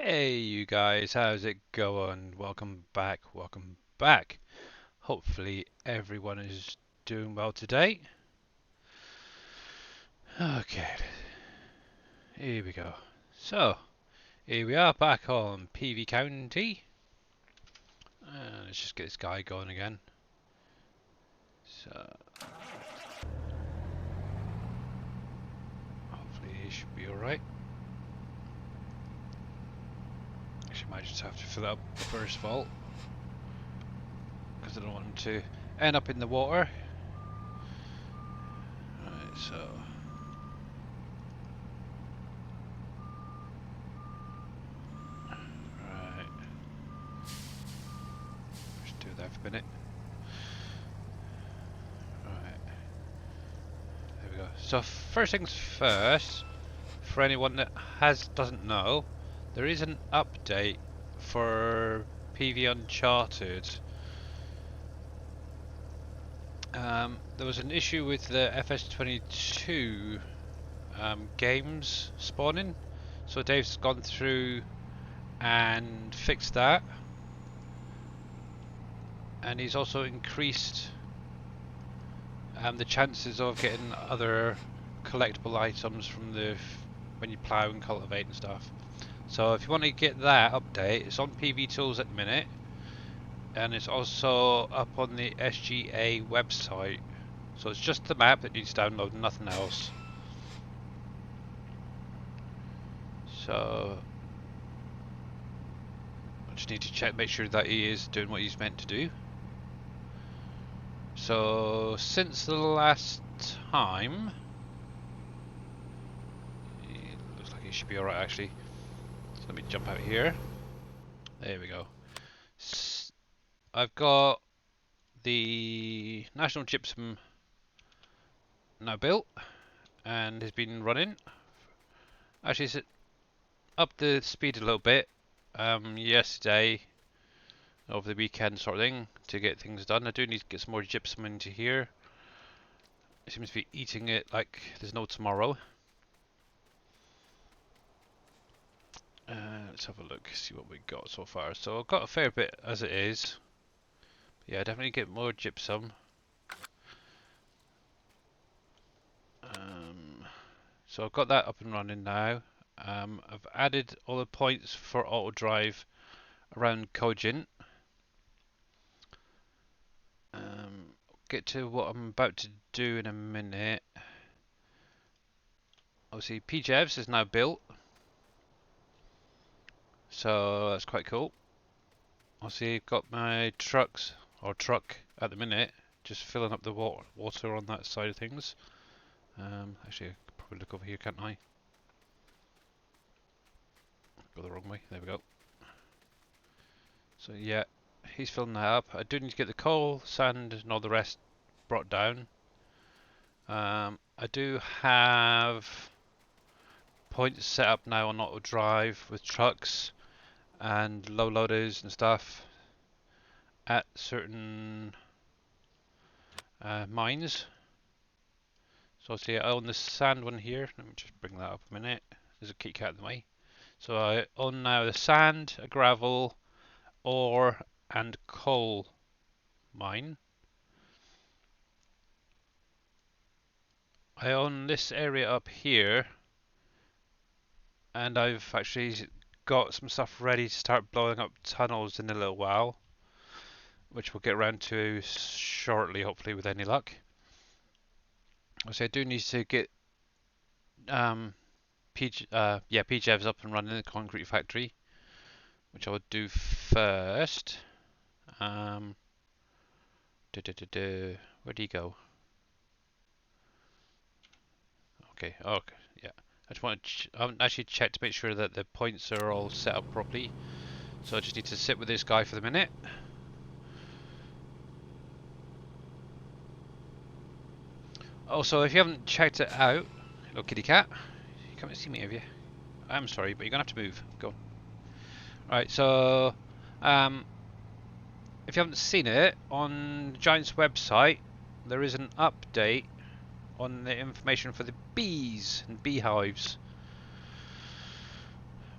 Hey you guys, how's it going? Welcome back, welcome back. Hopefully everyone is doing well today. Okay, here we go. So, here we are back on PV County. Let's just get this guy going again. So, hopefully he should be alright. Actually, might just have to fill it up first of all, because I don't want him to end up in the water. Right, so... Right. Just do that for a minute. There we go. So first things first, for anyone that doesn't know, there is an update for PV Uncharted. There was an issue with the FS19 games spawning, so Dave's gone through and fixed that, and he's also increased the chances of getting other collectible items from when you plough and cultivate and stuff. So if you want to get that update, it's on PV Tools at the minute, and it's also up on the SGA website. So it's just the map that needs downloading, nothing else. So I just need to make sure that he is doing what he's meant to do. So since the last time, it looks like he should be alright actually. So let me jump out here. There we go. I've got the National Gypsum now built and has been running. Actually, it's up the speed a little bit yesterday, over the weekend sort of thing, to get things done. I do need to get some more gypsum into here. It seems to be eating it like there's no tomorrow. Let's have a look, see what we got so far. So I've got a fair bit as it is. Yeah, definitely get more gypsum. So I've got that up and running now. I've added all the points for autodrive around Cogent. Get to what I'm about to do in a minute. Obviously PJevs is now built, so that's quite cool. Obviously I've got my truck at the minute, just filling up the water on that side of things. Actually I could probably look over here, can't I? Go the wrong way, there we go. So yeah, he's filling that up. I do need to get the coal, sand and all the rest brought down. I do have points set up now on auto drive with trucks and low loaders and stuff at certain mines. So see, I own the sand one here. Let me just bring that up a minute. There's a kitty cat in the way. So I own now the sand, a gravel, ore and coal mine. I own this area up here, and I've actually got some stuff ready to start blowing up tunnels in a little while, which we'll get around to shortly, hopefully with any luck. So I do need to get PJevs up and running in the concrete factory, which I would do first. Where do you go? Okay, yeah. I just want to I haven't actually checked to make sure that the points are all set up properly. So I just need to sit with this guy for the minute. Also, if you haven't checked it out, hello kitty cat. You come and see me, have you? I'm sorry, but you're gonna have to move. Go. Right, so if you haven't seen it, on Giant's website there is an update on the information for the bees and beehives.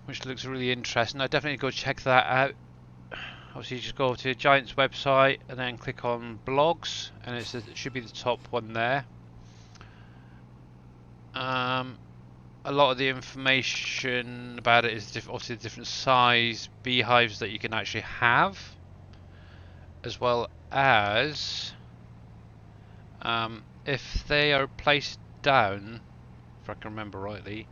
which looks really interesting. I definitely go check that out. Obviously, you just go to Giant's website and then click on blogs, and it should be the top one there. A lot of the information about it is obviously the different size beehives that you can actually have, as well as if they are placed down, if I can remember rightly,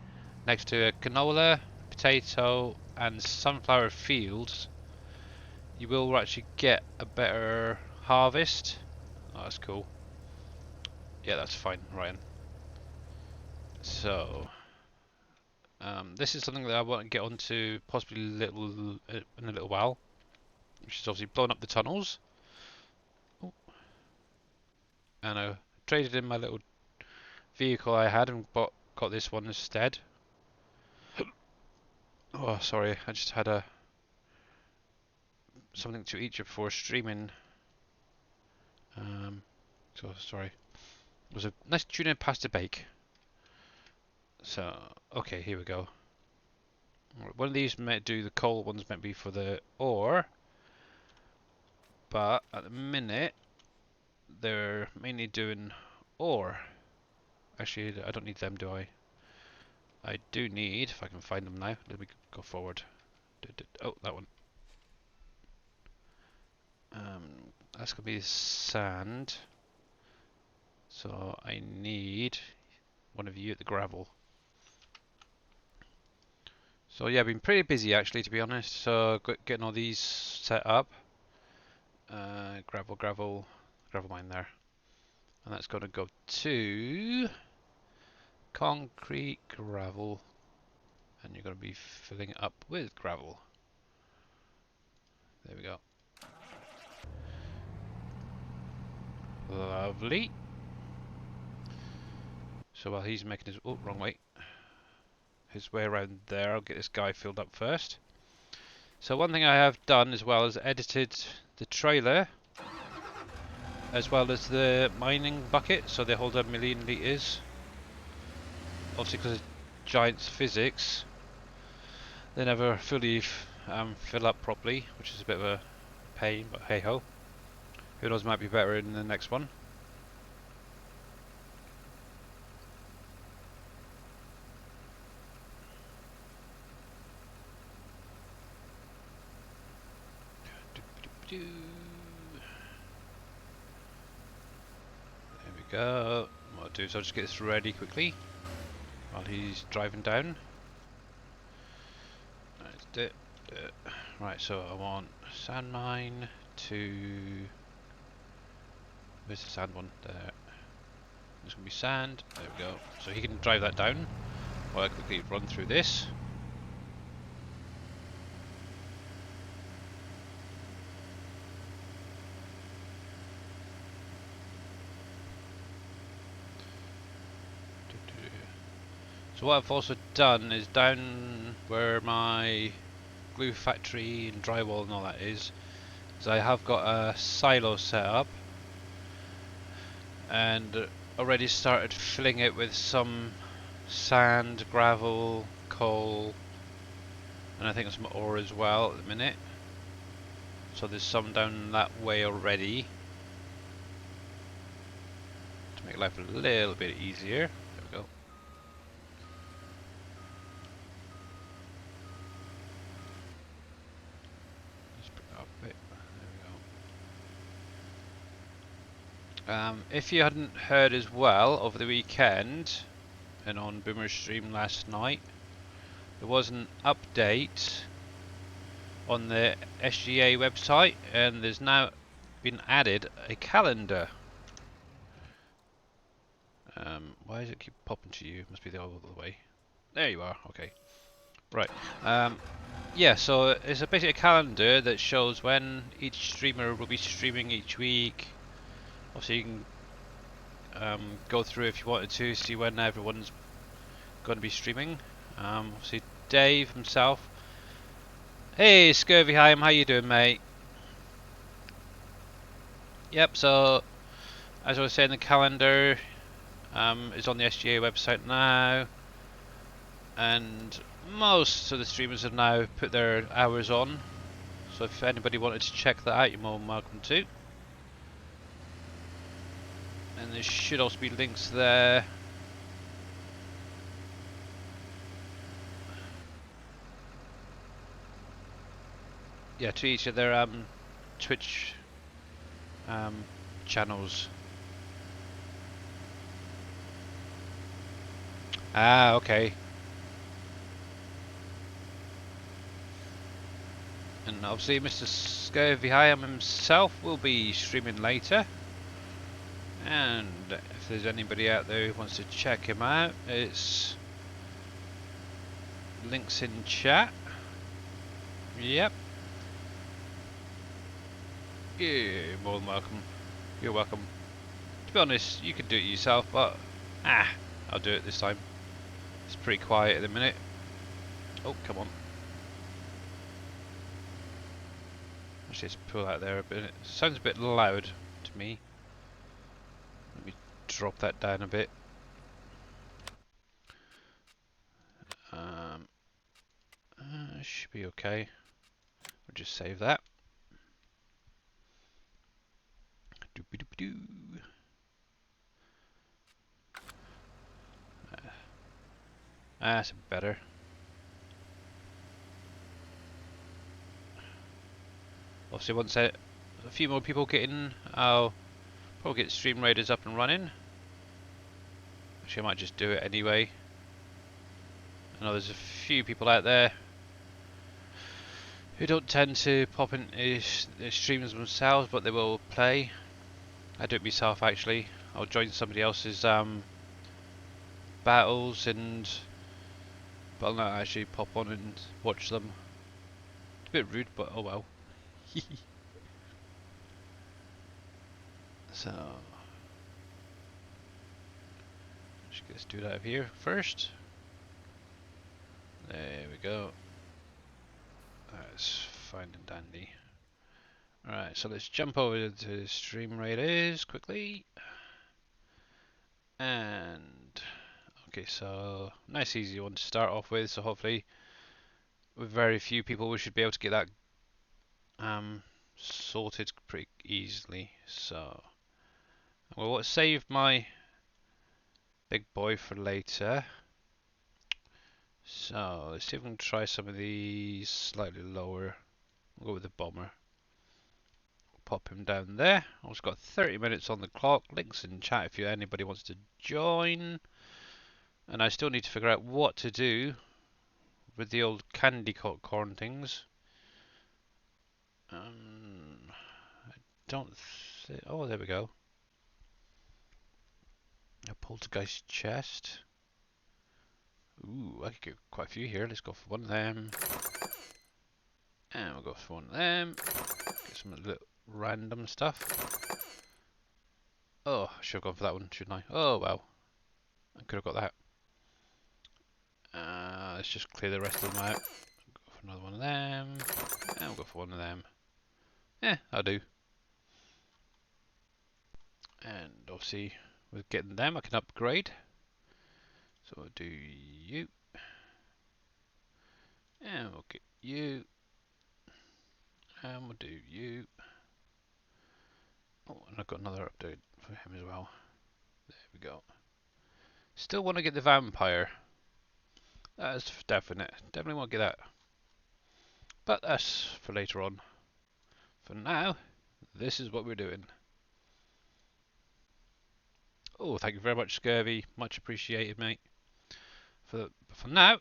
next to a canola, potato and sunflower fields, you will actually get a better harvest. Oh, that's cool. Yeah, that's fine, Ryan. So this is something that I want to get onto possibly in a little while, which is obviously blowing up the tunnels. Oh. And I traded in my little vehicle I had and got this one instead. Oh, sorry, I just had something to eat before streaming. So sorry. It was a nice tuna pasta bake. So okay, here we go. One of these might do the coal, one's meant to be for the ore, but at the minute they're mainly doing ore. Actually, I don't need them, do I? I do need, if I can find them now. Let me go forward. Oh, that one. That's gonna be sand. So I need one of you at the gravel. So yeah, I've been pretty busy actually, to be honest. So getting all these set up. Gravel mine there. And that's going to go to concrete gravel. And you're going to be filling it up with gravel. There we go. Lovely. So while he's making his... Oh, wrong way. His way around there, I'll get this guy filled up first. So one thing I have done as well is edited the trailer as well as the mining bucket, so they hold 1,000,000 litres. Obviously because of Giant's physics, they never fully fill up properly, which is a bit of a pain, but hey ho. Who knows, might be better in the next one. There we go. What I'll do is I'll just get this ready quickly while he's driving down. Right, so I want sand mine to... Where's the sand one? There. There's going to be sand. There we go. So he can drive that down while I quickly run through this. So what I've also done is down where my glue factory and drywall and all that is I have got a silo set up and already started filling it with some sand, gravel, coal, and I think some ore as well at the minute. So there's some down that way already to make life a little bit easier. There we go. If you hadn't heard as well, over the weekend and on Boomer's stream last night, there was an update on the SGA website and there's now been added a calendar. Why does it keep popping to you? Must be the other way. There you are, okay. Right. Yeah, so it's basically a calendar that shows when each streamer will be streaming each week. Obviously you can go through if you wanted to, see when everyone's going to be streaming. Obviously Dave himself. Hey Scurvyheim, how you doing, mate? Yep, so as I was saying, the calendar is on the SGA website now, and most of the streamers have now put their hours on, so if anybody wanted to check that out, you're more than welcome to. And there should also be links there. Yeah, to each of their Twitch channels. Ah, okay. And obviously Mr. Scurvy Hyam himself will be streaming later. And if there's anybody out there who wants to check him out, it's links in chat. Yep. You're more than welcome. You're welcome. To be honest, you could do it yourself, but I'll do it this time. It's pretty quiet at the minute. Oh, come on. Actually, let's pull out there a bit. It sounds a bit loud to me. Let me drop that down a bit. Should be okay. We'll just save that. Doop-a-doop-a-doo. That's better. Obviously, once a few more people get in, I'll probably get Stream Raiders up and running. Actually, I might just do it anyway. I know there's a few people out there who don't tend to pop into streams themselves, but they will play. I do it myself actually. I'll join somebody else's battles but I'll not actually pop on and watch them. It's a bit rude, but oh well. So let's do that here first. There we go. That's fine and dandy. Alright, so let's jump over to Stream Raiders quickly. And okay, so nice easy one to start off with, so hopefully with very few people we should be able to get that sorted pretty easily. So we'll save my big boy for later. So let's see if we can try some of these slightly lower. We'll go with the bomber. Pop him down there. I've got 30 minutes on the clock. Links in chat if anybody wants to join. And I still need to figure out what to do with the old candy corn things. I don't think. Oh, there we go. A poltergeist chest. Ooh, I could get quite a few here. Let's go for one of them. And we'll go for one of them. Get some little random stuff. Oh, I should have gone for that one, shouldn't I? Oh, well. I could have got that. Let's just clear the rest of them out. Go for another one of them. And we'll go for one of them. I'll do. And obviously, with getting them, I can upgrade. So we'll do you. And we'll get you. And we'll do you. Oh, and I've got another update for him as well. There we go. Still want to get the vampire. That's definite. Definitely want to get that. But that's for later on. For now, this is what we're doing. Oh, thank you very much, Scurvy. Much appreciated, mate. For now,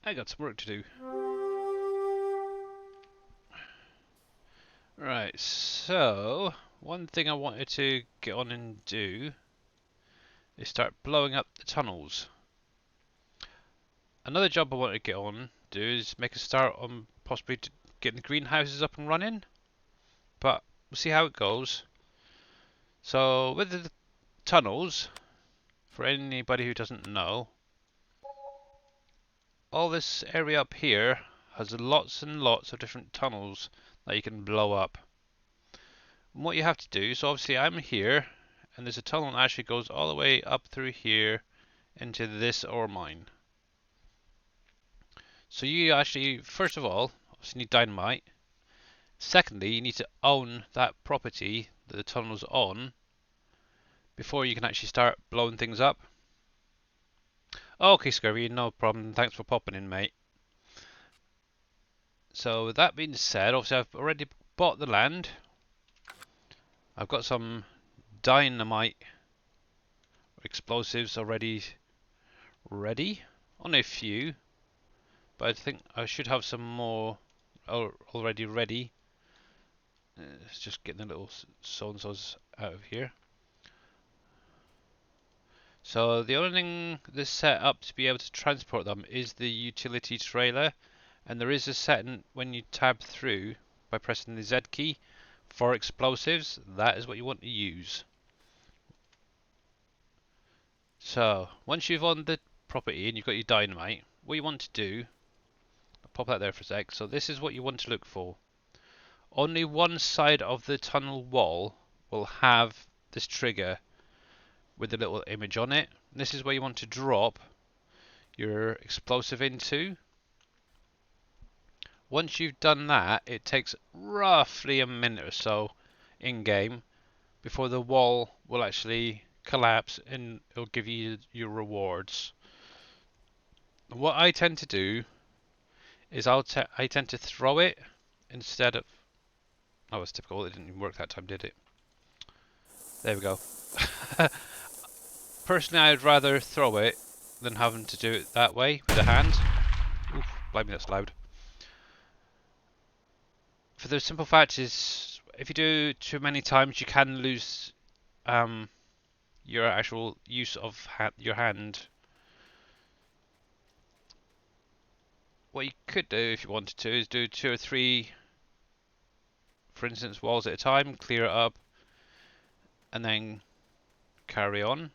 I got some work to do. Right, so one thing I wanted to get on and do is start blowing up the tunnels. Another job I want to get on do is make a start on possibly getting the greenhouses up and running, but we'll see how it goes. So with the tunnels, for anybody who doesn't know, all this area up here has lots and lots of different tunnels that you can blow up. And what you have to do, so obviously I'm here, and there's a tunnel that actually goes all the way up through here into this ore mine. So you actually, first of all, obviously need dynamite. Secondly, you need to own that property that the tunnel's on before you can actually start blowing things up. Okay, Scurvy, no problem. Thanks for popping in, mate. So with that being said, obviously I've already bought the land. I've got some dynamite explosives already ready. Only a few, but I think I should have some more already ready. It's just getting the little so-and-sos out of here. So the only thing that's set up to be able to transport them is the utility trailer, and there is a setting when you tab through by pressing the Z key for explosives. That is what you want to use. So once you've on the property and you've got your dynamite, what you want to do, I'll pop that there for a sec. So this is what you want to look for. Only one side of the tunnel wall will have this trigger with the little image on it. This is where you want to drop your explosive into. Once you've done that, it takes roughly a minute or so in game before the wall will actually collapse and it'll give you your rewards. What I tend to do is I tend to throw it instead of... Oh, it's typical. It didn't even work that time, did it? There we go. Personally, I'd rather throw it than having to do it that way with a hand. Oof, blimey, that's loud. For the simple fact is, if you do too many times, you can lose your actual use of your hand. What you could do if you wanted to is do 2 or 3, for instance, walls at a time, clear it up, and then carry on.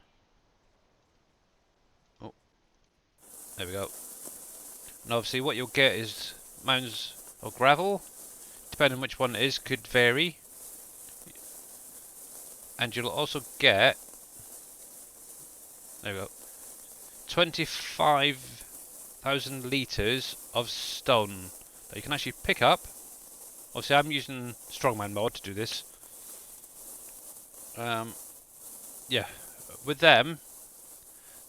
Oh, there we go. And obviously what you'll get is mounds of gravel, depending on which one it is, could vary. And you'll also get, there we go, 25,000 litres of stone that you can actually pick up. Obviously I'm using Strongman mod to do this. Yeah, with them,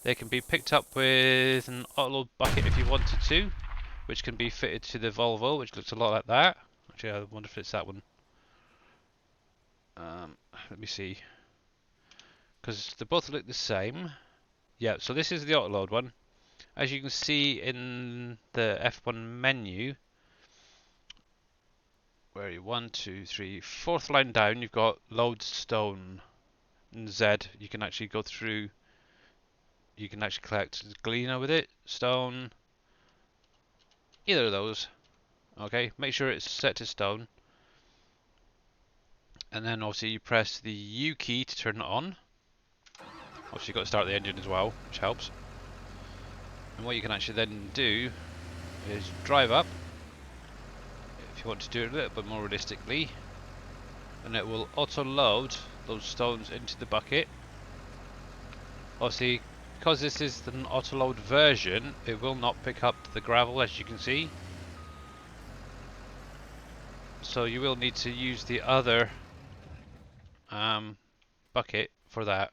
they can be picked up with an Autoload Bucket if you wanted to, which can be fitted to the Volvo, which looks a lot like that. Actually, I wonder if it's that one. Let me see, because they both look the same. Yeah, so this is the Autoload one. As you can see in the F1 menu, where are you? 1, 2, 3, fourth line down, you've got load stone. And Z, you can actually go through. You can actually collect galena with it, stone, either of those. Okay, make sure it's set to stone. And then obviously you press the U key to turn it on. Obviously you've got to start the engine as well, which helps. And what you can actually then do is drive up, if you want to do it a little bit more realistically, and it will auto load those stones into the bucket. Obviously, because this is an auto load version, it will not pick up the gravel, as you can see. So you will need to use the other bucket for that.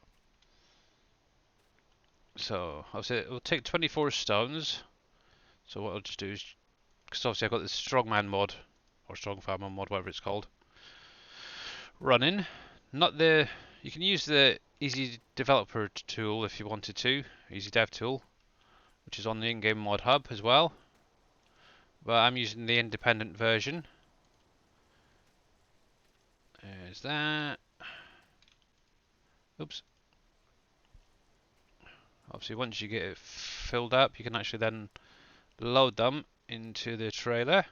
So obviously it will take 24 stones. So what I'll just do is, because obviously I've got this Strongman mod, or Strong Farmer mod, whatever it's called, running. Not the, you can use the Easy Developer tool if you wanted to, Easy Dev tool, which is on the in-game mod hub as well. But I'm using the independent version. There's that. Oops. Obviously once you get it filled up, you can actually then load them into the trailer,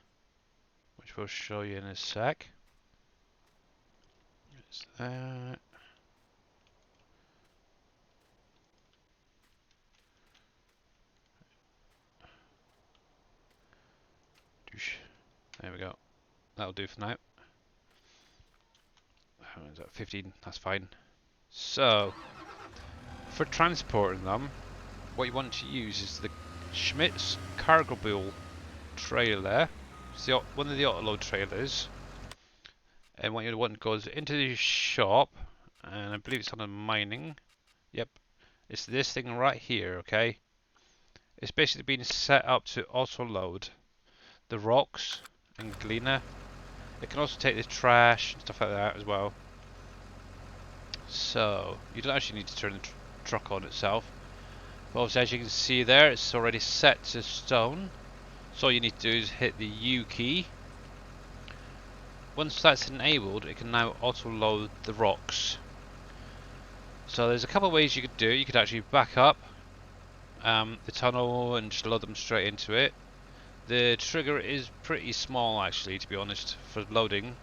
which we'll show you in a sec. There's that. There we go. That'll do for now. How is that? 15. That's fine. So, for transporting them, what you want to use is the Schmidt's cargo bull. trailer. It's one of the autoload trailers. And what you want goes into the shop, and I believe it's on mining. Yep, it's this thing right here, okay? It's basically been set up to auto-load the rocks and gleaner. It can also take the trash and stuff like that as well. So, you don't actually need to turn the truck on itself. But obviously, as you can see there, it's already set to stone. So all you need to do is hit the U key. Once that's enabled, it can now auto-load the rocks. So there's a couple of ways you could do it. You could actually back up the tunnel and just load them straight into it. The trigger is pretty small actually, to be honest, for loading.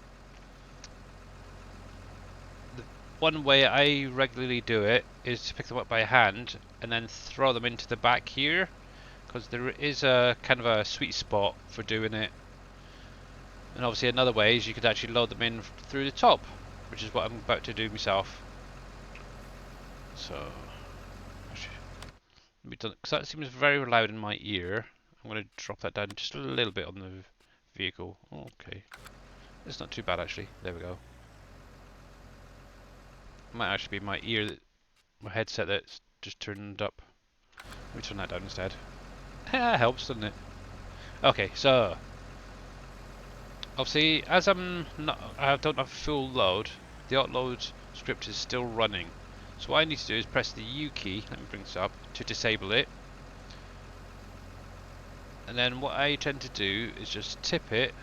The one way I regularly do it is to pick them up by hand and then throw them into the back here, because there is a kind of a sweet spot for doing it. And obviously another way is you could actually load them in through the top, which is what I'm about to do myself. So, actually, because that seems very loud in my ear. I'm going to drop that down just a little bit on the vehicle. Okay, it's not too bad actually. There we go. It might actually be my ear, my headset that's just turned up. Let me turn that down instead. That helps, doesn't it? Okay, so obviously, as I don't have full load, the autoload script is still running. So what I need to do is press the U key, let me bring this up, to disable it. And then what I tend to do is just tip it.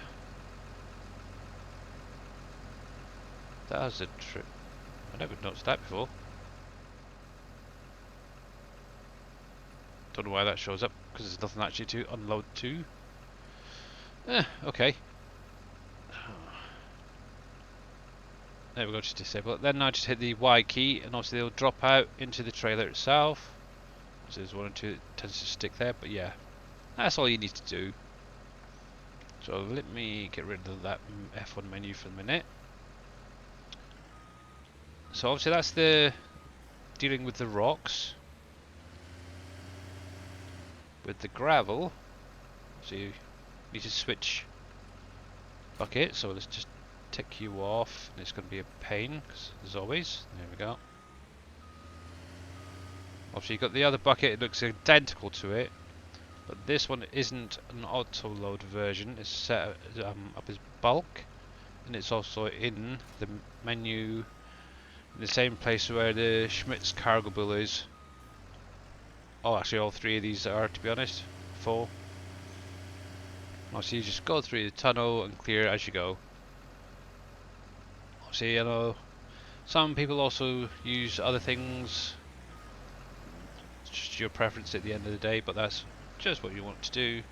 That was a trip. I never noticed that before. Don't know why that shows up, because there's nothing actually to unload to. Okay. There we go, just disable it. Then I just hit the Y key, and obviously they'll drop out into the trailer itself. So there's one or two that tends to stick there, but yeah, that's all you need to do. So let me get rid of that F1 menu for a minute. So obviously that's the dealing with the rocks. With the gravel, so you need to switch bucket. So let's just tick you off, and it's going to be a pain, because as always. There we go. Obviously you've got the other bucket, it looks identical to it, but this one isn't an auto-load version. It's set up as bulk, and it's also in the menu in the same place where the Schmidt's cargo bill is. Oh, actually all three of these are, to be honest, full. Obviously you just go through the tunnel and clear as you go. Obviously, you know, some people also use other things. It's just your preference at the end of the day, but that's just what you want to do.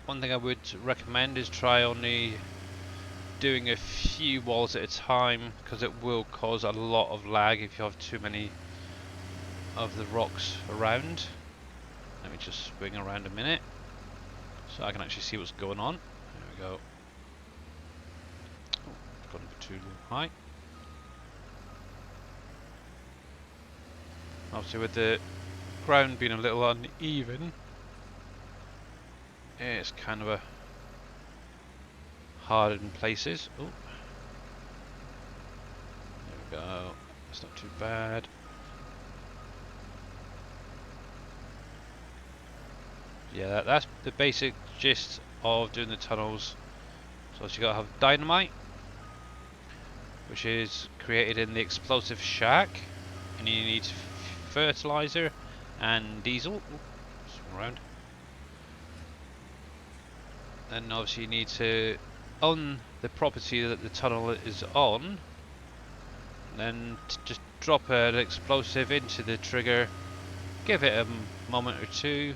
One thing I would recommend is try only doing a few walls at a time, because it will cause a lot of lag if you have too many of the rocks around. Let me just swing around a minute so I can actually see what's going on. There we go. Oh, it's gone a bit too high. Obviously with the ground being a little uneven, it's kind of a hard in places. Oh, there we go. That's not too bad. Yeah, that's the basic gist of doing the tunnels. So you gotta have dynamite, which is created in the explosive shack, and you need fertilizer and diesel. Swing around. Then obviously you need to own the property that the tunnel is on, and then just drop an explosive into the trigger, give it a moment or two.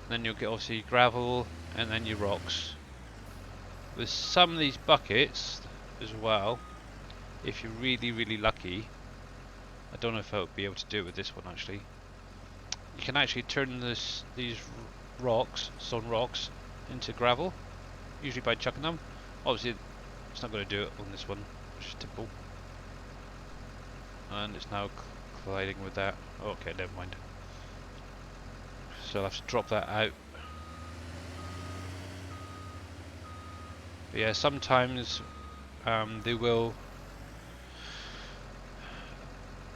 Then you'll get obviously gravel and then your rocks. With some of these buckets as well, if you're really lucky, I don't know if I would be able to do it with this one actually, you can actually turn these rocks, stone rocks, into gravel, usually by chucking them. Obviously it's not going to do it on this one, which is typical. And it's now colliding with that. Okay, never mind. So I'll have to drop that out. But yeah, sometimes they will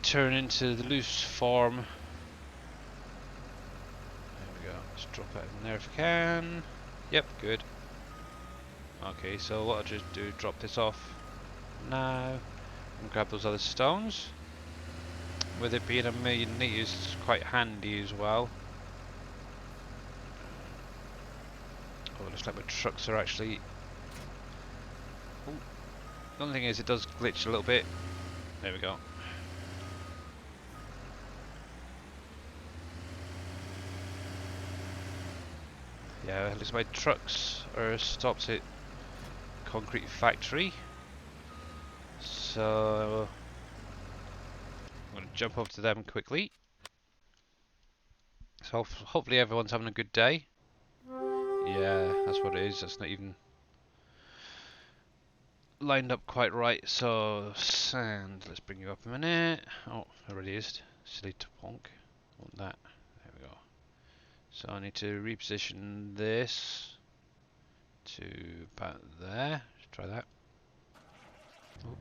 turn into the loose form. There we go. Let's drop that in there if we can. Yep, good. Okay, so what I'll just do, drop this off now and grab those other stones. With it being 1,000,000 litres, it's quite handy as well. Oh, it looks like my trucks are actually... Ooh. The only thing is it does glitch a little bit. There we go. Yeah, at least my trucks are stopped at concrete factory. So I'm going to jump over to them quickly. So hopefully everyone's having a good day. Yeah, that's what it is. That's not even lined up quite right. So sand, let's bring you up a minute. Oh, there it is. Silly twonk. Want that. There we go. So I need to reposition this to about there. Let's try that. Oh.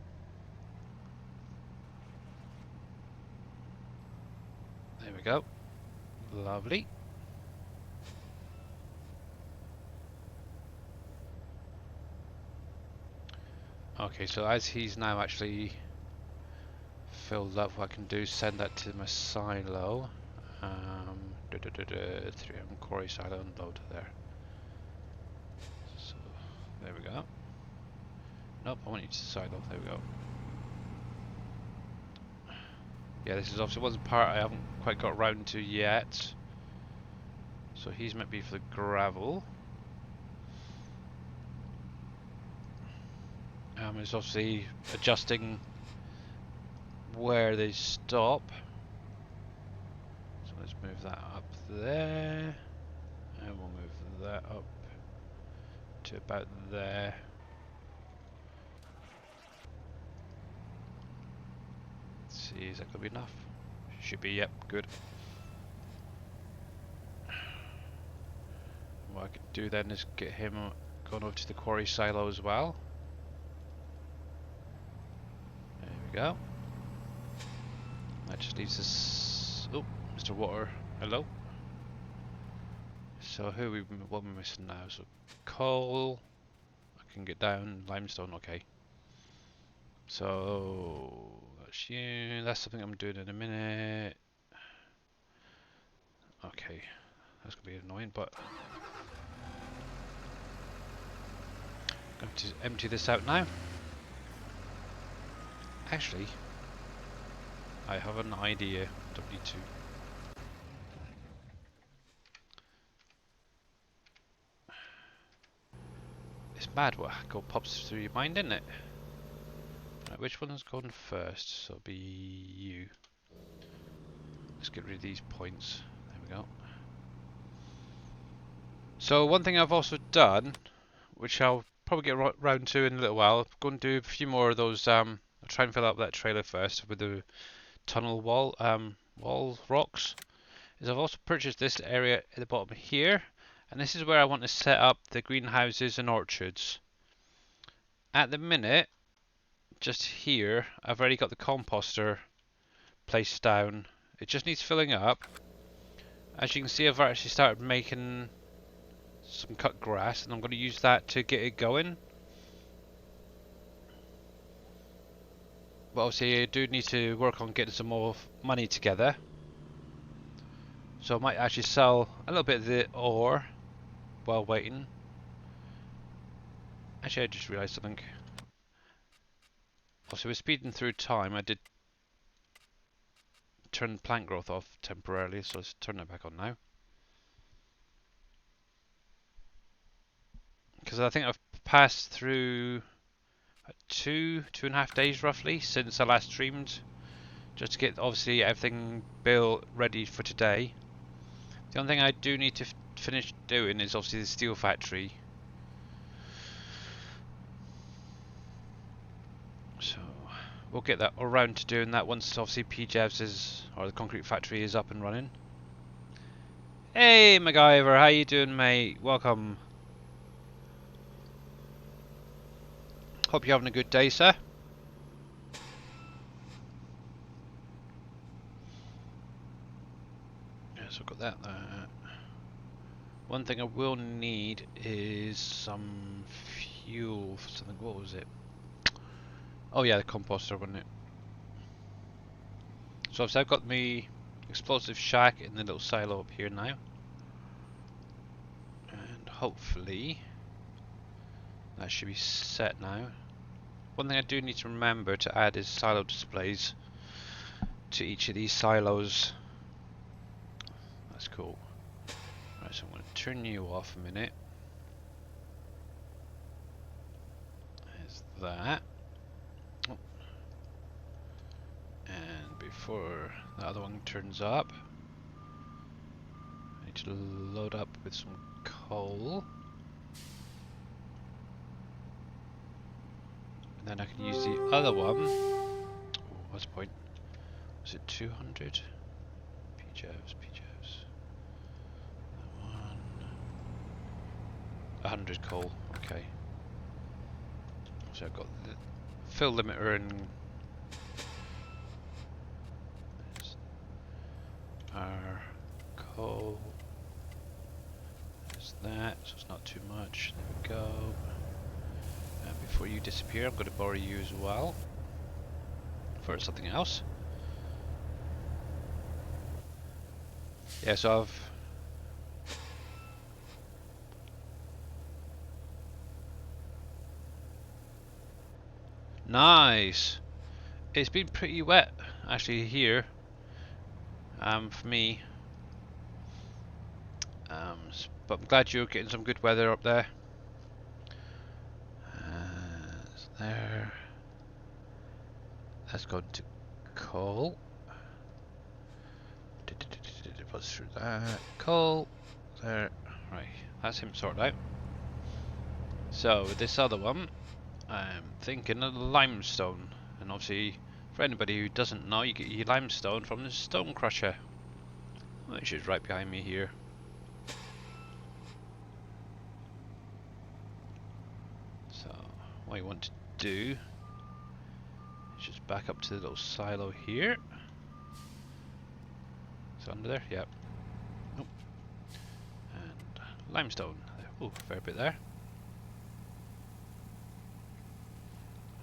There we go. Lovely. Okay, so as he's now actually filled up, what I can do is send that to my silo. 3M quarry silo and load there. So there we go. Nope, I want you to silo. There we go. Yeah, this is obviously one part I haven't quite got around to yet. So he's meant to be for the gravel. It's obviously adjusting where they stop. So let's move that up there. And we'll move that up to about there. Let's see, is that going to be enough? Should be, yep, good. What I could do then is get him going over to the quarry silo as well. There we go. That just leaves us... Oh, Mr. Water, hello. So what are we missing now? So coal, I can get down, limestone, okay. So that's you, that's something I'm doing in a minute. Okay, that's gonna be annoying, but I'm going to empty this out now. Actually, I have an idea, W2. It's mad what pops through your mind, isn't it? Right, which one's going first? So it'll be you. Let's get rid of these points. There we go. So one thing I've also done, which I'll probably get round to in a little while, I'm going to do a few more of those. I'll try and fill up that trailer first with the tunnel wall rocks. Is I've also purchased this area at the bottom here, and this is where I want to set up the greenhouses and orchards. At the minute, just here, I've already got the composter placed down. It just needs filling up. As you can see, I've actually started making some cut grass, and I'm going to use that to get it going. But obviously I do need to work on getting some more money together. So I might actually sell a little bit of the ore while waiting. Actually, I just realised something. Also, we're speeding through time. I did turn plant growth off temporarily, so let's turn that back on now. Because I think I've passed through 2.5 days roughly since I last streamed, just to get obviously everything built ready for today. The only thing I do need to finish doing is obviously the steel factory. So we'll get that around to doing that once obviously PJevs or the concrete factory is up and running. Hey MacGyver, how you doing, mate? Welcome. Hope you're having a good day, sir. Yes, I've got that there. One thing I will need is some fuel for something. What was it? Oh yeah, the composter, wasn't it? So I've got my explosive shack in the little silo up here now. And hopefully that should be set now. One thing I do need to remember to add is silo displays to each of these silos. That's cool. Right, so I'm going to turn you off a minute. There's that. Oh. And before the other one turns up, I need to load up with some coal. And then I can use the other one. Oh, what's the point? Was it 200? PJs. That one. 100 coal. Okay. So I've got the fill limiter and there's our coal. There's that, so it's not too much. There we go. And before you disappear, I'm going to borrow you as well for something else. Yeah, so I've nice. It's been pretty wet actually here. For me. But I'm glad you're getting some good weather up there. There. That's gone to coal. What's through that? Coal. There. Right. That's him sorted out. So with this other one, I'm thinking of limestone. And obviously, for anybody who doesn't know, you get your limestone from the stone crusher, which is right behind me here. So what you want to do is just back up to the little silo here. It's under there, yep. Nope. And limestone. Oh, fair bit there.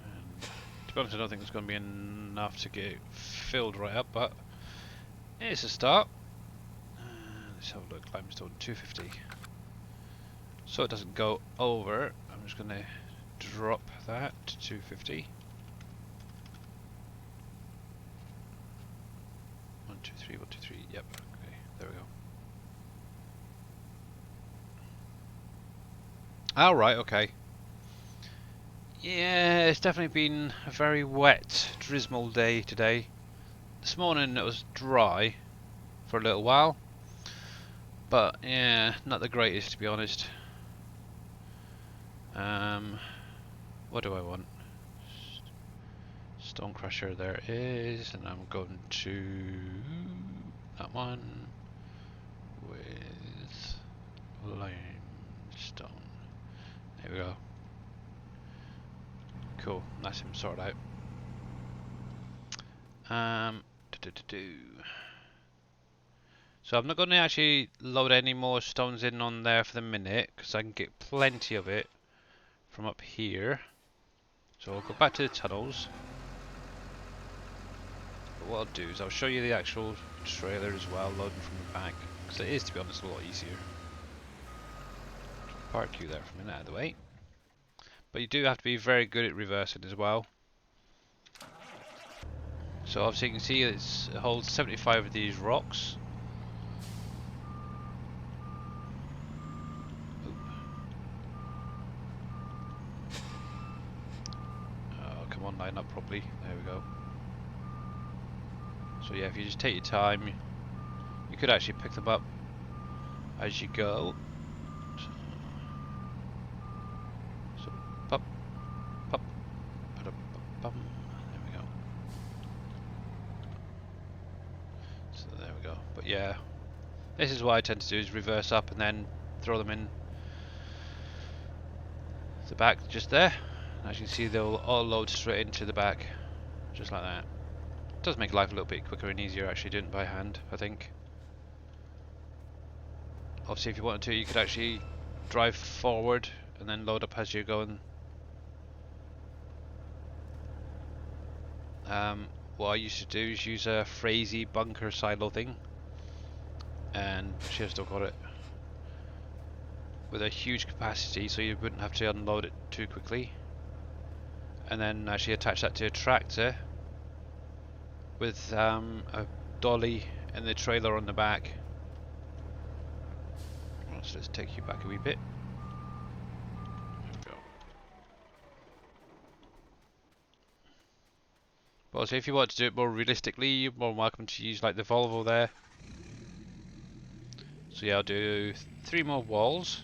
And to be honest, I don't think it's going to be enough to get it filled right up, but it's a start. Let's have a look. Limestone 250. So it doesn't go over, I'm just going to drop that to 250. 1, 2, 3, 1, 2, 3. Yep. Okay, there we go. All right. Okay. Yeah, it's definitely been a very wet, drizzle day today. This morning it was dry for a little while, but yeah, not the greatest to be honest. What do I want? Stone crusher, there it is, and I'm going to that one with limestone. There we go. Cool, that's him sorted out. So I'm not going to actually load any more stones in on there for the minute, because I can get plenty of it from up here. So I'll go back to the tunnels. But what I'll do is I'll show you the actual trailer as well, loading from the back, because it is, to be honest, a lot easier. Park you there for a minute out of the way. But you do have to be very good at reversing as well. So obviously you can see it holds 75 of these rocks. Oh, come on, line up properly. There we go. So yeah, if you just take your time, you could actually pick them up as you go. So pop, pop, bum. There we go. So there we go. But yeah, This is what I tend to do, is reverse up and then throw them in the back just there. As you can see, they'll all load straight into the back, just like that. It does make life a little bit quicker and easier actually doing it by hand, I think. Obviously if you wanted to, you could actually drive forward and then load up as you're going. What I used to do is use a Frazee bunker silo thing, and actually I've still got it, with a huge capacity so you wouldn't have to unload it too quickly, and then actually attach that to a tractor with a dolly and the trailer on the back. So let's take you back a wee bit. There we go. But also if you want to do it more realistically, you're more welcome to use like the Volvo there. So yeah, I'll do 3 more walls.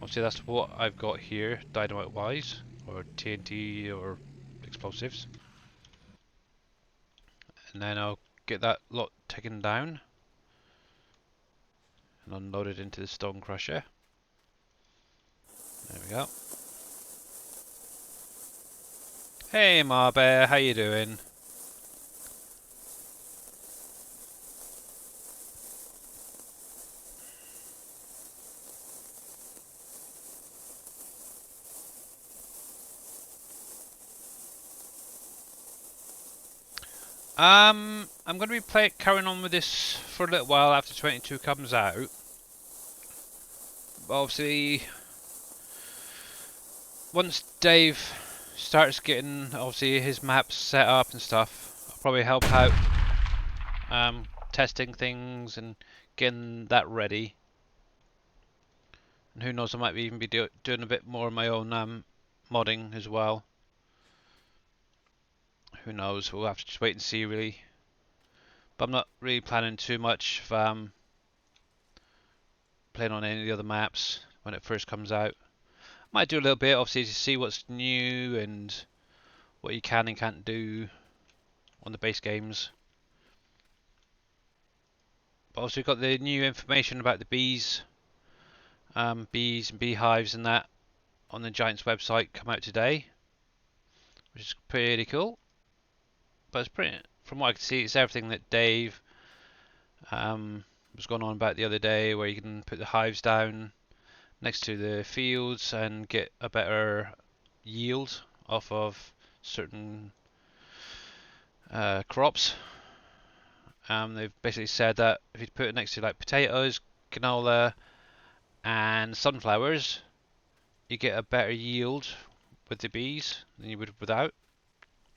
Obviously that's what I've got here, dynamite wise, or TNT or explosives. And then I'll get that lot taken down and unloaded into the stone crusher. There we go. Hey Marbear, how you doing? I'm going to be carrying on with this for a little while after 22 comes out. But obviously, once Dave starts getting obviously his maps set up and stuff, I'll probably help out testing things and getting that ready. And who knows, I might even be doing a bit more of my own modding as well. Who knows, we'll have to just wait and see really. But I'm not really planning too much of playing on any of the other maps when it first comes out. Might do a little bit obviously to see what's new and what you can and can't do on the base games. But also we've got the new information about the bees and beehives and that on the Giants website come out today, which is pretty cool. But it's pretty, from what I can see, it's everything that Dave was going on about the other day, where you can put the hives down next to the fields and get a better yield off of certain crops. They've basically said that if you put it next to like potatoes, canola and sunflowers, you get a better yield with the bees than you would without,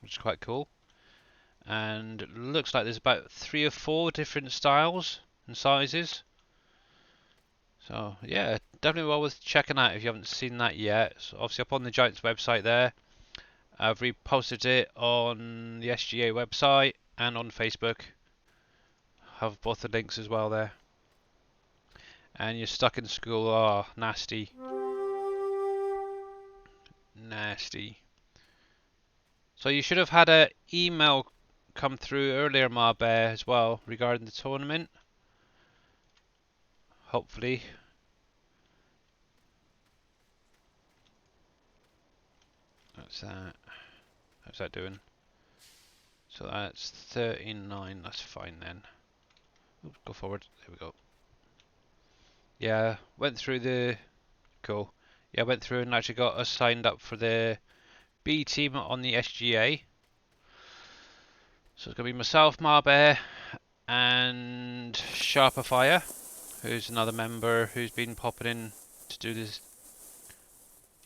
which is quite cool. And it looks like there's about 3 or 4 different styles and sizes. So yeah, definitely well worth checking out if you haven't seen that yet. So obviously up on the Giants website there. I've reposted it on the SGA website and on Facebook. Have both the links as well there. And you're stuck in school, oh nasty. Nasty. So you should have had an email come through earlier, Marbear, as well regarding the tournament. Hopefully. That's that. How's that doing? So that's 39, that's fine then. Oops, go forward, there we go. Yeah, went through the... Cool. Yeah, went through and actually got us signed up for the B team on the SGA. So it's going to be myself, Marbear, and Sharperfire, who's another member who's been popping in to do this,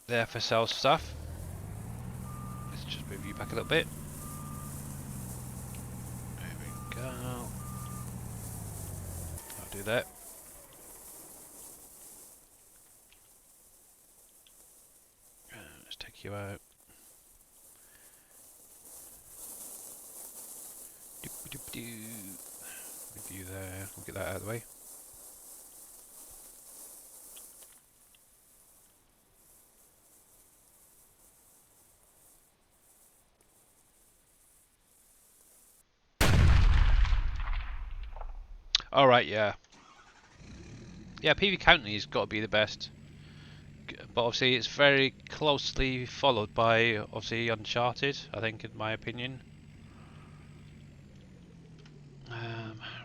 the FSL stuff. Let's just move you back a little bit. There we go. I'll do that. Let's take you out. Review there. We'll get that out of the way. Alright, yeah. Yeah, PV County's got to be the best. But obviously it's very closely followed by obviously Uncharted, I think, in my opinion.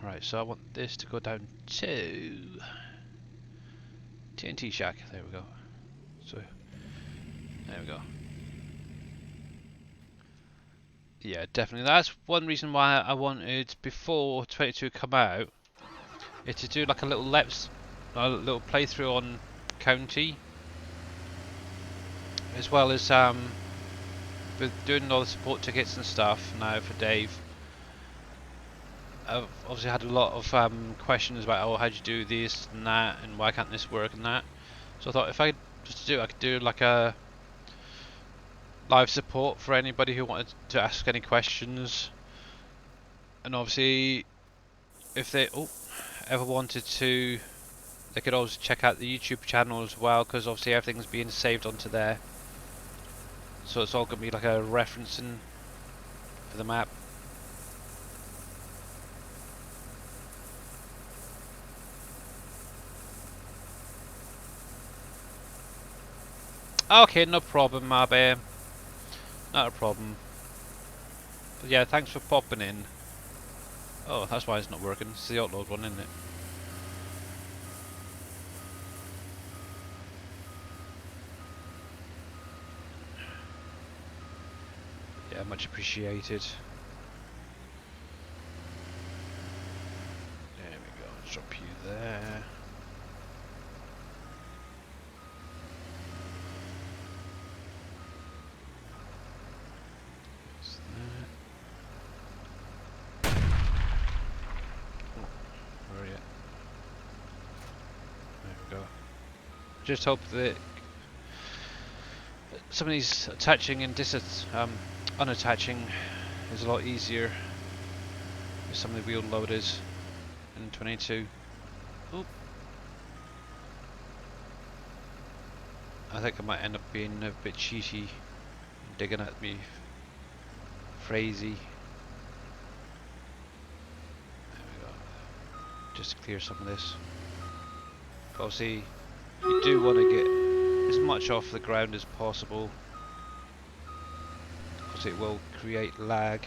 Right, so I want this to go down to TNT Shack. There we go. So there we go. Yeah, definitely. That's one reason why I wanted before 22 come out, is to do like a little little playthrough on County, as well as with doing all the support tickets and stuff now for Dave. I've obviously had a lot of questions about, oh, how do you do this and that, and why can't this work and that. So I thought if I could do like a live support for anybody who wanted to ask any questions, and obviously if they ever wanted to, they could always check out the YouTube channel as well, because obviously everything's being saved onto there. So it's all going to be like a referencing for the map. Okay, no problem, Mabe. Not a problem. But yeah, thanks for popping in. Oh, that's why it's not working. It's the Autoload one, isn't it? Yeah, much appreciated. There we go. Let's drop you there. Where are you? There we go. Just hope that some of these attaching and unattaching is a lot easier with some of the wheel loaders in 22. Oop. I think I might end up being a bit cheaty, digging at me Phrazy. There we go. Just to clear some of this. But obviously, you do want to get as much off the ground as possible, because it will create lag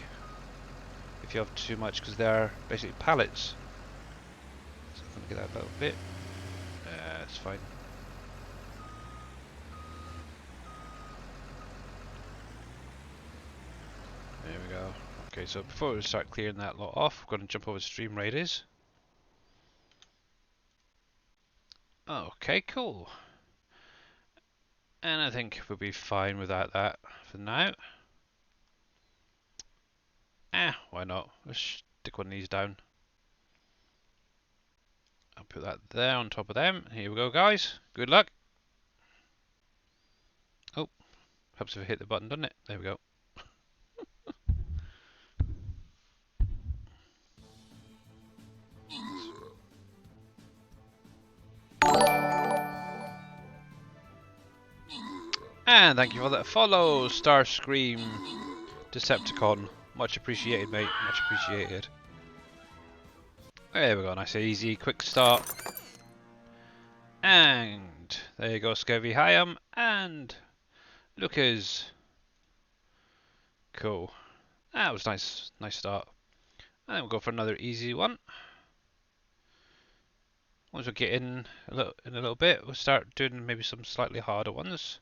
if you have too much, because they're basically pallets. So I'm going to get that a little bit. It's fine. There we go. Okay, so before we start clearing that lot off, we're going to jump over to Stream Raiders. Okay, cool. And I think we'll be fine without that for now. Why not? Let's stick one of these down. I'll put that there on top of them. Here we go, guys. Good luck. Oh, helps if I hit the button, doesn't it? There we go. And thank you for that follow, Starscream Decepticon. Much appreciated, mate. Much appreciated. There we go. Nice, easy, quick start. And there you go, Scovy Hyam and Lucas. Cool. That was nice. Nice start. And then we'll go for another easy one. Once we get in a little bit, we'll start doing maybe some slightly harder ones.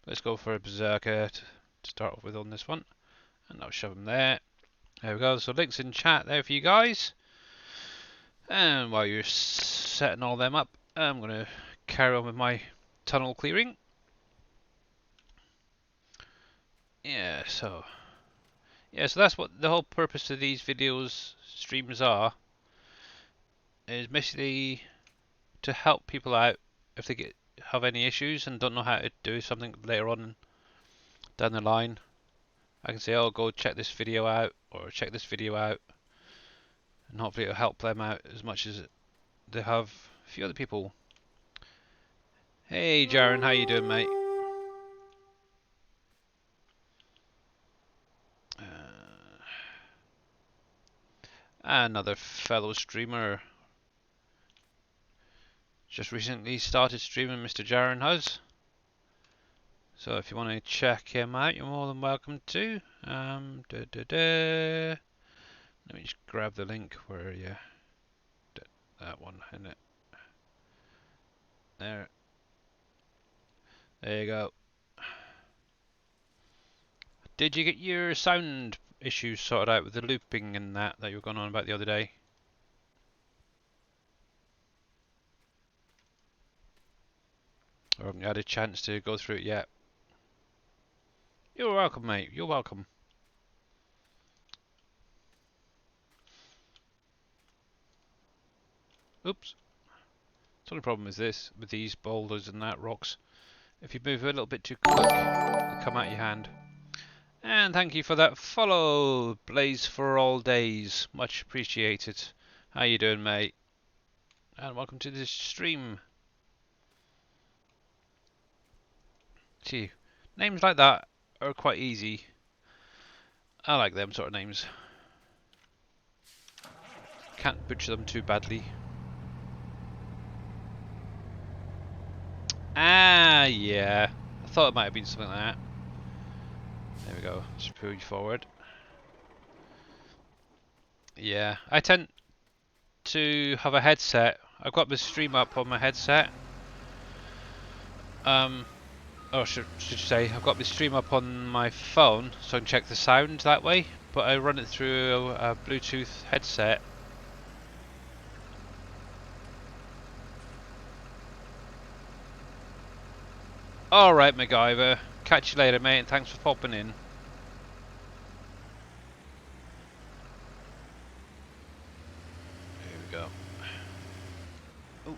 Let's go for a Berserker to start off with on this one. And I'll shove them there. There we go. So links in chat there for you guys. And while you're setting all them up, I'm going to carry on with my tunnel clearing. So that's what the whole purpose of these streams are. Is basically to help people out if they have any issues and don't know how to do something later on down the line. I can say, oh, go check this video out, or check this video out, and hopefully it'll help them out as much as they have a few other people. Hey Jaren, how you doing, mate? Another fellow streamer just recently started streaming, Mr. Jaren has. So if you want to check him out, you're more than welcome to. Let me just grab the link. Where are you? That one, isn't it? There. There you go. Did you get your sound issues sorted out with the looping and that you were going on about the other day? Or haven't you had a chance to go through it yet? You're welcome, mate. You're welcome. Oops. The only problem is this, with these boulders and that rocks. If you move a little bit too quick, they'll come out your hand. And thank you for that follow, Blaze for all days. Much appreciated. How you doing, mate? And welcome to this stream. Gee, names like that are quite easy. I like them sort of names. Can't butcher them too badly. Ah, yeah. I thought it might have been something like that. There we go. Just pull you forward. Yeah, I tend to have a headset. I've got the stream up on my headset. Or should say, I've got the stream up on my phone, so I can check the sound that way. But I run it through a Bluetooth headset. Alright, MacGyver. Catch you later, mate, and thanks for popping in. Here we go. Ooh.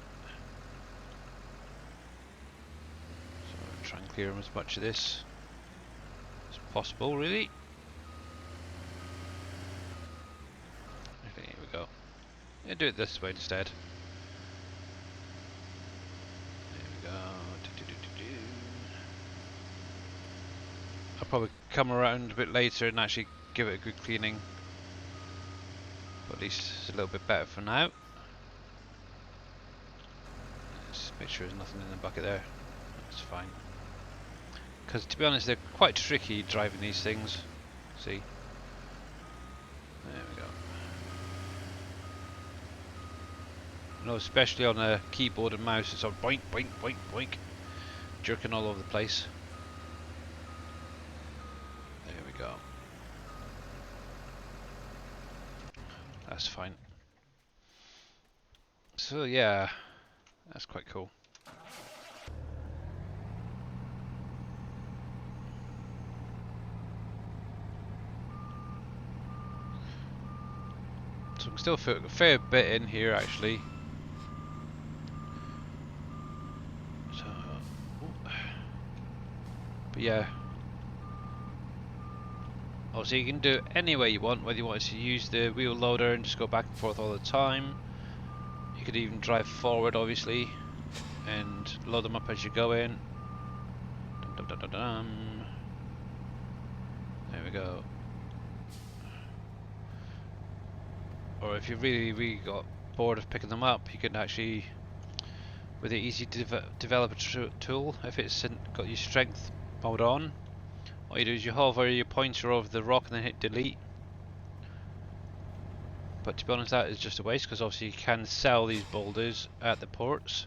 So I'll try and clear as much of this as possible, really. Okay, here we go. Yeah, do it this way instead. There we go. I'll probably come around a bit later and actually give it a good cleaning. But at least it's a little bit better for now. Just make sure there's nothing in the bucket there. That's fine. Because to be honest, they're quite tricky driving these things. See? There we go. No, especially on a keyboard and mouse, it's on boink, boink, boink, boink, jerking all over the place. There we go. That's fine. So yeah, that's quite cool. So we can still fit a fair bit in here actually. So, but yeah. Obviously you can do it any way you want, whether you want to use the wheel loader and just go back and forth all the time. You could even drive forward obviously and load them up as you go in. Dum, dum, dum, dum, dum. There we go. Or if you really got bored of picking them up, you can actually, with the easy developer tool, if it's got your strength mode on, all you do is you hover your pointer over the rock and then hit delete. But to be honest, that is just a waste, because obviously you can sell these boulders at the ports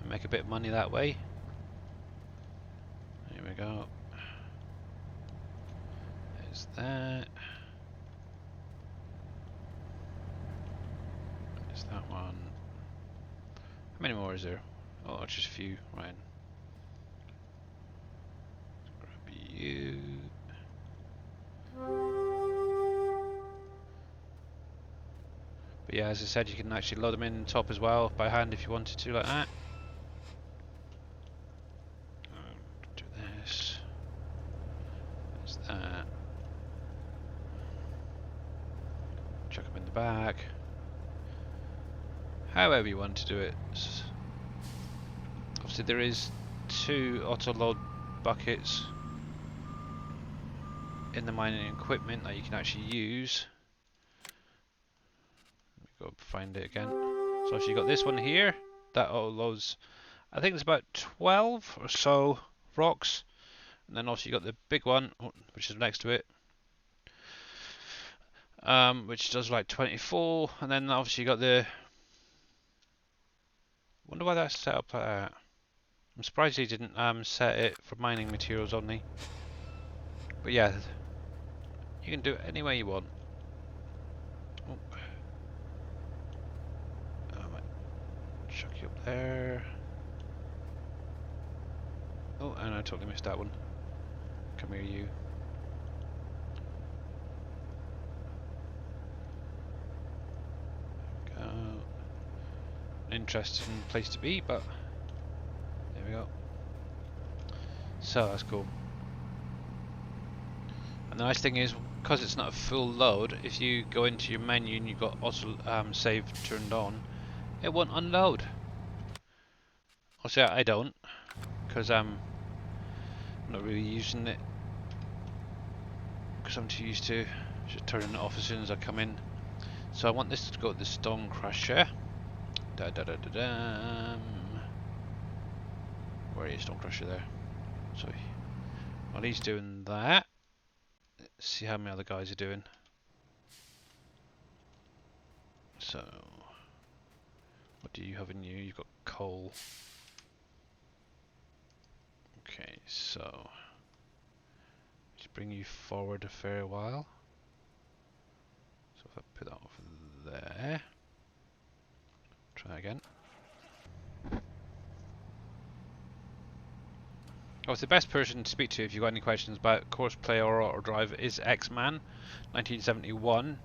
and make a bit of money that way. There we go. There's that. There's that one. How many more is there? Oh, just a few. Right. Grab you. But yeah, as I said, you can actually load them in top as well by hand if you wanted to, like that. Do this. There's that. Chuck them in the back. However you want to do it. Obviously there is 2 Autoload Buckets in the mining equipment that you can actually use. Let me go find it again. So you've got this one here, that autoloads, I think it's about 12 or so rocks, and then also you got the big one, which is next to it, which does like 24, and then obviously you got the. Wonder why that's set up like that. I'm surprised he didn't set it for mining materials only. But yeah, you can do it any way you want. Oh. I might chuck you up there. Oh, and I totally missed that one. Come here, you. Go. Interesting place to be, but there we go. So that's cool. And the nice thing is, because it's not a full load, if you go into your menu and you've got auto save turned on, it won't unload. Also, I don't, because I'm not really using it, because I'm too used to just turning it off as soon as I come in. So I want this to go to the stone crusher. Da da da da da. Where is stone crusher there? So while he's doing that, let's see how many other guys are doing. So what do you have in you? You've got coal. Okay, so just bring you forward a fair while. So if I put that over there, try again. Oh, the best person to speak to if you've got any questions about Courseplay or Autodrive is X-Man 1971,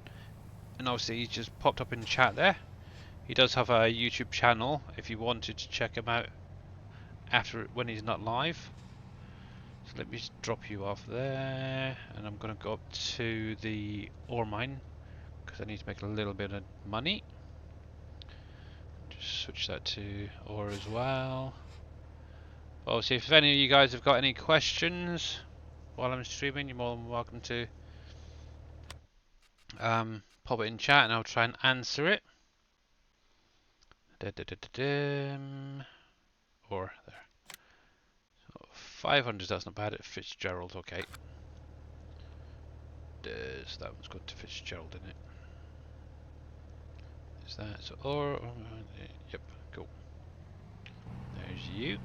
and obviously he's just popped up in chat there. He does have a YouTube channel if you wanted to check him out after when he's not live. So let me just drop you off there, and I'm going to go up to the ore mine because I need to make a little bit of money. Just switch that to ore as well. Obviously, if any of you guys have got any questions while I'm streaming, you're more than welcome to pop it in chat and I'll try and answer it. Or there. So 500, that's not bad. At Fitzgerald, okay. So that one's going to Fitzgerald, isn't it? Is that so? Or yep, cool. There's you.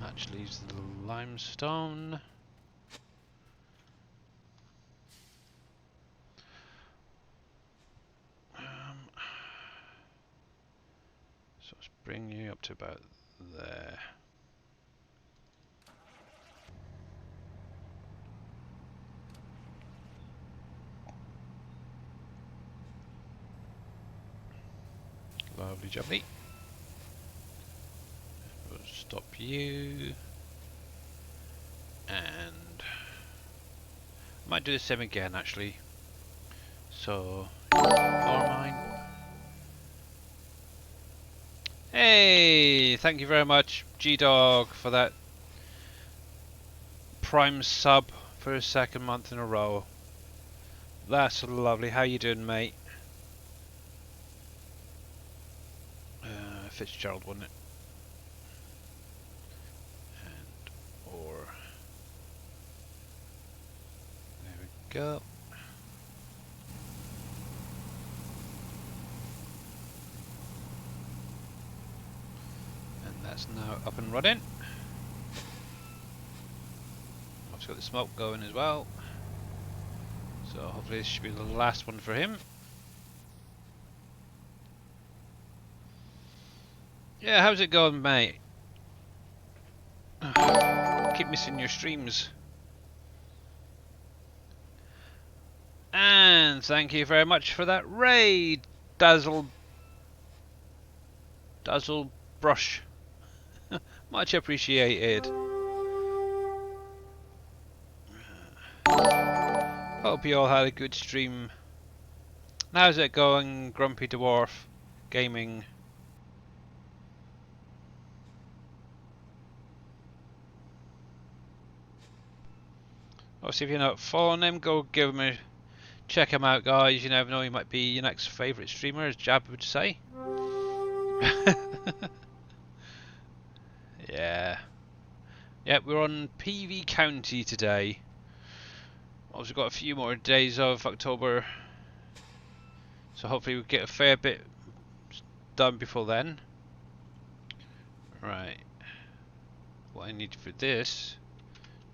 Match leaves the limestone. So let's bring you up to about there. Lovely jubbly. We'll stop you. And I might do the same again actually. So ore mine. Hey, thank you very much, G-Dog, for that Prime sub for a second month in a row. That's lovely. How you doing, mate? Fitzgerald, wasn't it? And or there we go. And that's now up and running. I've got the smoke going as well. So hopefully this should be the last one for him. Yeah, how's it going, mate? Keep missing your streams. And thank you very much for that raid, Dazzle Brush. Much appreciated. Hope you all had a good stream. How's it going, Grumpy Dwarf Gaming? Obviously, if you're not following him, go give him check him out, guys. You never know, he might be your next favourite streamer, as Jab would say. Yeah. Yeah, we're on PV County today. Also got a few more days of October, so hopefully we'll get a fair bit done before then. Right. What I need for this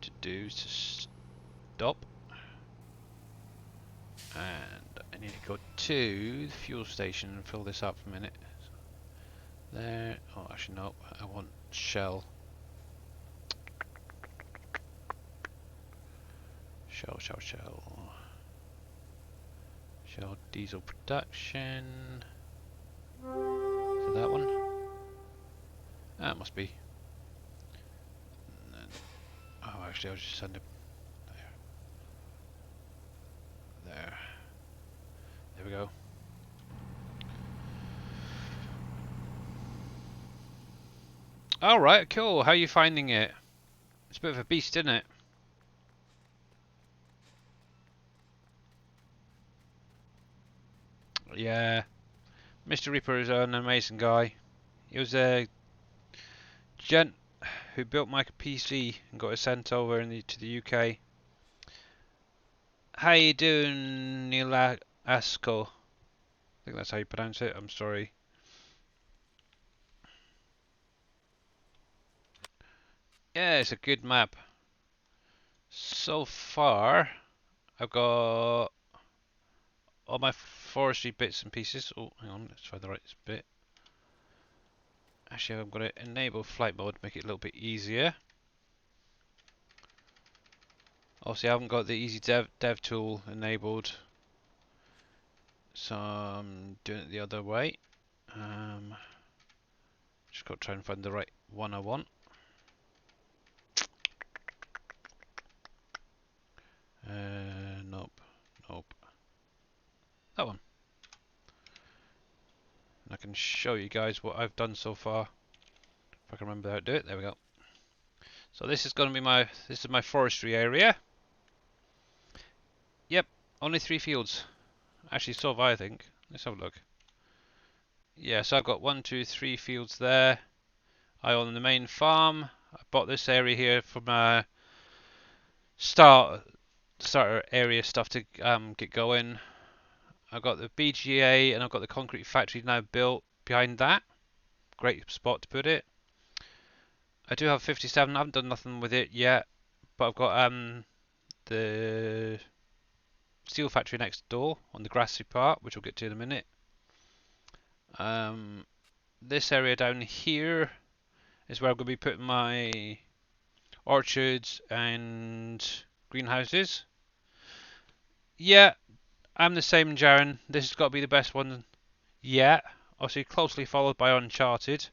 to do is to stop. And I need to go to the fuel station and fill this up for a minute. There. Oh, actually no. I want Shell. Shell. Shell diesel production. Is it that one? Ah, it must be. Then, oh, actually, I'll just send it there. There we go. Alright, cool. How are you finding it? It's a bit of a beast, isn't it? Yeah. Mr. Reaper is an amazing guy. He was a gent who built my PC and got it sent over to the UK. How you doing, Neil Asco? I think that's how you pronounce it. I'm sorry. Yeah, it's a good map. So far, I've got all my forestry bits and pieces. Oh, hang on, let's find the right bit. Actually, I'm going to enable flight mode, make it a little bit easier. Obviously, I haven't got the easy dev tool enabled, so I'm doing it the other way. Just got to try and find the right one I want. Nope. That one. And I can show you guys what I've done so far. If I can remember how to do it. There we go. So this is going to be my forestry area. Yep, only 3 fields. Actually, so have I think. Let's have a look. Yeah, so I've got 1, 2, 3 fields there. I own the main farm. I bought this area here from starter area stuff to get going. I've got the BGA and I've got the concrete factory now built behind that. Great spot to put it. I do have 57. I haven't done nothing with it yet, but I've got the steel factory next door on the grassy part, which we'll get to in a minute. This area down here is where I'm going to be putting my orchards and greenhouses. Yeah, I'm the same, Jaren. This has got to be the best one yet. Obviously, closely followed by Uncharted.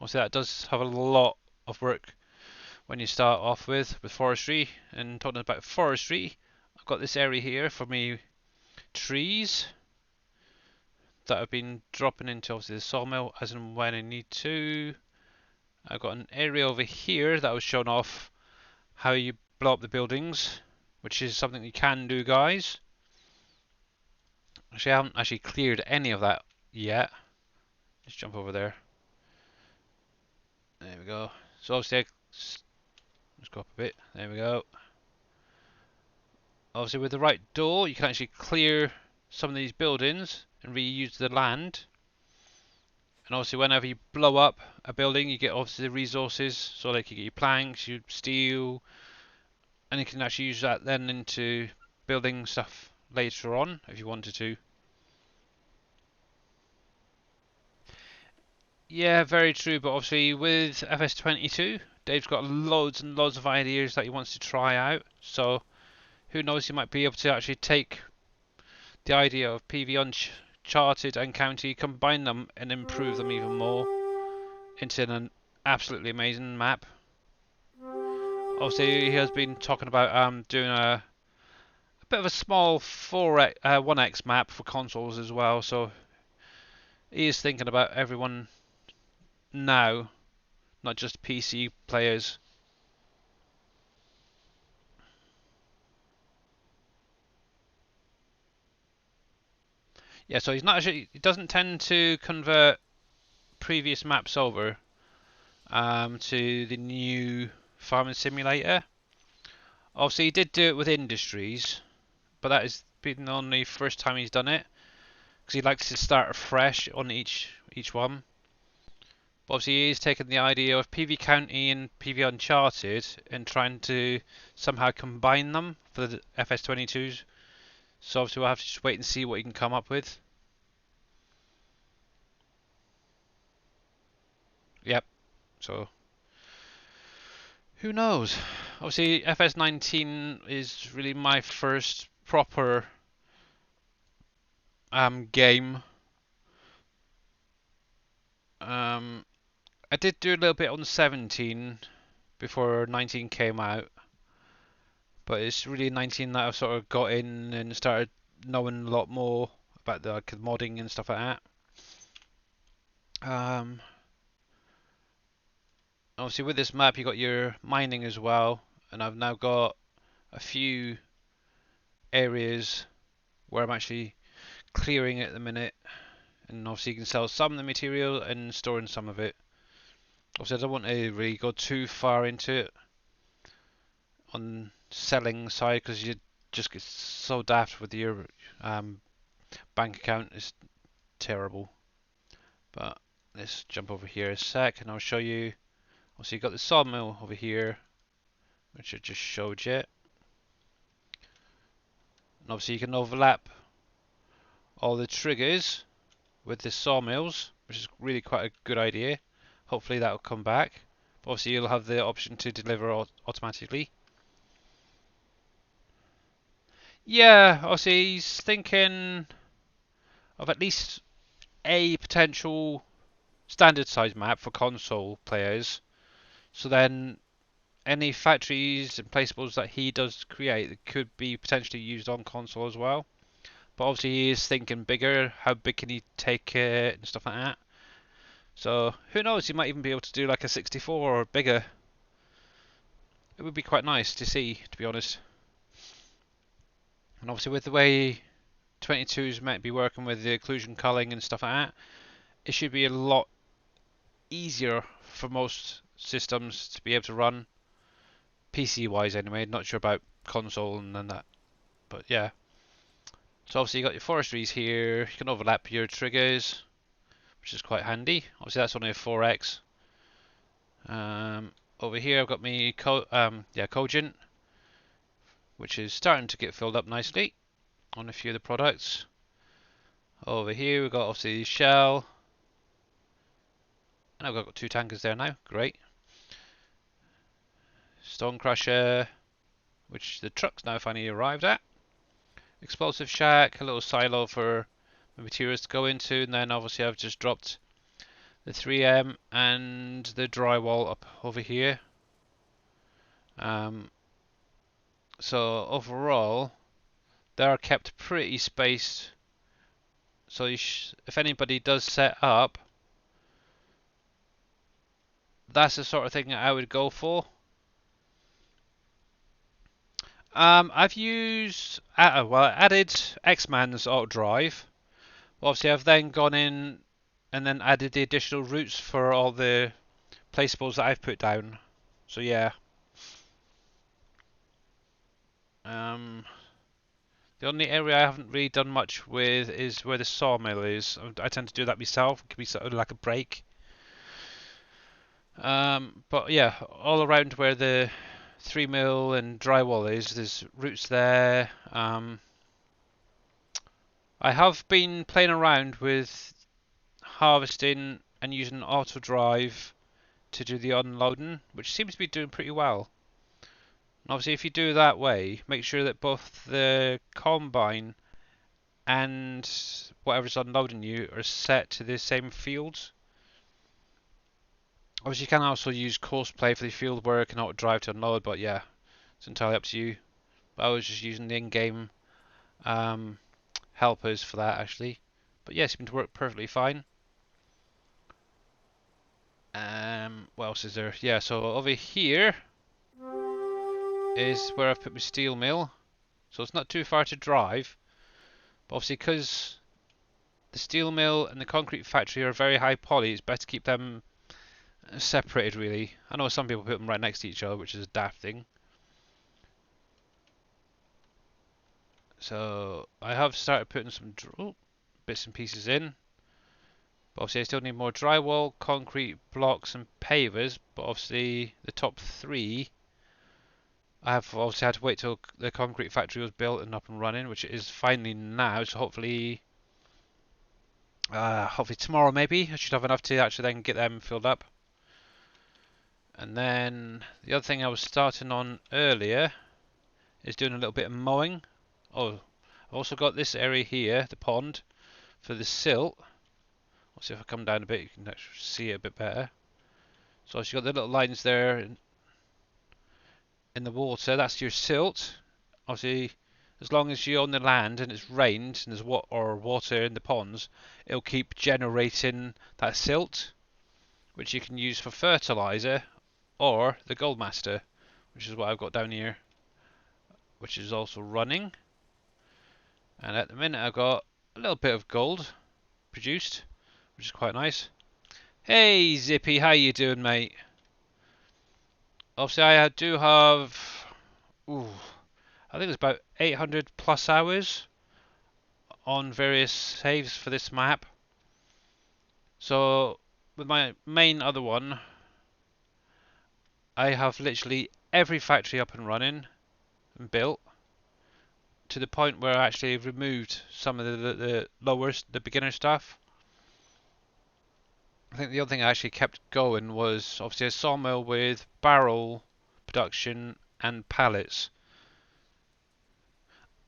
Obviously, that does have a lot of work when you start off with forestry. And talking about forestry, I've got this area here for me trees that I've been dropping into obviously the sawmill as and when I need to. I've got an area over here that I was showing off how you blow up the buildings, which is something you can do, guys. Actually, I haven't actually cleared any of that yet. Let's jump over there. There we go. So obviously, let's go up a bit. There we go. Obviously, with the right door, you can actually clear some of these buildings and reuse the land. And obviously, whenever you blow up a building, you get obviously the resources. So like you get your planks, your steel, and you can actually use that then into building stuff later on if you wanted to. Yeah, very true. But obviously, with FS22, Dave's got loads and loads of ideas that he wants to try out. So who knows, he might be able to actually take the idea of PV Uncharted and County, combine them and improve them even more into an absolutely amazing map. Obviously, he has been talking about doing a bit of a small 1x map for consoles as well. So he is thinking about everyone now, not just PC players. Yeah, so he's not actually. He doesn't tend to convert previous maps over to the new farming simulator. Obviously, he did do it with industries, but that has been the only first time he's done it because he likes to start afresh on each one. But obviously, he's taken the idea of PV County and PV Uncharted and trying to somehow combine them for the FS22s. So obviously, we'll have to just wait and see what he can come up with. Yep. So who knows? Obviously, FS19 is really my first proper game. I did do a little bit on 17 before 19 came out, but it's really 19 that I've sort of got in and started knowing a lot more about the modding and stuff like that. Obviously, with this map, you got your mining as well, and I've now got a few areas where I'm actually clearing at the minute, and obviously you can sell some of the material and storing some of it. Obviously, I don't want to really go too far into it on selling side because you just get so daft with your bank account. It's terrible. But let's jump over here a sec and I'll show you. Obviously, you've got the sawmill over here, which I just showed you. And obviously, you can overlap all the triggers with the sawmills, which is really quite a good idea. Hopefully, that will come back. But obviously, you'll have the option to deliver automatically. Yeah, obviously, he's thinking of at least a potential standard size map for console players. So then any factories and placeables that he does create could be potentially used on console as well. But obviously he is thinking bigger, how big can he take it and stuff like that. So who knows, he might even be able to do like a 64 or bigger. It would be quite nice to see, to be honest. And obviously with the way 22s might be working with the occlusion culling and stuff like that, it should be a lot easier for most systems to be able to run. PC wise anyway, not sure about console and then that. But yeah. So obviously you got your forestries here, you can overlap your triggers, which is quite handy. Obviously that's only a 4x. Over here I've got my cogent, which is starting to get filled up nicely on a few of the products. Over here we've got obviously the shell. And I've got 2 tankers there now, great. Stone crusher, which the truck's now finally arrived at. Explosive shack, a little silo for the materials to go into, and then obviously I've just dropped the 3M and the drywall up over here. So overall, they are kept pretty spaced. So if anybody does set up, that's the sort of thing that I would go for. I've used, added X-Man's autodrive. Obviously, I've then gone in and then added the additional routes for all the placeables that I've put down. So yeah. The only area I haven't really done much with is where the sawmill is. I tend to do that myself. It can be sort of like a break. But yeah, all around where the 3mm and drywall is, there's routes there. I have been playing around with harvesting and using autodrive to do the unloading, which seems to be doing pretty well. And obviously, if you do that way, make sure that both the combine and whatever's unloading you are set to the same fields. Obviously, you can also use course play for the field work and autodrive to unload, but yeah, it's entirely up to you. But I was just using the in-game helpers for that actually. But yeah, it seemed to work perfectly fine. What else is there? Yeah, so over here is where I've put my steel mill. So it's not too far to drive. But obviously, because the steel mill and the concrete factory are very high poly. It's best to keep them separated, really. I know some people put them right next to each other, which is a daft thing. So I have started putting some bits and pieces in. But obviously I still need more drywall, concrete blocks and pavers. But obviously the top three, I have obviously had to wait till the concrete factory was built and up and running, which it is finally now. So hopefully tomorrow maybe I should have enough to actually then get them filled up. And then the other thing I was starting on earlier is doing a little bit of mowing. Oh, I've also got this area here, the pond, for the silt. Let's see if I come down a bit, you can actually see it a bit better. So you've got the little lines there in the water, that's your silt. Obviously, as long as you're on the land and it's rained and there's water in the ponds, it'll keep generating that silt, which you can use for fertilizer or the Goldmaster, which is what I've got down here, which is also running. And at the minute I've got a little bit of gold produced, which is quite nice. Hey Zippy, how you doing, mate? Obviously I do have, I think it's about 800 plus hours on various saves for this map. So with my main other one, I have literally every factory up and running and built, to the point where I actually removed some of the beginner stuff. I think the other thing I actually kept going was obviously a sawmill with barrel production and pallets.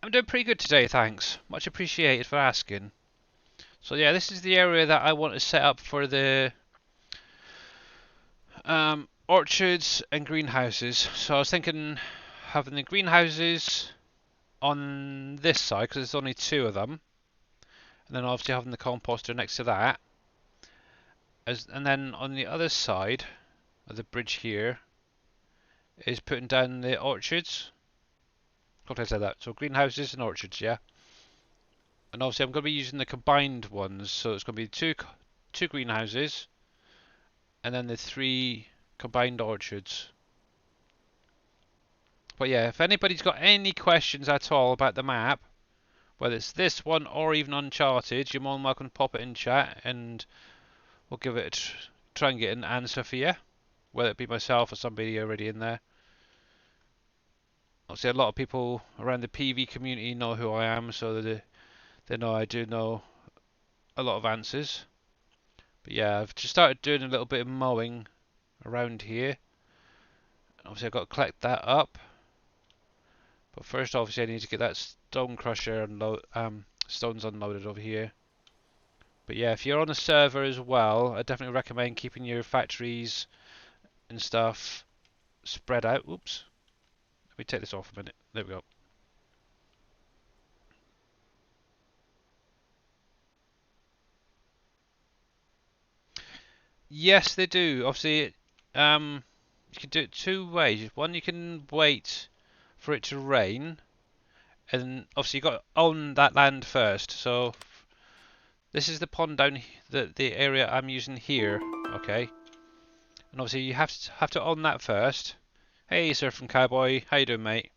I'm doing pretty good today, thanks. Much appreciated for asking. So yeah, this is the area that I want to set up for the orchards and greenhouses. So I was thinking having the greenhouses on this side, because there's only two of them, and then obviously having the composter next to that. And then on the other side of the bridge here is putting down the orchards. What did I say that? So greenhouses and orchards, yeah. And obviously I'm going to be using the combined ones, so it's going to be two greenhouses and then the 3 combined orchards. But yeah, if anybody's got any questions at all about the map, whether it's this one or even Uncharted, you're more than welcome to pop it in chat and we'll give it try and get an answer for you, whether it be myself or somebody already in there. Obviously a lot of people around the PV community know who I am, so they know I do know a lot of answers. But yeah, I've just started doing a little bit of mowing around here. Obviously I've got to collect that up. But first obviously I need to get that stone crusher and stones unloaded over here. But yeah, if you're on a server as well, I definitely recommend keeping your factories and stuff spread out. Oops. Let me take this off a minute. There we go. Yes, they do. Obviously, you can do it 2 ways. One, you can wait for it to rain, and obviously you got to own that land first. So this is the pond down the area I'm using here. Okay, and obviously you have to own that first. Hey, Surfing Cowboy, how you doing, mate?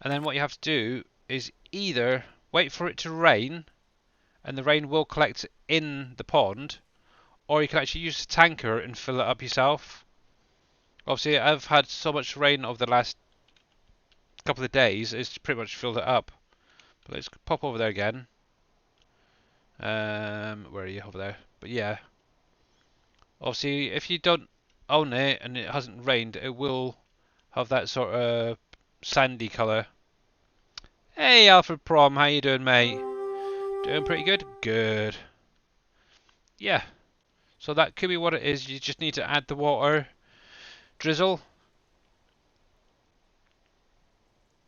And then what you have to do is either wait for it to rain, and the rain will collect in the pond, or you can actually use a tanker and fill it up yourself. Obviously, I've had so much rain over the last couple of days, it's pretty much filled it up. But let's pop over there again. Where are you? Over there. But yeah, obviously, if you don't own it and it hasn't rained, it will have that sort of sandy colour. Hey, Alfred Prom, how you doing, mate? Doing pretty good? Good. Yeah. So that could be what it is. You just need to add the water, drizzle.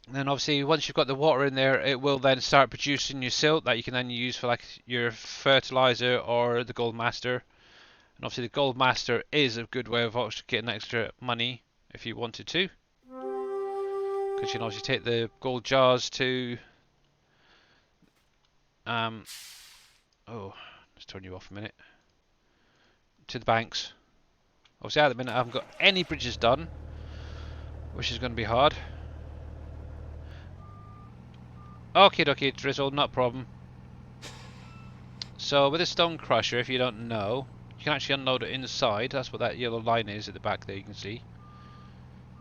And then obviously once you've got the water in there, it will then start producing your silt that you can then use for like your fertilizer or the Gold Master. And obviously the Gold Master is a good way of actually getting extra money if you wanted to. Because you can obviously take the gold jars to Oh, let's turn you off a minute. To the banks. Obviously at the minute I haven't got any bridges done, which is going to be hard. Okay, dokie, drizzle, not a problem. So with a stone crusher, if you don't know, you can actually unload it inside. That's what that yellow line is at the back there, you can see.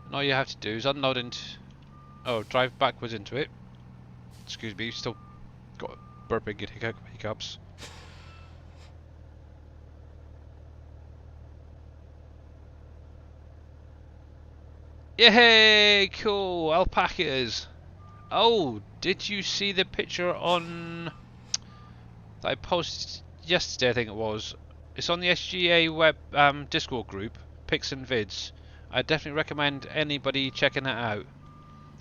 And all you have to do is unload into... Oh, drive backwards into it. Excuse me, still got burping and hiccups. Yay! Cool! Alpacas! Oh, did you see the picture on... that I posted yesterday, I think it was. It's on the SGA web Discord group, Pics and Vids. I definitely recommend anybody checking that out.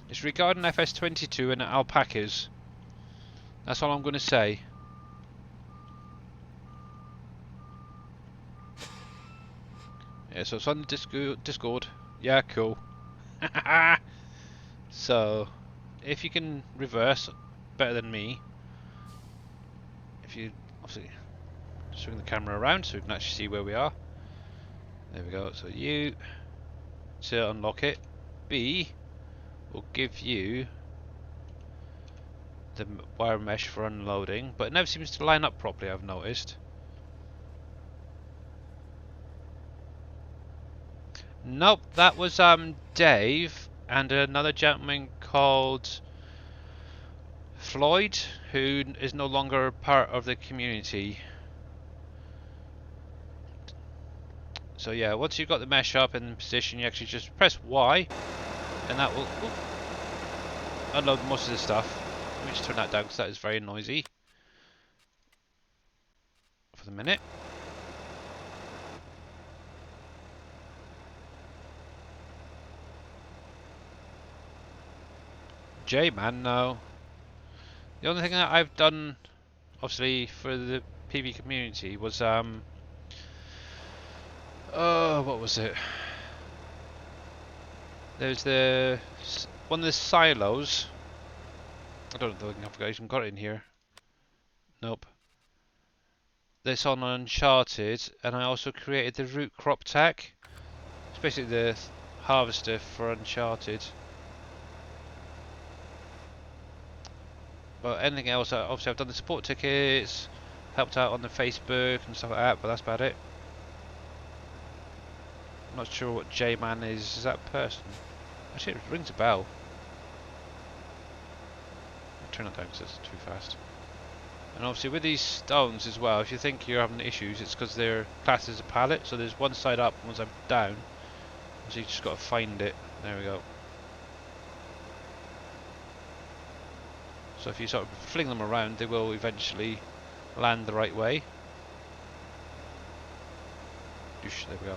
It's regarding FS22 and alpacas. That's all I'm going to say. Yeah, so it's on the Discord. Yeah, cool. So, if you can reverse better than me, if you obviously swing the camera around so we can actually see where we are. There we go. So U to unlock it. B will give you the wire mesh for unloading, but it never seems to line up properly, I've noticed. Nope, that was Dave and another gentleman called Floyd, who is no longer part of the community. So yeah, once you've got the mesh up in position, you actually just press Y, and that will unload most of the stuff. Let me just turn that down because that is very noisy for the minute. J-Man, no. The only thing that I've done, obviously, for the PV community was, oh, what was it? There's the one of the silos. I don't know if I've even got it in here. Nope. This on Uncharted, and I also created the root crop tack. It's basically the harvester for Uncharted. But anything else, obviously I've done the support tickets, helped out on the Facebook and stuff like that, but that's about it. I'm not sure what J-Man is. Is that a person? Actually, it rings a bell. I'll turn it down because it's too fast. And obviously with these stones as well, if you think you're having issues, it's because they're classed as a pallet. So there's one side up, one side down. So you just got to find it. There we go. So if you sort of fling them around, they will eventually land the right way. There we go.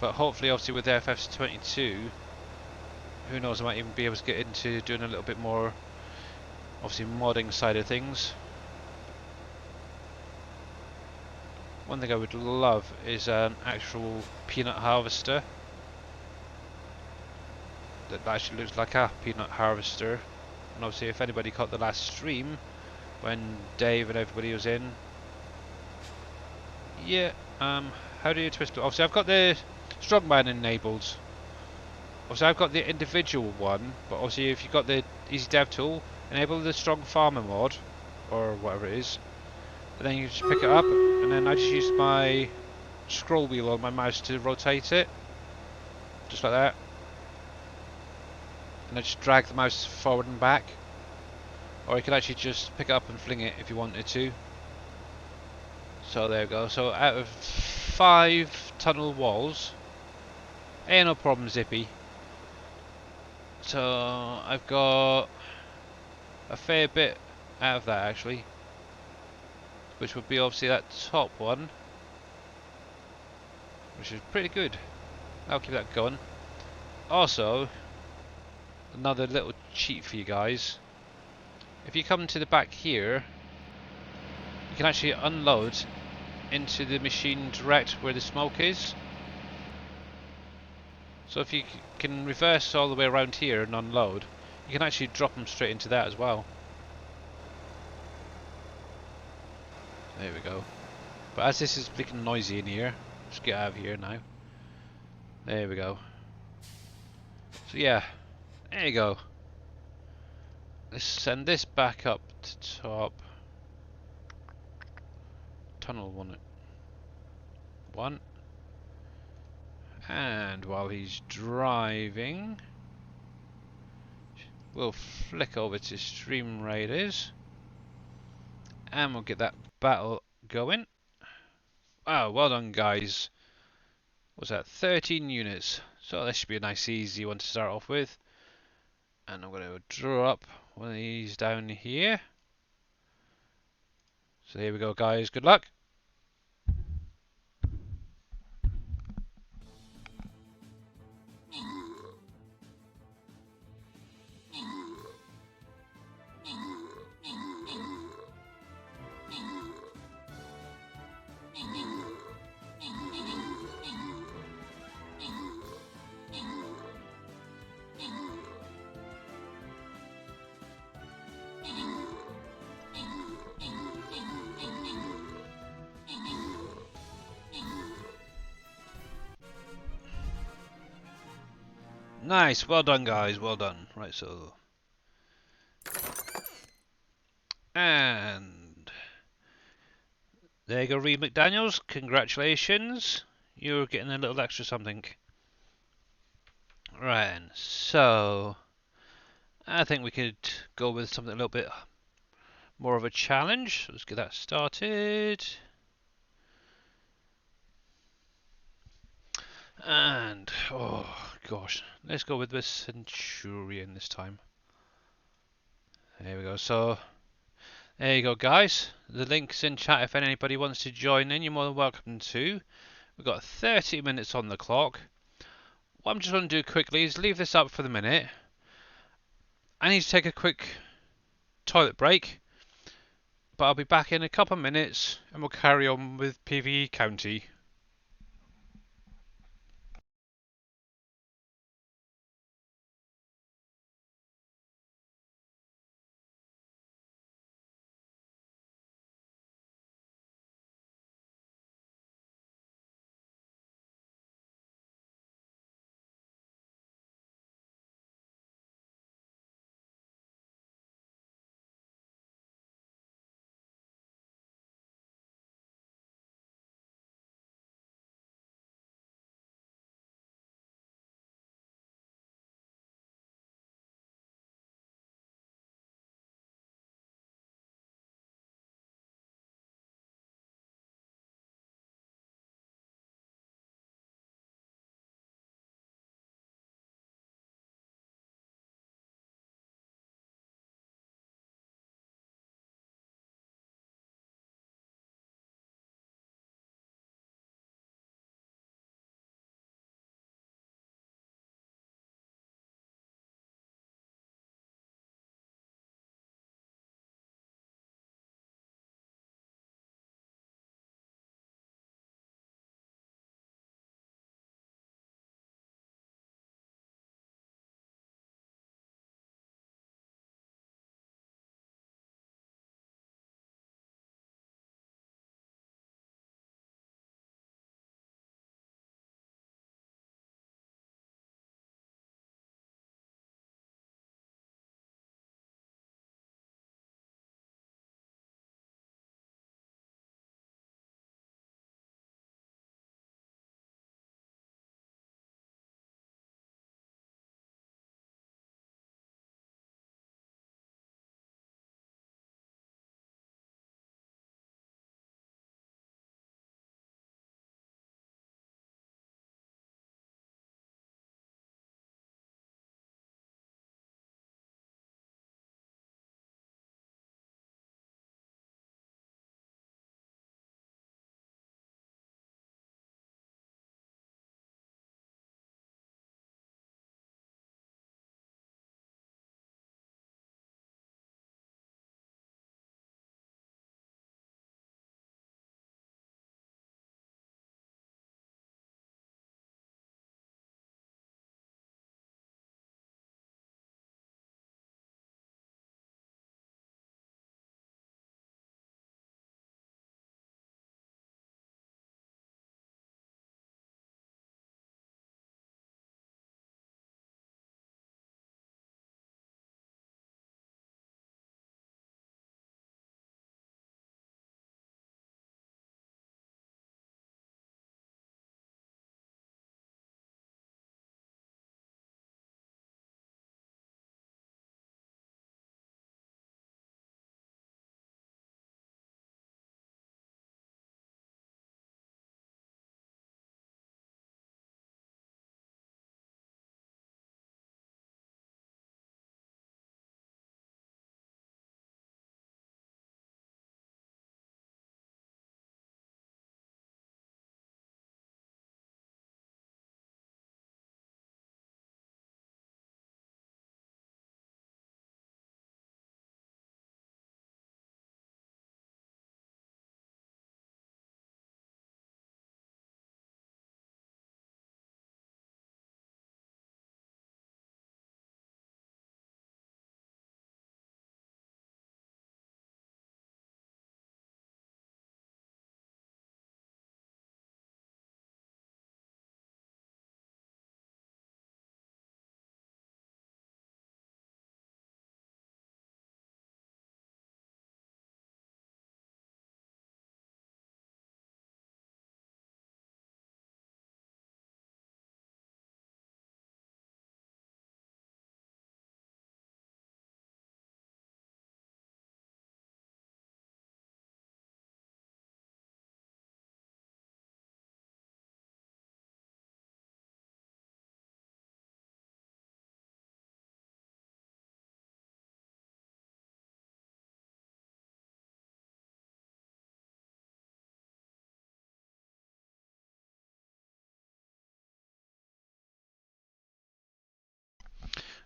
But hopefully, obviously, with the FS22, who knows, I might even be able to get into doing a little bit more, obviously, modding side of things. One thing I would love is an actual peanut harvester that actually looks like a peanut harvester. And obviously, if anybody caught the last stream when Dave and everybody was in, yeah, how do you twist it? Obviously, I've got the strongman enabled. Obviously, I've got the individual one, but obviously, if you've got the easy dev tool, enable the strong farmer mod or whatever it is, and then you just pick it up, and then I just use my scroll wheel on my mouse to rotate it, just like that. And I just drag the mouse forward and back, or you can actually just pick it up and fling it if you wanted to. So there we go. So out of 5 tunnel walls, no problem, Zippy. So I've got a fair bit out of that actually, which would be obviously that top one, which is pretty good. I'll keep that going. Also, another little cheat for you guys. If you come to the back here, you can actually unload into the machine direct where the smoke is. So if you can reverse all the way around here and unload, you can actually drop them straight into that as well. There we go. But as this is freaking noisy in here, let's get out of here now. There we go. So yeah, there you go. Let's send this back up to top. Tunnel one. And while he's driving, we'll flick over to Stream Raiders. And we'll get that battle going. Wow, well done guys. What's that? 13 units. So this should be a nice easy one to start off with. And I'm going to draw up one of these down here. So here we go guys, good luck. Nice, well done guys, well done. Right, so... And... There you go, Reed McDaniels, congratulations. You're getting a little extra something. Right, so... I think we could go with something a little bit more of a challenge. Let's get that started. And, oh gosh, let's go with the Centurion this time. There we go, so... There you go guys, the link's in chat if anybody wants to join in, you're more than welcome to. We've got 30 minutes on the clock. What I'm just going to do quickly is leave this up for the minute. I need to take a quick toilet break, but I'll be back in a couple of minutes and we'll carry on with PvE County.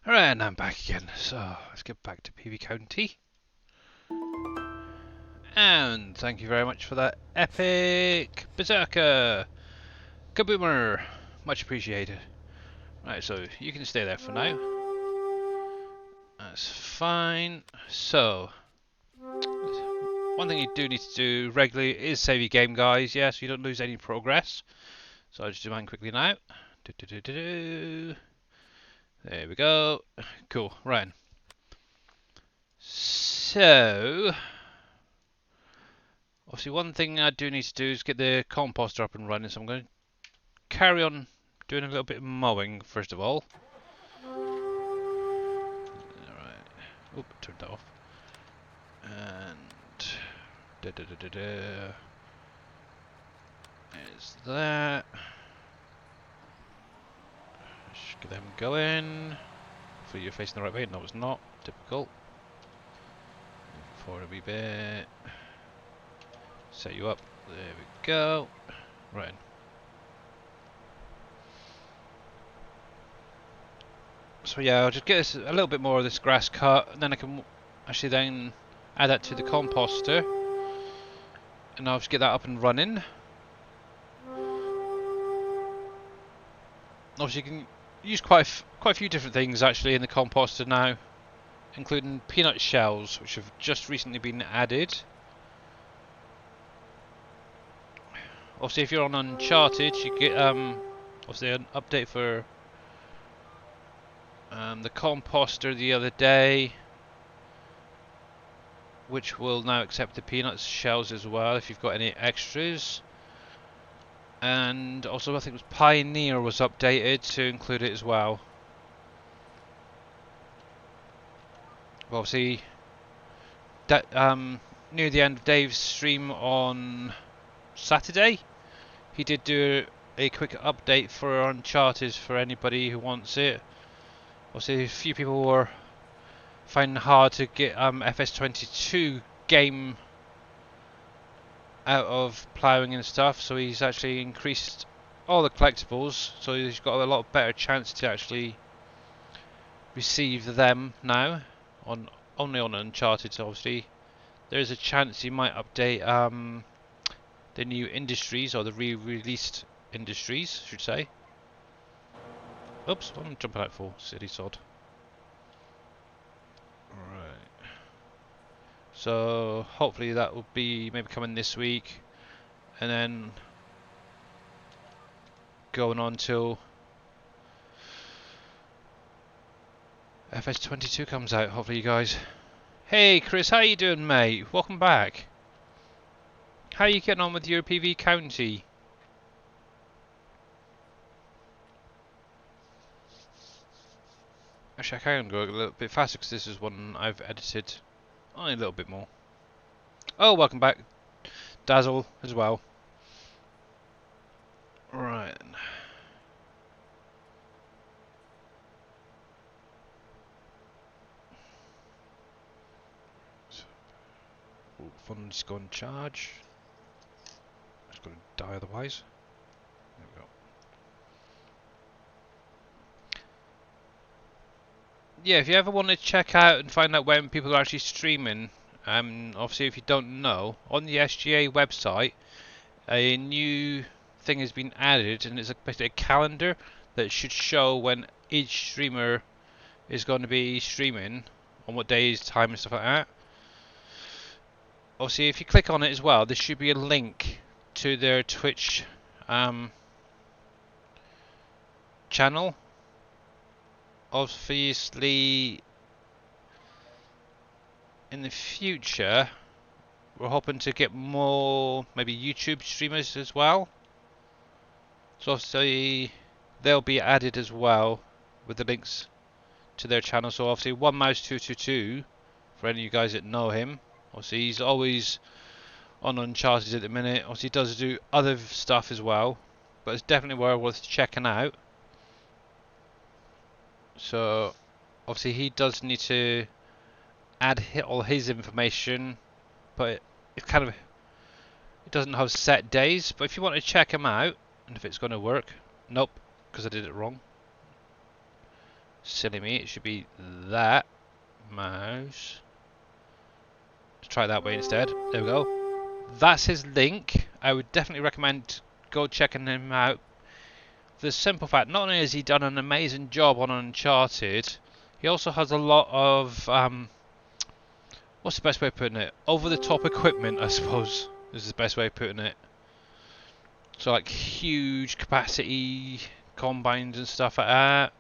Alright, and I'm back again. So, let's get back to PV County. And thank you very much for that epic Berserker Kaboomer. Much appreciated. Right, so you can stay there for now. That's fine. So, one thing you do need to do regularly is save your game, guys. Yeah, so you don't lose any progress. So I'll just do mine quickly now. There we go. Cool. Right. So, obviously one thing I do need to do is get the composter up and running. So I'm going to carry on doing a little bit of mowing first of all. Alright. Oop, turned that off. And there's that. Just get them going. Hopefully you're facing the right way. No, it's not. Typical. Forward a wee bit. Set you up. There we go. Right. So yeah, I'll just get this, a little bit more of this grass cut, and then I can actually then add that to the composter, and I'll just get that up and running. Obviously, you can use quite a few different things actually in the composter now, including peanut shells, which have just recently been added. Obviously, if you're on Uncharted, you get obviously an update for the composter the other day, which will now accept the peanut shells as well if you've got any extras. And also I think it was Pioneer was updated to include it as well. Obviously that near the end of Dave's stream on Saturday, he did do a quick update for Uncharted for anybody who wants it. Obviously a few people were finding it hard to get FS22 game out of ploughing and stuff, so he's actually increased all the collectibles, so he's got a lot better chance to actually receive them now. Only on Uncharted, so obviously there is a chance he might update the new industries, or the re-released industries, I should say. Oops, what am I jumping out for? Silly sod. Right. So hopefully that will be maybe coming this week, and then going on till FS22 comes out. Hopefully, you guys. Hey, Chris, how you doing, mate? Welcome back. How you getting on with your PV County? Actually, I can go a little bit faster because this is one I've edited only a little bit more. Oh, welcome back, Dazzle, as well. Right. So, funds go on charge. It's going to die otherwise. There we go. Yeah, if you ever want to check out and find out when people are actually streaming, obviously if you don't know, on the SGA website, a new thing has been added, and it's basically a calendar that should show when each streamer is going to be streaming, on what days, time and stuff like that. Obviously if you click on it as well, there should be a link to their Twitch channel. Obviously in the future we're hoping to get more maybe YouTube streamers as well, so obviously they'll be added as well with the links to their channel. So obviously One Mouse 222, for any of you guys that know him, obviously he's always on Uncharted at the minute. Obviously he does do other stuff as well, but it's definitely worth checking out. So obviously he does need to add all his information, but it doesn't have set days. But if you want to check him out and if it's going to work, nope, because I did it wrong. Silly me, it should be that mouse. Let's try that way instead. There we go. That's his link. I would definitely recommend go checking him out. For the simple fact, not only has he done an amazing job on Uncharted, he also has a lot of what's the best way of putting it? Over the top equipment, I suppose, is the best way of putting it. So like huge capacity combines and stuff like that.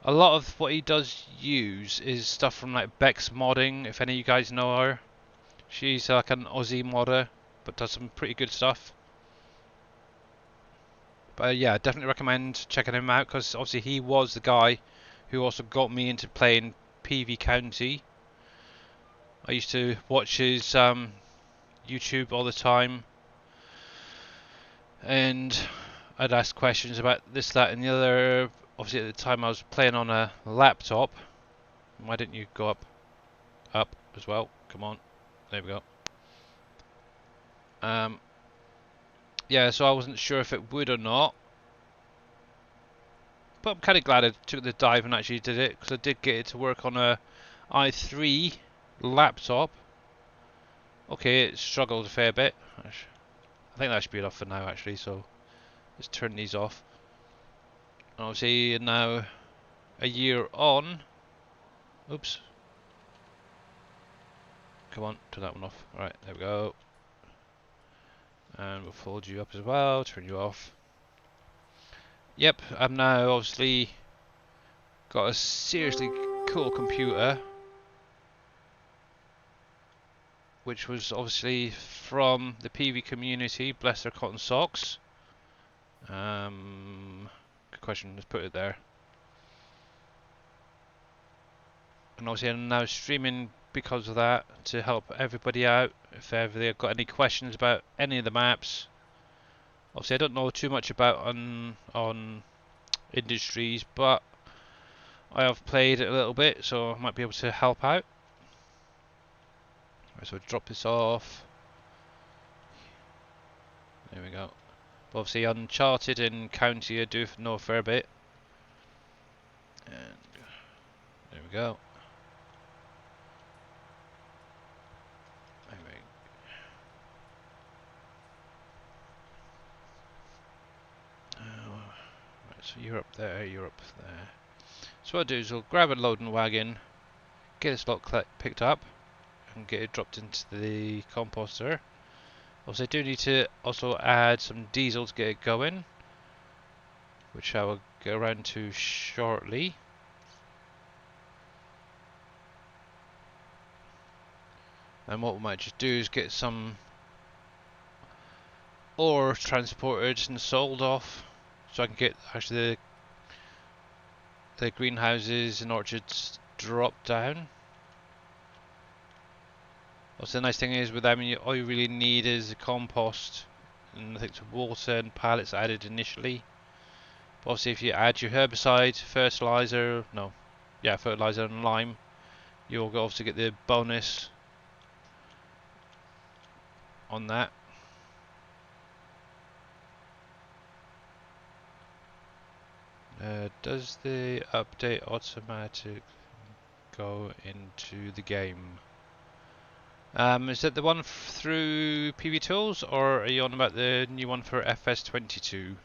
A lot of what he does use is stuff from like Beck's modding, if any of you guys know her. She's like an Aussie modder, but does some pretty good stuff. But yeah, definitely recommend checking him out, because obviously he was the guy who also got me into playing PV County. I used to watch his YouTube all the time, and I'd ask questions about this, that, and the other. Obviously, at the time I was playing on a laptop. Why didn't you go up as well? Come on, there we go. Yeah, so I wasn't sure if it would or not, but I'm kind of glad I took the dive and actually did it, because I did get it to work on a i3 laptop. Okay, it struggled a fair bit. I think that should be enough for now, actually. So let's turn these off. And obviously now a year on. Oops. Come on, turn that one off. Alright, there we go. And we'll fold you up as well, turn you off. Yep, I've now obviously got a seriously cool computer, which was obviously from the PV community, bless their cotton socks. Good question, let's put it there. And obviously I'm now streaming because of that, to help everybody out if ever they've got any questions about any of the maps. Obviously I don't know too much about on industries, but I have played it a little bit, so I might be able to help out. Right, so drop this off. There we go. But obviously Uncharted and County I do know a fair bit. And there we go. Right, so you're up there, you're up there. So what I'll do is we'll grab a loading wagon, get this lot picked up, and get it dropped into the composter. Also, I do need to also add some diesel to get it going, which I will get around to shortly. And what we might just do is get some ore transported and sold off, so I can get actually the greenhouses and orchards dropped down. Also, the nice thing is with them, all you really need is a compost, and I think some water and pallets added initially. But obviously, if you add your herbicide, fertilizer and lime, you'll obviously get the bonus on that. Does the update automatic go into the game? Is that the one through PV Tools, or are you on about the new one for FS22?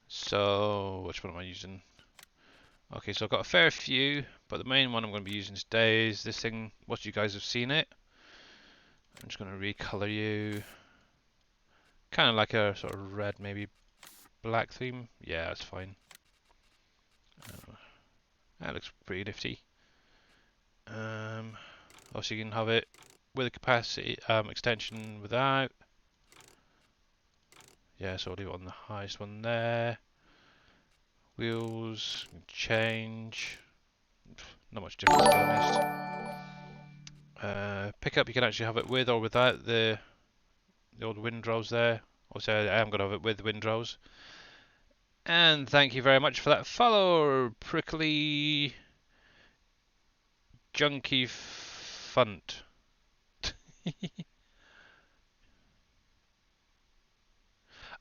So, which one am I using? Okay, so I've got a fair few, but the main one I'm going to be using today is this thing. Most of you guys have seen it. I'm just going to recolor you. Kind of like a sort of red, maybe black theme. Yeah, that's fine. That looks pretty nifty. Also, you can have it with a capacity extension without. Yeah, so I'll leave it on the highest one there. Wheels, change. Not much difference, to be honest. Pickup, you can actually have it with or without the old windrows there. Also, I am going to have it with windrows. And thank you very much for that follow, prickly junky funt.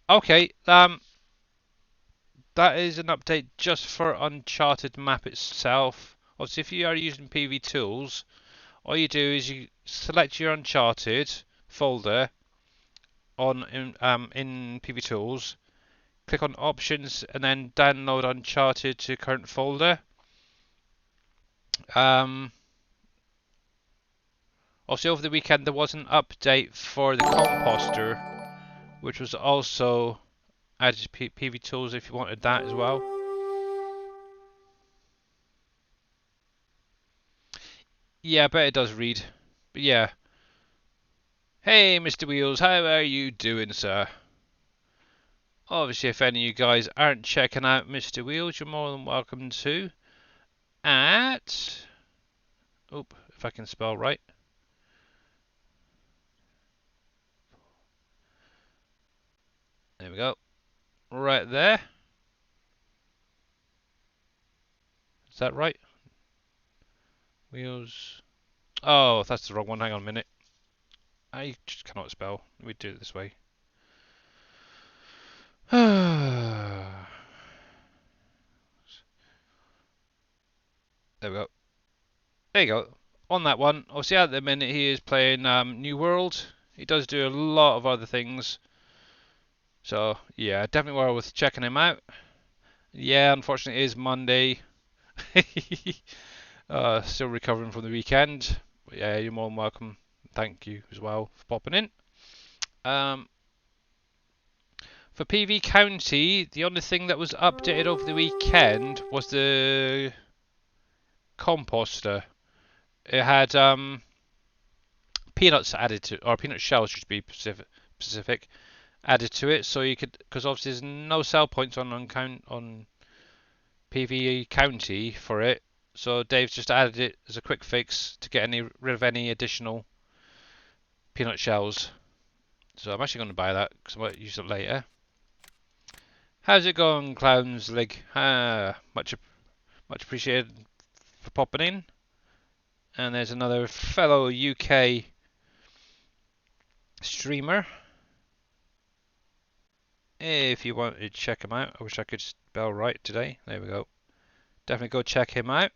Okay, that is an update just for Uncharted map itself. Obviously, if you are using PV Tools, all you do is you select your Uncharted folder in PV Tools, click on Options, and then download Uncharted to current folder. Also, over the weekend there was an update for the composter, which was also added to PV Tools if you wanted that as well. Yeah, I bet it does read. But yeah. Hey, Mr. Wheels, how are you doing, sir? Obviously, if any of you guys aren't checking out Mr. Wheels, you're more than welcome to. At... Oop, if I can spell right. There we go. Right there. Is that right? Wheels... Oh, that's the wrong one. Hang on a minute. I just cannot spell. Let me do it this way. There we go. There you go. On that one, obviously at the minute he is playing New World. He does do a lot of other things. So, yeah, definitely worth checking him out. Yeah, unfortunately it is Monday. Still recovering from the weekend. But yeah, you're more than welcome. Thank you as well for popping in. For PV County, the only thing that was updated over the weekend was the composter. It had peanuts added to, or peanut shells, should be specific, added to it, so you could, because obviously there's no sell points on PV County for it, so Dave's just added it as a quick fix to get rid of any additional peanut shells. So I'm actually going to buy that because I might use it later. How's it going, Clowns League? Much appreciated for popping in. And there's another fellow UK streamer. If you want to check him out, I wish I could spell right today. There we go. Definitely go check him out.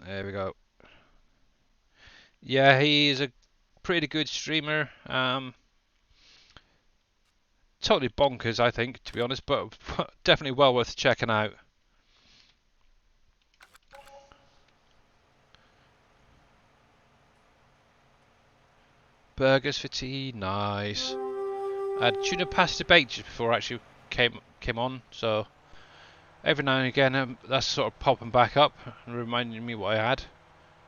There we go. Yeah, he's a pretty good streamer. Totally bonkers, I think, to be honest, but definitely well worth checking out. Burgers for tea, nice. I had tuna pasta baked just before I actually came on, so every now and again that's sort of popping back up and reminding me what I had.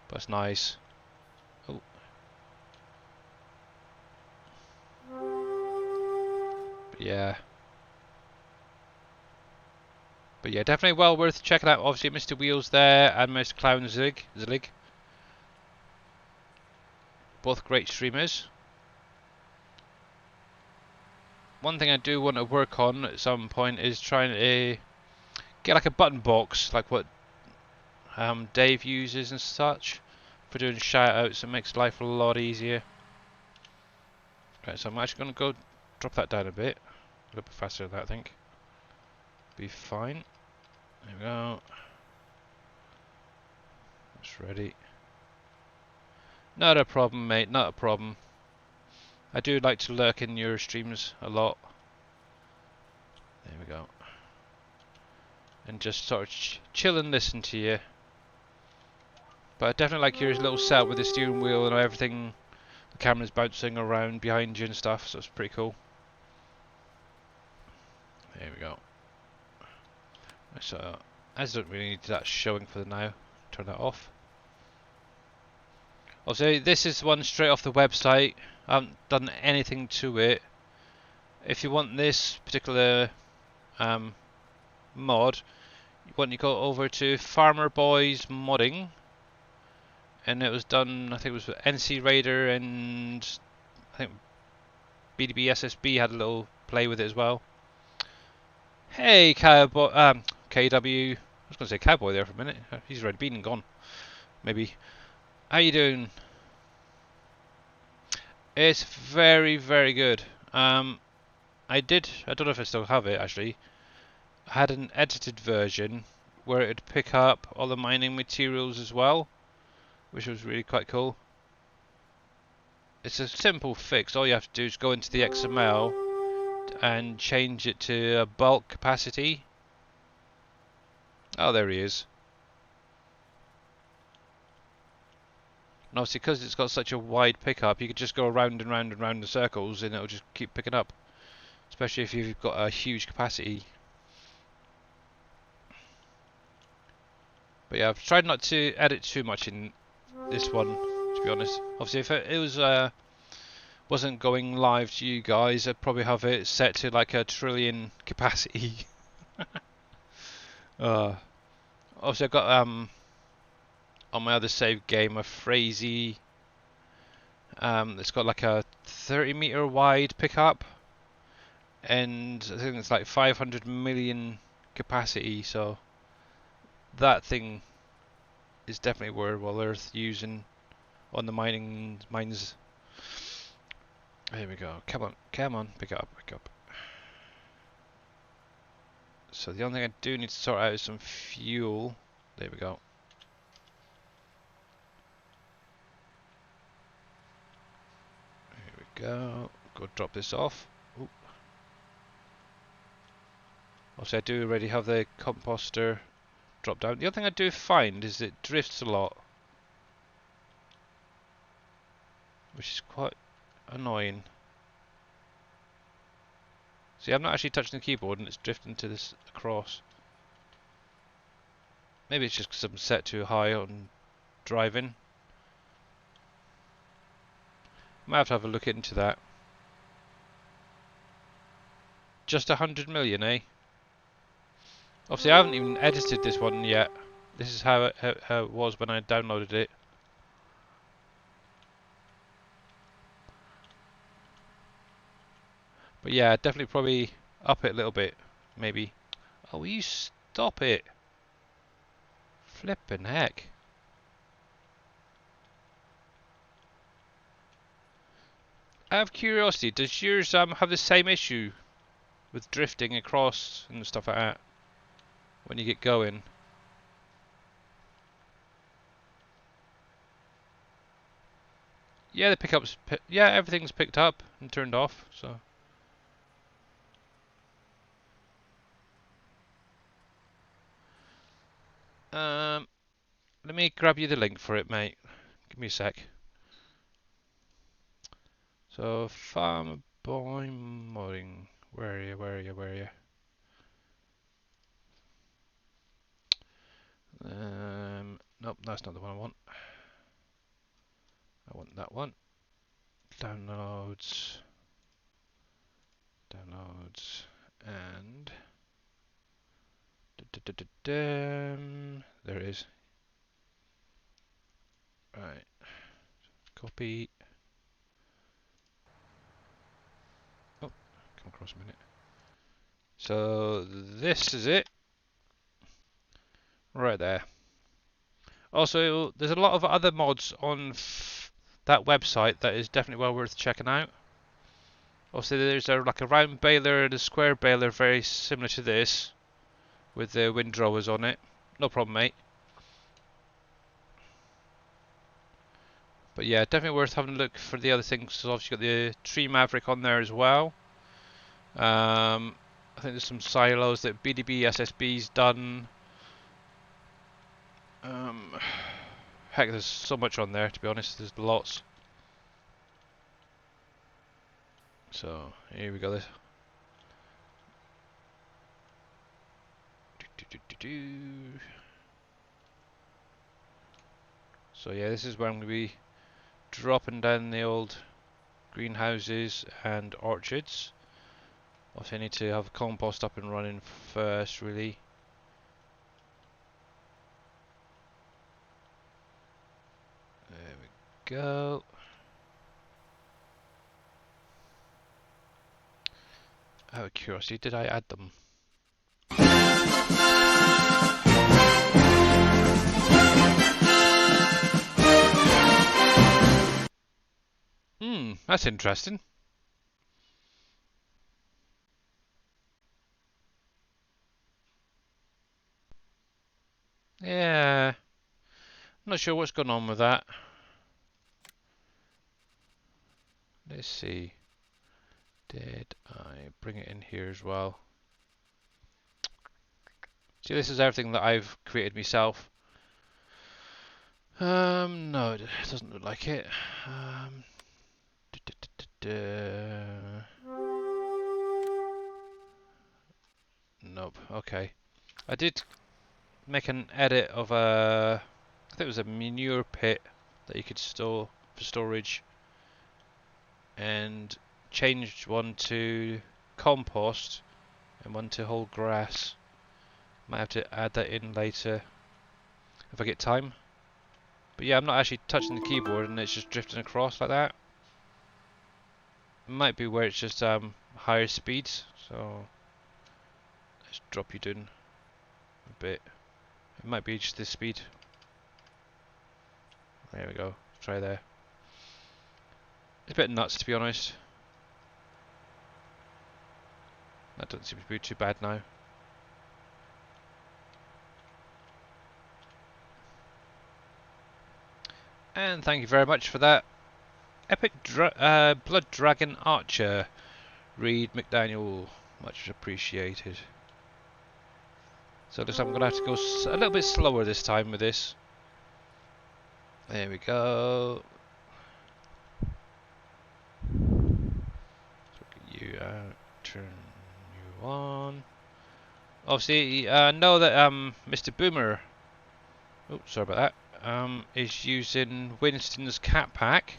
But it's nice. Oh. But yeah, definitely well worth checking out. Obviously, Mr. Wheels there and Mr. Clown Zig. Both great streamers. One thing I do want to work on at some point is trying to get like a button box, like what Dave uses and such, for doing shoutouts. It makes life a lot easier. Right, so I'm actually going to go drop that down a bit. A little bit faster than that, I think. Be fine. There we go. That's ready. Not a problem, mate. Not a problem. I do like to lurk in your streams a lot. There we go. And just sort of chill and listen to you. But I definitely like your little setup with the steering wheel and everything. The camera's bouncing around behind you and stuff, so it's pretty cool. There we go. So, as I don't really need that showing for the now, turn that off. Also, this is one straight off the website. I haven't done anything to it. If you want this particular mod, you go over to Farmer Boys Modding, and it was done, I think it was with NC Raider, and I think BDB SSB had a little play with it as well. Hey, Cowboy, KW. I was going to say Cowboy there for a minute. He's already been and gone. Maybe. How you doing? It's very, very good. I don't know if I still have it actually. I had an edited version where it would pick up all the mining materials as well, which was really quite cool. It's a simple fix. All you have to do is go into the XML and change it to a bulk capacity. Oh, there he is. And obviously, because it's got such a wide pickup, you could just go around and round and round in circles and it'll just keep picking up. Especially if you've got a huge capacity. But yeah, I've tried not to edit too much in this one, to be honest. Obviously, if it was wasn't going live to you guys, I'd probably have it set to like a trillion capacity. Obviously, I've got on my other save game a Frazee. It's got like a 30-meter wide pickup, and I think it's like 500 million capacity. So that thing is definitely well worth using on the mines. Here we go. Come on, pick up. So the only thing I do need to sort out is some fuel. There we go. Here we go. Go drop this off. Ooh. Also, I do already have the composter drop down. The other thing I do find is it drifts a lot, which is quite annoying. See, I'm not actually touching the keyboard and it's drifting to this across. Maybe it's just because I'm set too high on driving. Might have to have a look into that. Just 100 million, eh? Obviously, I haven't even edited this one yet. This is how it was when I downloaded it. But yeah, definitely probably up it a little bit, maybe. Oh, will you stop it? Flippin' heck. Out of curiosity, does yours have the same issue with drifting across and stuff like that when you get going? Yeah, the pickup's yeah, everything's picked up and turned off, so. Let me grab you the link for it, mate. Give me a sec. So, farm boy modding. Where are you? Nope, that's not the one I want. I want that one. Downloads, and there it is. Right, copy. Oh, come across a minute. So this is it, right there. Also, there's a lot of other mods on that website that is definitely well worth checking out. Also, there's like a round baler and a square baler, very similar to this, with the windrowers on it. No problem, mate. But yeah, definitely worth having a look for the other things. So obviously got the Tree Maverick on there as well. I think there's some silos that BDB SSB's done. Heck, there's so much on there, to be honest. There's lots. So here we go. This. So yeah, this is where I'm going to be dropping down the old greenhouses and orchards. Also, I need to have compost up and running first, really. There we go. Out of curiosity, did I add them? That's interesting. Yeah, not sure what's going on with that. Let's see. Did I bring it in here as well? See, this is everything that I've created myself. No, it doesn't look like it. Um, Nope. Okay. I did make an edit of I think it was a manure pit that you could store for storage, and changed one to compost and one to whole grass. Might have to add that in later if I get time. But yeah, I'm not actually touching the keyboard and it's just drifting across like that. It might be where it's just higher speeds, so let's drop you down a bit. It might be just this speed. There we go. Try there. It's a bit nuts, to be honest. That doesn't seem to be too bad now. And thank you very much for that. Epic Blood Dragon Archer. Reed McDaniel. Much appreciated. So it looks like I'm going to have to go a little bit slower this time with this. There we go. Get you out. Turn you on. Obviously, know that Mr. Boomer. Oh, sorry about that. Is using Winston's cat pack,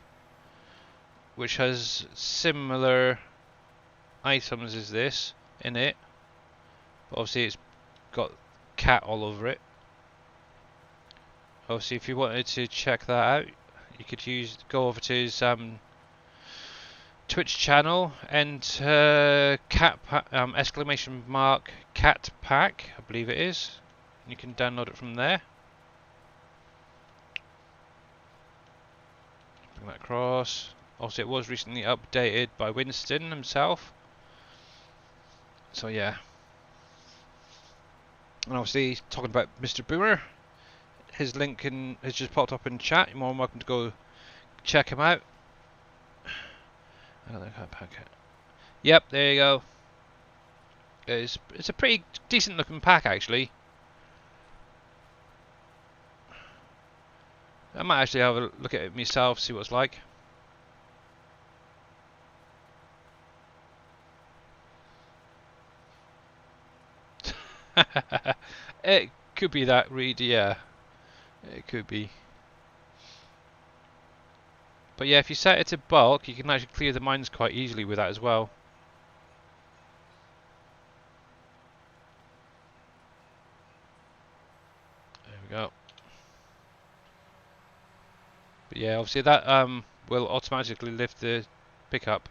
which has similar items as this in it. But obviously, it's got cat all over it. Obviously, if you wanted to check that out, you could go over to his Twitch channel and exclamation mark cat pack, I believe it is. You can download it from there. Bring that across. Also, it was recently updated by Winston himself. So yeah. And obviously, talking about Mr. Boomer, his link has just popped up in chat. You're more than welcome to go check him out. Yep, there you go. It's a pretty decent looking pack actually. I might actually have a look at it myself, see what it's like. It could be that, Reed, yeah. It could be. But yeah, if you set it to bulk, you can actually clear the mines quite easily with that as well. There we go. But yeah, obviously that will automatically lift the pickup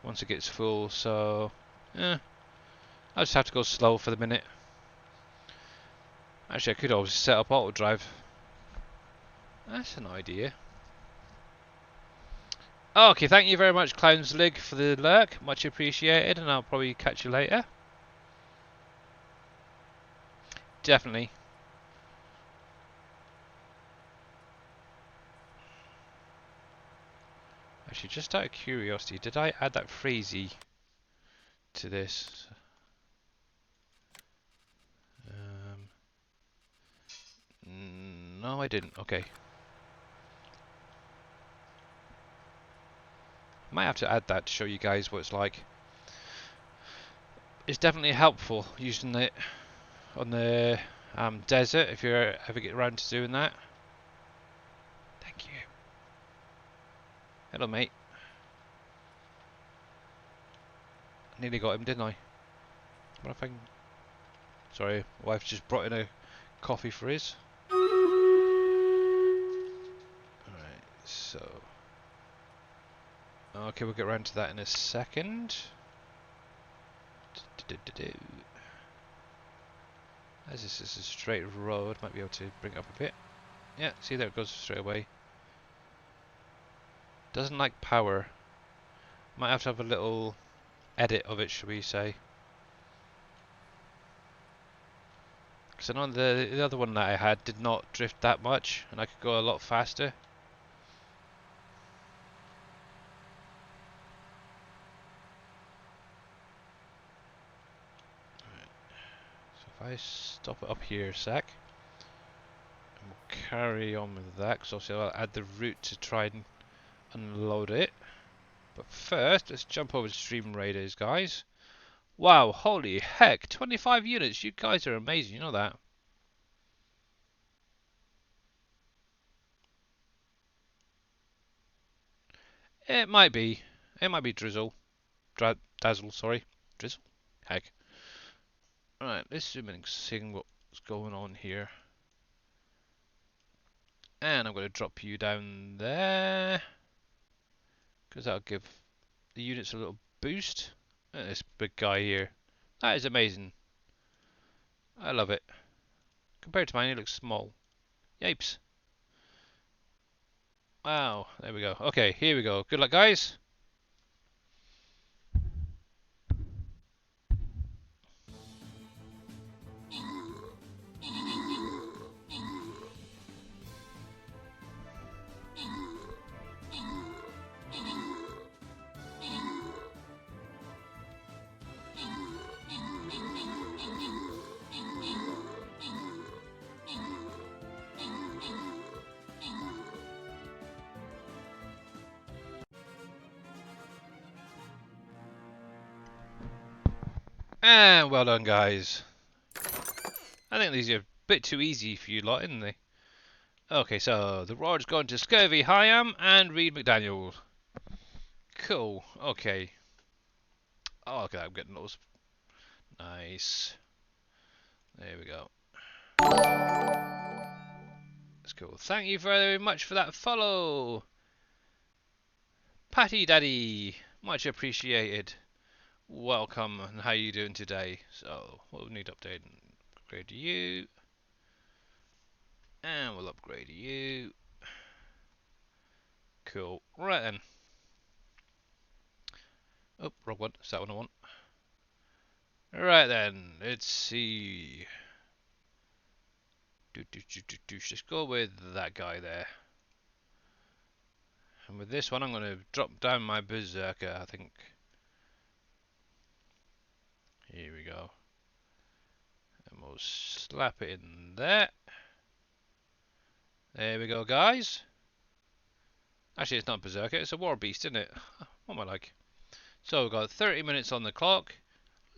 once it gets full, so I'll just have to go slow for the minute. Actually, I could always set up auto drive. That's an idea. Okay, thank you very much, Clownslig, for the lurk. Much appreciated, and I'll probably catch you later. Definitely. Actually, just out of curiosity, did I add that Freezy to this? No, I didn't. Okay. Might have to add that to show you guys what it's like. It's definitely helpful using it on the desert if you ever get around to doing that. Thank you. Hello, mate. Nearly got him, didn't I? What if I can... Sorry, my wife just brought in a coffee for his. Alright, so... Okay, we'll get around to that in a second. As this is a straight road, might be able to bring it up a bit. Yeah, see there it goes straight away. Doesn't like power. Might have to have a little edit of it, shall we say. Because I know the other one that I had did not drift that much, and I could go a lot faster. So if I stop it up here a sec, and we'll carry on with that, because obviously I'll add the route to try and unload it. But first, let's jump over to Stream Raiders, guys. Wow, holy heck, 25 units, you guys are amazing, you know that? It might be. It might be Drizzle. Dazzle, sorry. Drizzle? Heck. Right, let's zoom in and see what's going on here. And I'm going to drop you down there, because that'll give the units a little boost. And this big guy here. That is amazing. I love it. Compared to mine, it looks small. Yipes. Wow, there we go. Okay, here we go. Good luck, guys. And well done, guys. I think these are a bit too easy for you lot, isn't they? Okay, so the reward's going to Scurvy Hyam and Reed McDaniel. Cool. Okay. Oh, okay, I'm getting those. Nice. There we go. That's cool. Thank you very much for that follow. Patty Daddy. Much appreciated. Welcome, and how you doing today? So, we'll need updating. Upgrade you. And we'll upgrade you. Cool. Right then. Oh, wrong one. Is that one I want? Right then. Let's see. Just go with that guy there. And with this one, I'm going to drop down my berserker, I think. Here we go. And we'll slap it in there. There we go, guys. Actually, it's not berserker, it's a war beast, isn't it? What am I like? So we've got 30 minutes on the clock.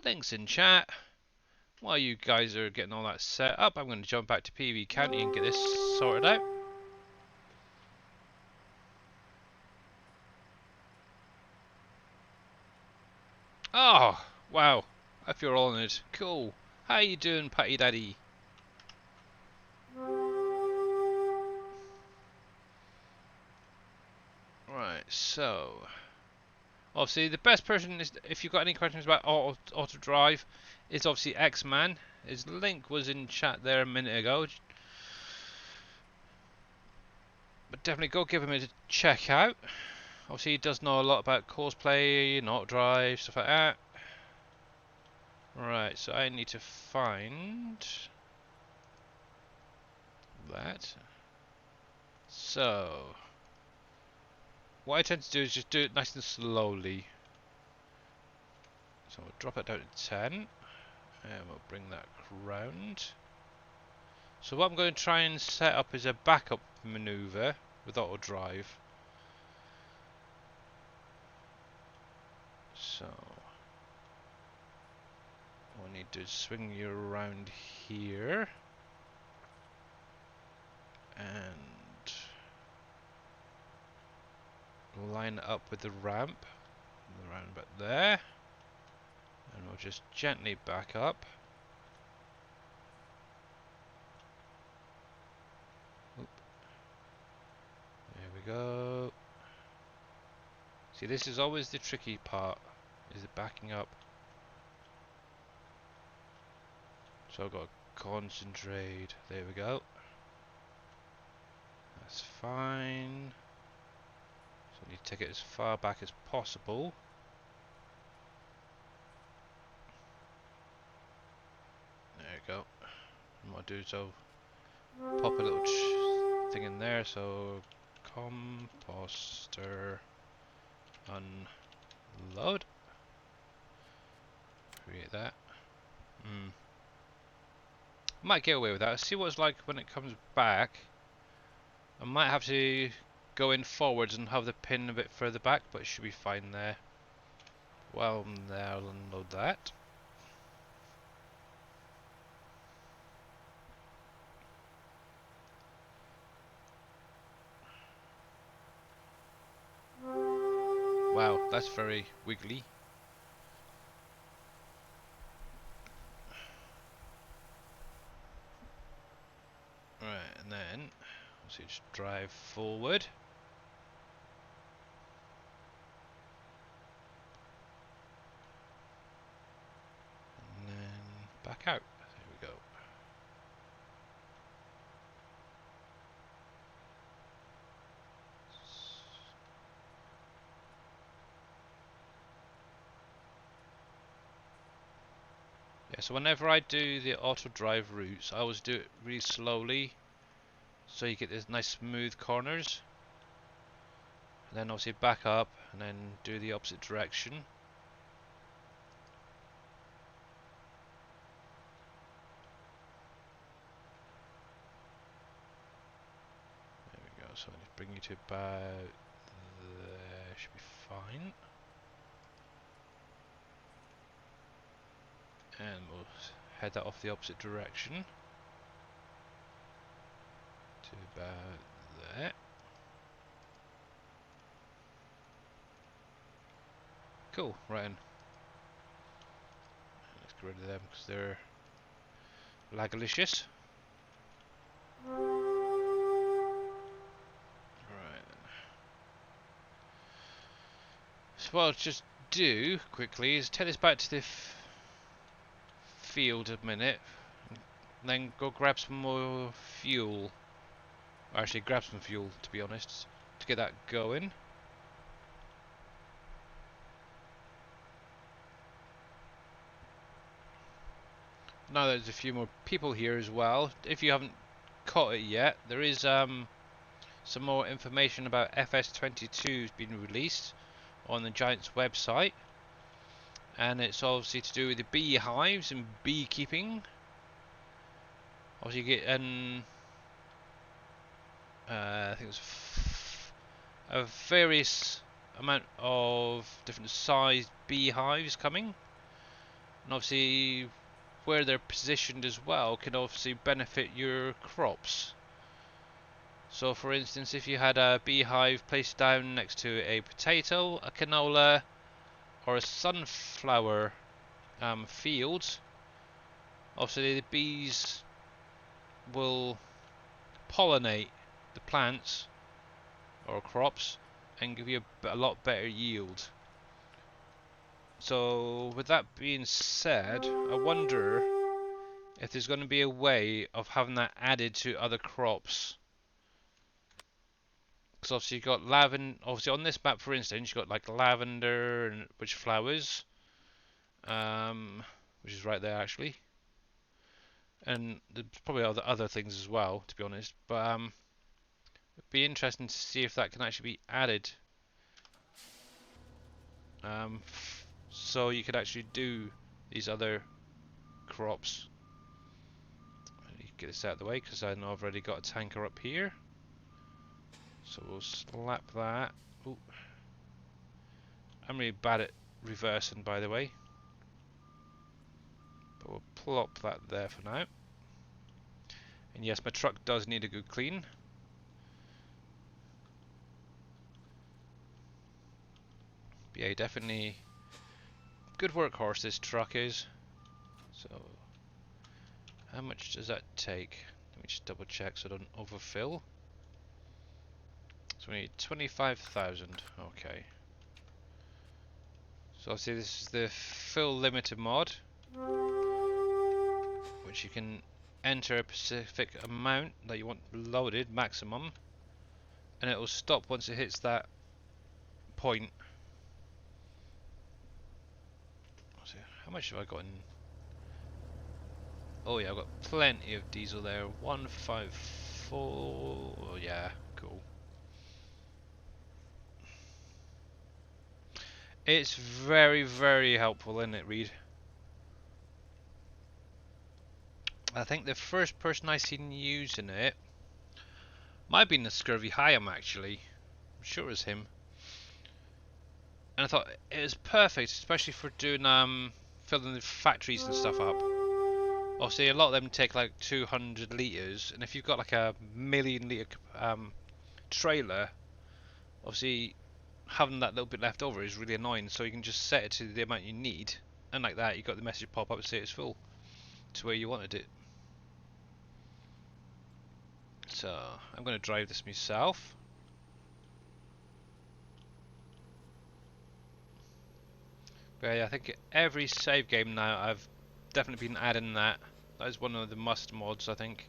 Links in chat. While you guys are getting all that set up, I'm going to jump back to PV County and get this sorted out. Oh, wow. I feel honoured. Cool. How you doing, Patty Daddy? Right, so obviously the best person is, if you've got any questions about auto drive, is obviously X-Man. His link was in chat there a minute ago. But definitely go give him a check out. Obviously he does know a lot about cosplay and auto drive, stuff like that. Right, so I need to find that. So what I tend to do is just do it nice and slowly. So we'll drop it down to 10, and we'll bring that round. So what I'm going to try and set up is a backup maneuver with auto drive. So we'll need to swing you around here and line it up with the ramp around about there, and we'll just gently back up. Oop. There we go. See, this is always the tricky part, is the backing up. So I've got to concentrate. There we go. That's fine. So we need to take it as far back as possible. There you go. And what I'll do is I'll pop a little thing in there, so composter unload. Create that. Might get away with that. See what it's like when it comes back. I might have to go in forwards and have the pin a bit further back, but it should be fine there. Well, there, I'll unload that. Wow, that's very wiggly. Right, and then so just drive forward. And then back out. There we go. Yeah, so whenever I do the auto drive routes, I always do it really slowly, so you get these nice smooth corners. And then obviously back up, and then do the opposite direction. There we go, so I just bring you to about there, should be fine. And we'll head that off the opposite direction to about there. Cool, right in. Let's get rid of them because they're lagalicious. Right. So what I'll just do quickly is take this back to the field a minute, and then go grab some more fuel. Or actually, grab some fuel, to be honest, to get that going. Now there's a few more people here as well. If you haven't caught it yet, there is some more information about FS22 being released on the Giant's website, and it's obviously to do with the beehives and beekeeping. Obviously, you get I think it's a various amount of different sized beehives coming, and obviously where they're positioned as well can obviously benefit your crops. So for instance, if you had a beehive placed down next to a potato, a canola or a sunflower field, obviously the bees will pollinate the plants or crops and give you a lot better yield. So with that being said, I wonder if there's going to be a way of having that added to other crops. Because obviously you've got lavender, obviously on this map for instance you've got like lavender and which flowers, which is right there actually, and there's probably other things as well, to be honest, but it'd be interesting to see if that can actually be added, so you could actually do these other crops. Get this out of the way because I know I've already got a tanker up here, so we'll slap that. Ooh. I'm really bad at reversing, by the way, but we'll plop that there for now. And yes, my truck does need a good clean. But yeah, definitely good workhorse this truck is. So how much does that take? Let me just double check so I don't overfill. So we need 25,000. Okay. So obviously this is the fill limited mod, which you can enter a specific amount that you want loaded, maximum, and it will stop once it hits that point. How much have I got in? Oh yeah, I've got plenty of diesel there. 154. Oh, yeah, cool. It's very, very helpful, isn't it, Reed? I think the first person I seen using it might have been the Scurvy Hyam, actually. I'm sure it was him. And I thought it was perfect, especially for doing filling the factories and stuff up. Obviously, a lot of them take like 200 liters, and if you've got like a 1,000,000 litre trailer, obviously having that little bit left over is really annoying. So you can just set it to the amount you need, and like that, you got the message pop up and say it's full to where you wanted it. So I'm going to drive this myself. But yeah, I think every save game now I've definitely been adding that. That is one of the must mods, I think,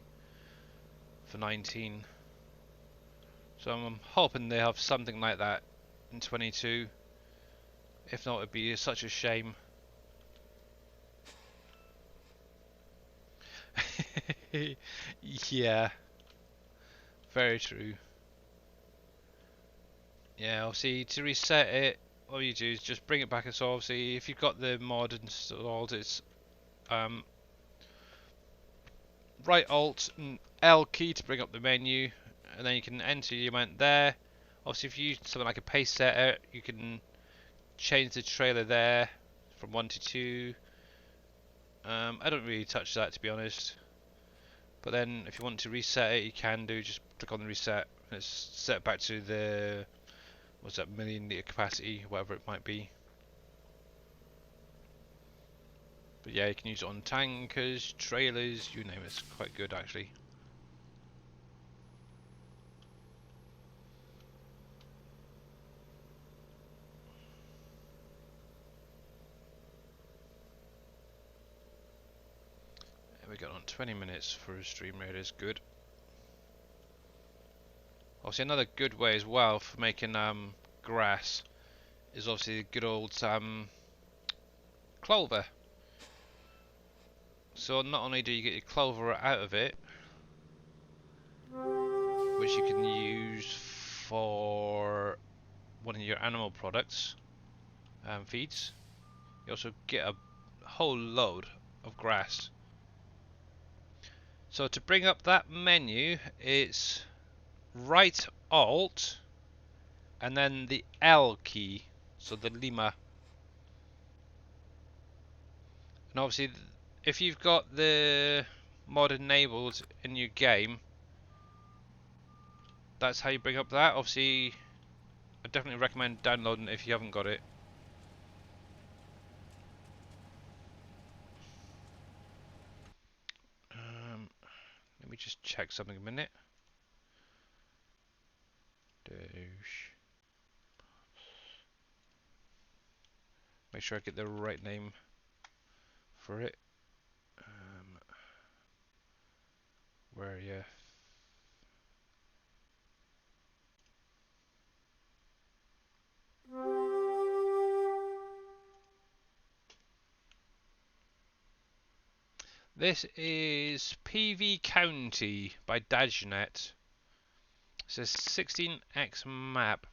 for 19. So I'm hoping they have something like that in 22. If not, it'd be such a shame. Yeah, very true. Yeah, obviously to reset it, all you do is just bring it back. So obviously, if you've got the mod installed, it's right Alt and L key to bring up the menu, and then you can enter your amount there. Obviously, if you use something like a pace setter, you can change the trailer there from 1 to 2. I don't really touch that, to be honest. But then if you want to reset it, you can do. Just click on the reset and it's set back to the, what's that, 1,000,000 litre capacity, whatever it might be. But yeah, you can use it on tankers, trailers, you name it. It's quite good, actually. We got on 20 minutes for a stream rate is good. Obviously, another good way as well for making grass is obviously the good old clover. So not only do you get your clover out of it, which you can use for one of your animal products, feeds, you also get a whole load of grass. So to bring up that menu, it's right Alt and then the L key, so the Lima. And obviously, if you've got the mod enabled in your game, that's how you bring up that. Obviously, I definitely recommend downloading it if you haven't got it. Let me just check something a minute. Make sure I get the right name for it. Where are you? This is PV County by Dajnet. It says 16x map.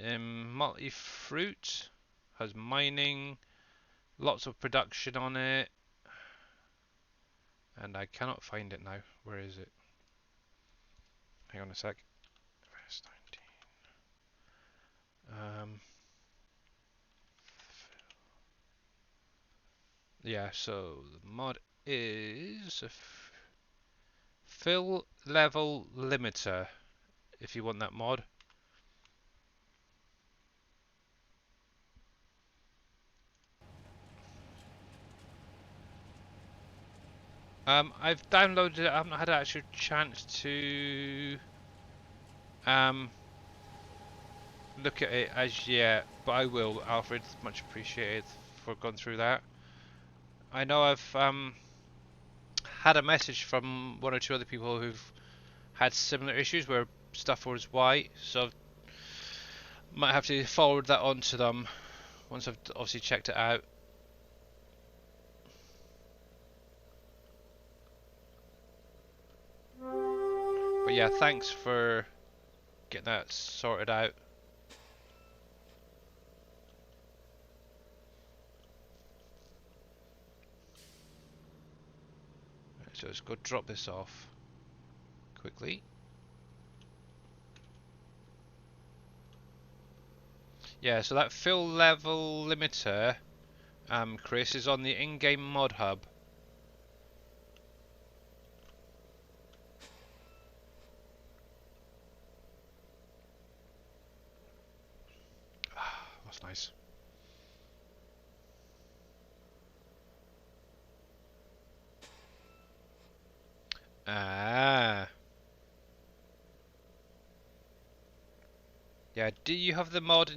Multi-fruit, has mining, lots of production on it, and I cannot find it now. Where is it? Hang on a sec. FS19. Yeah, so the mod is a fill level limiter. If you want that mod. I've downloaded it. I haven't had an actual chance to look at it as yet, but I will. Alfred, much appreciated for going through that. I know I've had a message from one or two other people who've had similar issues where stuff was white, so Might have to forward that on to them once I've obviously checked it out. But yeah, thanks for getting that sorted out. So let's go drop this off quickly. Yeah, so that fill level limiter, Chris, is on the in-game mod hub. That's nice. Ah. Yeah, do you have the mod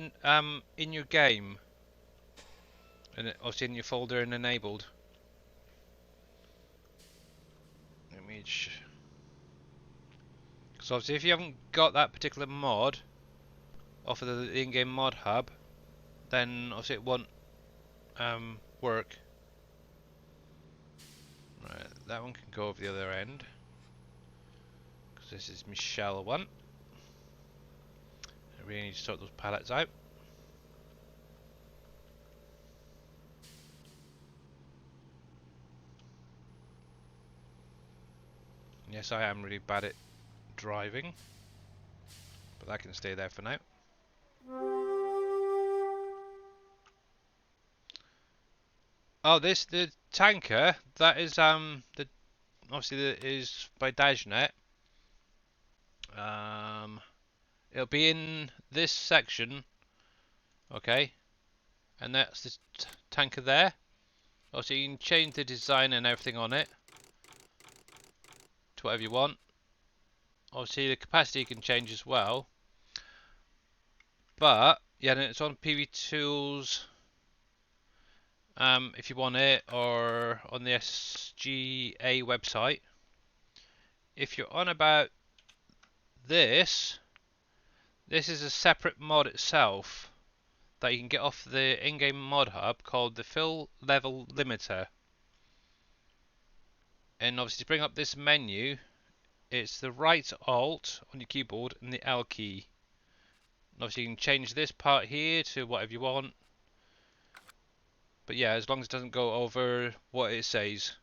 in your game? And obviously in your folder and enabled? Let me so obviously if you haven't got that particular mod off of the in-game mod hub, then obviously it won't work. Right, that one can go over the other end, because this is my shell one. I really need to sort those pallets out. Yes, I am really bad at driving, but that can stay there for now. Oh, the tanker that is the obviously that is by Dajnet. It'll be in this section, okay, and that's the tanker there. Also, you can change the design and everything on it to whatever you want. Obviously, the capacity you can change as well. But yeah, it's on PV Tools. If you want it, or on the SGA website. If you're on about this is a separate mod itself that you can get off the in-game mod hub called the Fill Level Limiter. And obviously to bring up this menu, it's the right Alt on your keyboard and the L key. And obviously you can change this part here to whatever you want. But yeah, as long as it doesn't go over what it says.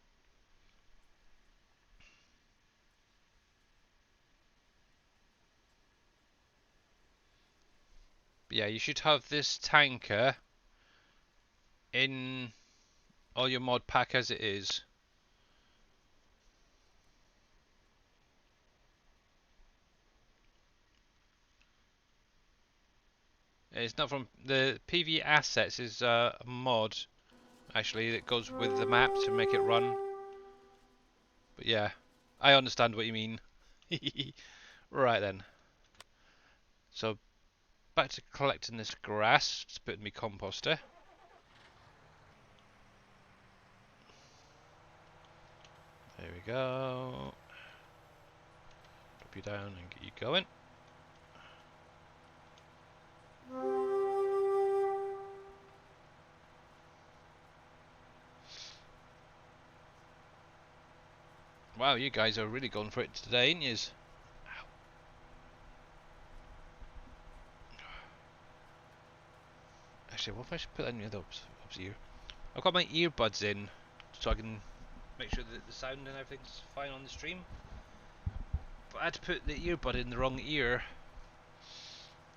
But yeah, you should have this tanker in all your mod pack as it is. It's not from the PV assets is a mod actually that goes with the map to make it run. But yeah, I understand what you mean. Right then. So back to collecting this grass, just put in my composter. There we go. Drop you down and get you going. Wow, you guys are really going for it today, ain't yous? Actually, what if I should put that in the other ear? I've got my earbuds in, so I can make sure that the sound and everything's fine on the stream. But I had to put the earbud in the wrong ear,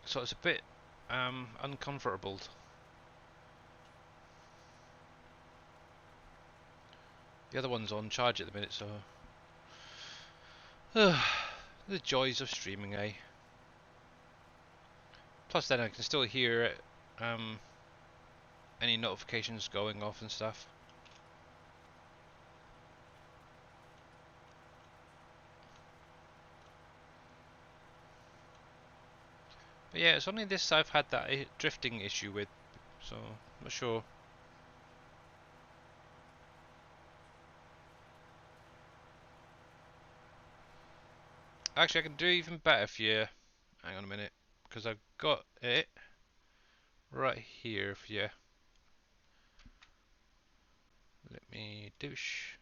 so it's a bit uncomfortable. The other one's on charge at the minute, so the joys of streaming, eh? Plus, then I can still hear any notifications going off and stuff. But yeah, it's only this I've had that drifting issue with, so I'm not sure. Actually, I can do even better for you. Hang on a minute, because I've got it. right here for you. Let me douche.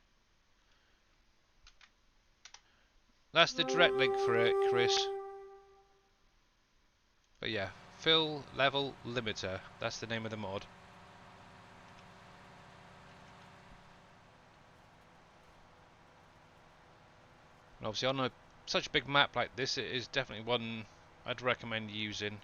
That's the direct link for it, Chris. But yeah, fill level limiter. That's the name of the mod. And obviously on such a big map like this, it is definitely one I'd recommend using.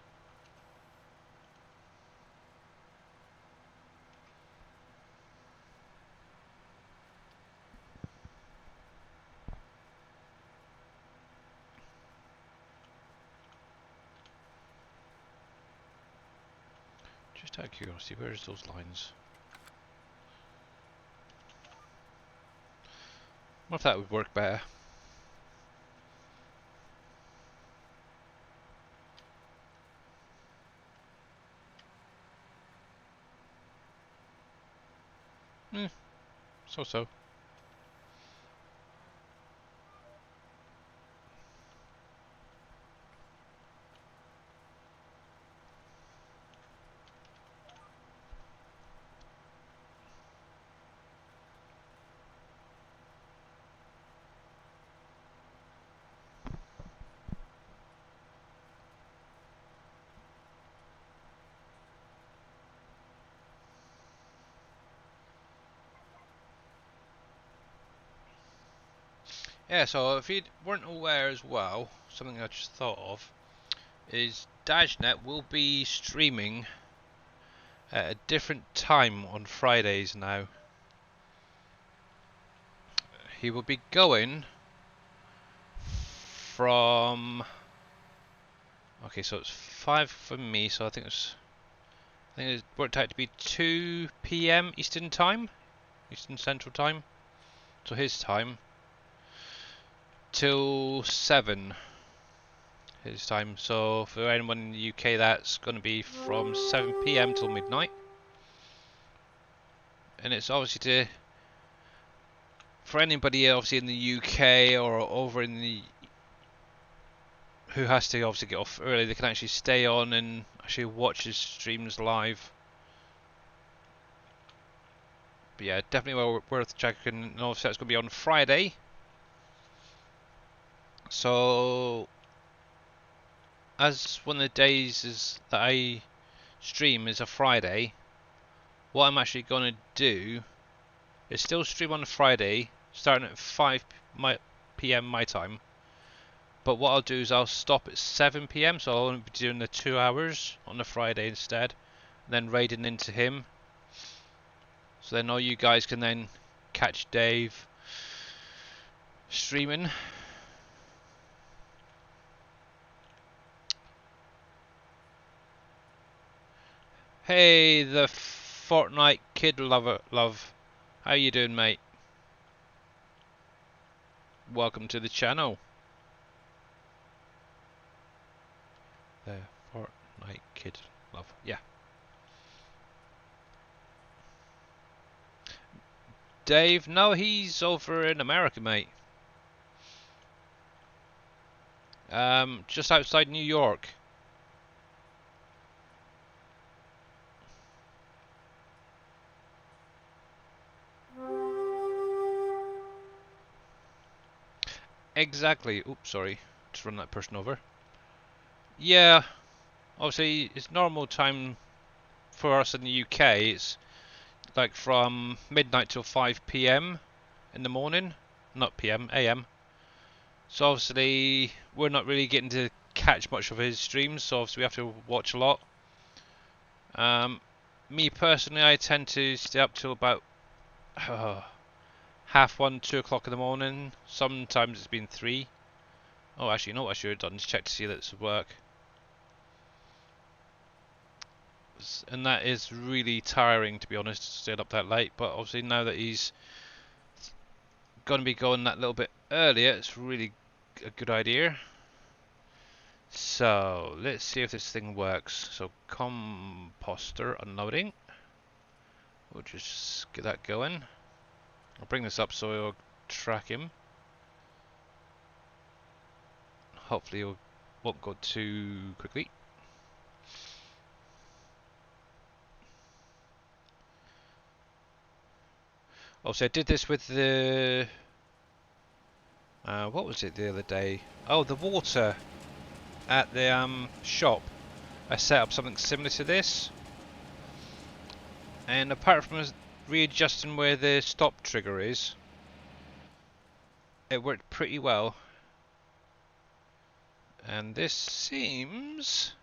Just out of curiosity, where's those lines? What if that would work better? Hmm, so. Yeah, so if you weren't aware as well, something I just thought of is Dajnet will be streaming at a different time on Fridays now. He will be going from... Okay, so it's 5 for me, so I think it worked out to be 2 PM Eastern time, Eastern Central Time. So his time till 7 his time. So for anyone in the UK, that's going to be from 7 PM till midnight. And it's obviously for anybody obviously in the UK or over in the who has to obviously get off early, they can actually stay on and actually watch his streams live. But yeah, definitely worth checking. And obviously that's going to be on Friday. So as one of the days is that I stream is a Friday, what I'm actually going to do is still stream on a Friday, starting at 5 PM my time. But what I'll do is I'll stop at 7 PM, so I'll only be doing the 2 hours on the Friday instead, and then raiding into him. So then all you guys can then catch Dave streaming. Hey, the Fortnite kid love. How you doing, mate? Welcome to the channel. The Fortnite kid love. Yeah. Dave, no, he's over in America, mate. Just outside New York. Exactly. Oops, sorry. Just run that person over. Yeah, obviously it's normal time for us in the UK. It's like from midnight till 5 PM in the morning. Not PM, AM. So obviously we're not really getting to catch much of his streams, so obviously we have to watch a lot. Me personally, I tend to stay up till about half 1, 2 o'clock in the morning. Sometimes it's been 3. Oh, actually, you know what I should have done is check to see that this would work. And that is really tiring, to be honest, staying up that late. But obviously now that he's going to be going that little bit earlier, it's really a good idea. So let's see if this thing works. So composter unloading. We'll just get that going. I'll bring this up so it'll track him. Hopefully it won't go too quickly. Also, I did this with the what was it the other day? Oh, the water at the shop. I set up something similar to this, and apart from readjusting where the stop trigger is, it worked pretty well. And this seems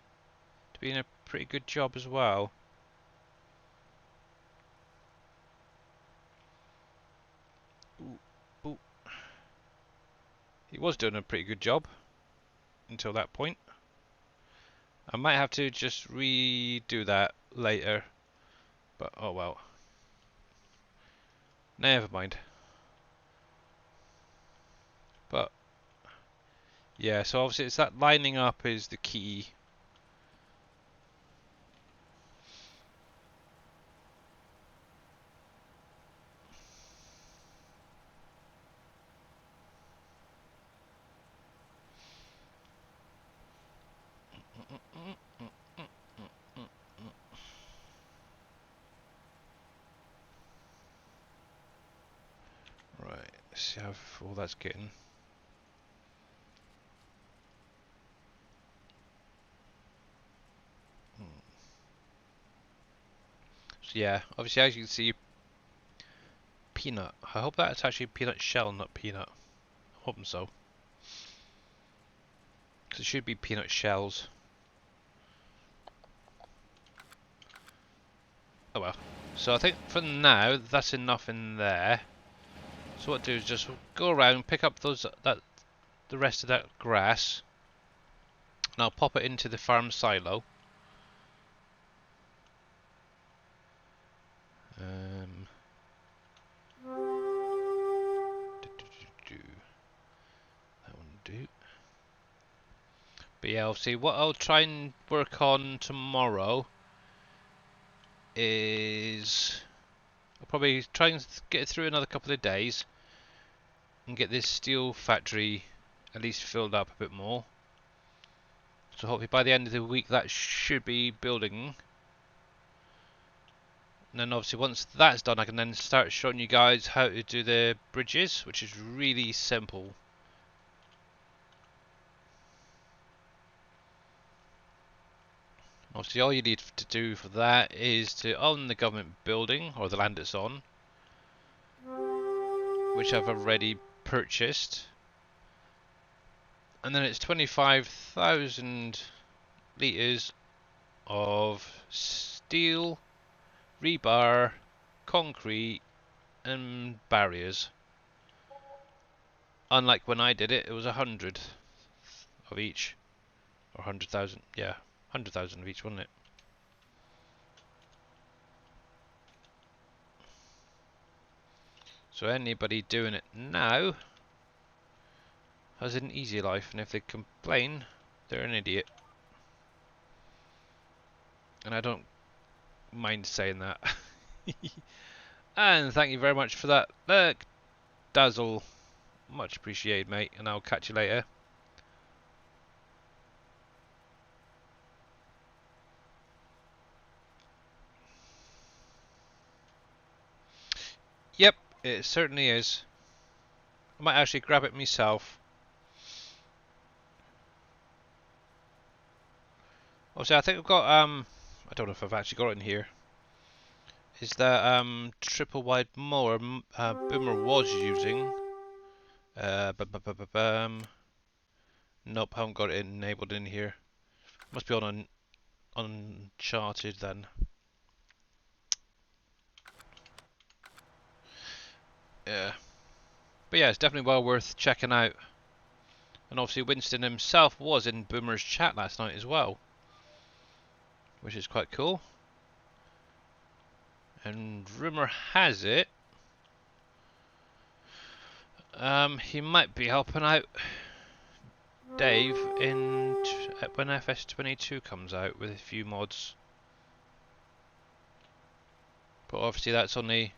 to be a pretty good job as well. Ooh, ooh. He was doing a pretty good job until that point. I might have to just redo that later, but oh well. Never mind. But yeah, so obviously it's that lining up is the key. Right, let's see how full that's getting. So yeah, obviously as you can see, peanut. I hope that's actually peanut shell, not peanut. I hope so. Because it should be peanut shells. Oh well. So I think for now, that's enough in there. So what I'll do is just go around, pick up the rest of that grass, and I'll pop it into the farm silo. Um, that one do. But yeah, obviously what I'll try and work on tomorrow is I'll probably try and get through another couple of days and get this steel factory at least filled up a bit more. So hopefully by the end of the week that should be building. And then obviously once that's done I can then start showing you guys how to do the bridges, which is really simple. Obviously all you need to do for that is to own the government building or the land it's on, which I've already purchased. And then it's 25,000 litres of steel, rebar, concrete and barriers. Unlike when I did it, it was 100 of each. Or 100,000, yeah, 100,000 of each, wasn't it? So anybody doing it now has an easy life, and if they complain, they're an idiot. And I don't mind saying that. And thank you very much for that. Look, Dazzle. Much appreciated, mate, and I'll catch you later. Yep, it certainly is. I might actually grab it myself. Also, I think I've got I don't know if I've actually got it in here. Is that triple wide mower Boomer was using? Nope, haven't got it enabled in here. Must be on Uncharted then. Yeah, but yeah, it's definitely well worth checking out. And obviously Winston himself was in Boomer's chat last night as well, which is quite cool. And rumour has it, he might be helping out Dave in when FS22 comes out with a few mods. But obviously that's only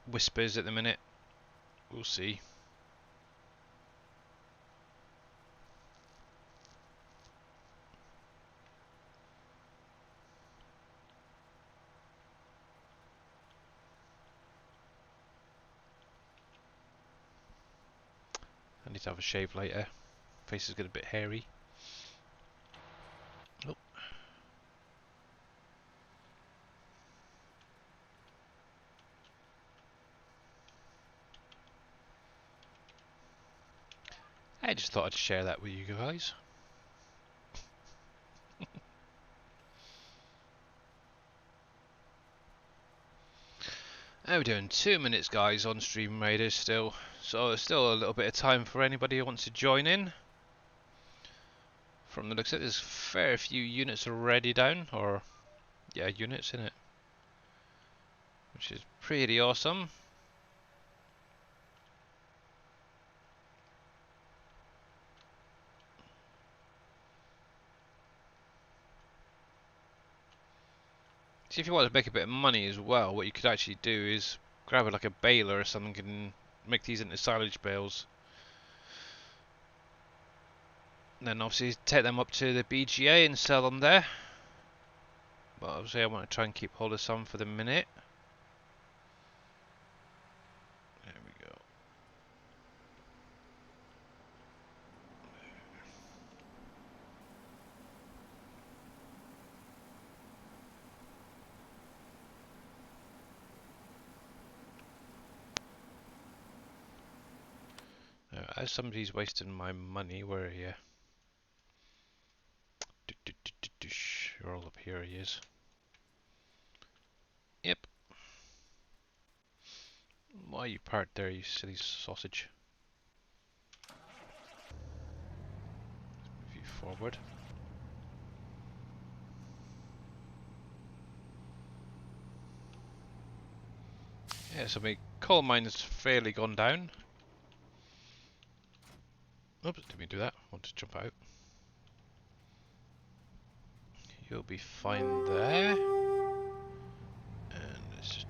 whispers at the minute. We'll see. to have a shave later. Face is getting a bit hairy. Oh. I just thought I'd share that with you guys. How we doing? 2 minutes, guys, on Stream Raiders still. So there's still a little bit of time for anybody who wants to join in. From the looks of it, there's a fair few units already down, or yeah, units in it, which is pretty awesome. See, if you want to make a bit of money as well, what you could actually do is grab like a baler or something and make these into silage bales. And then obviously take them up to the BGA and sell them there. But obviously I want to try and keep hold of some for the minute. There we go. As somebody's wasting my money, where are you? You're all up here, he is. Yep. Why are you parked there, you silly sausage? Move you forward. Yeah, so my coal mine has fairly gone down. Oops, didn't mean to do that. I want to jump out. You'll be fine there. And let's just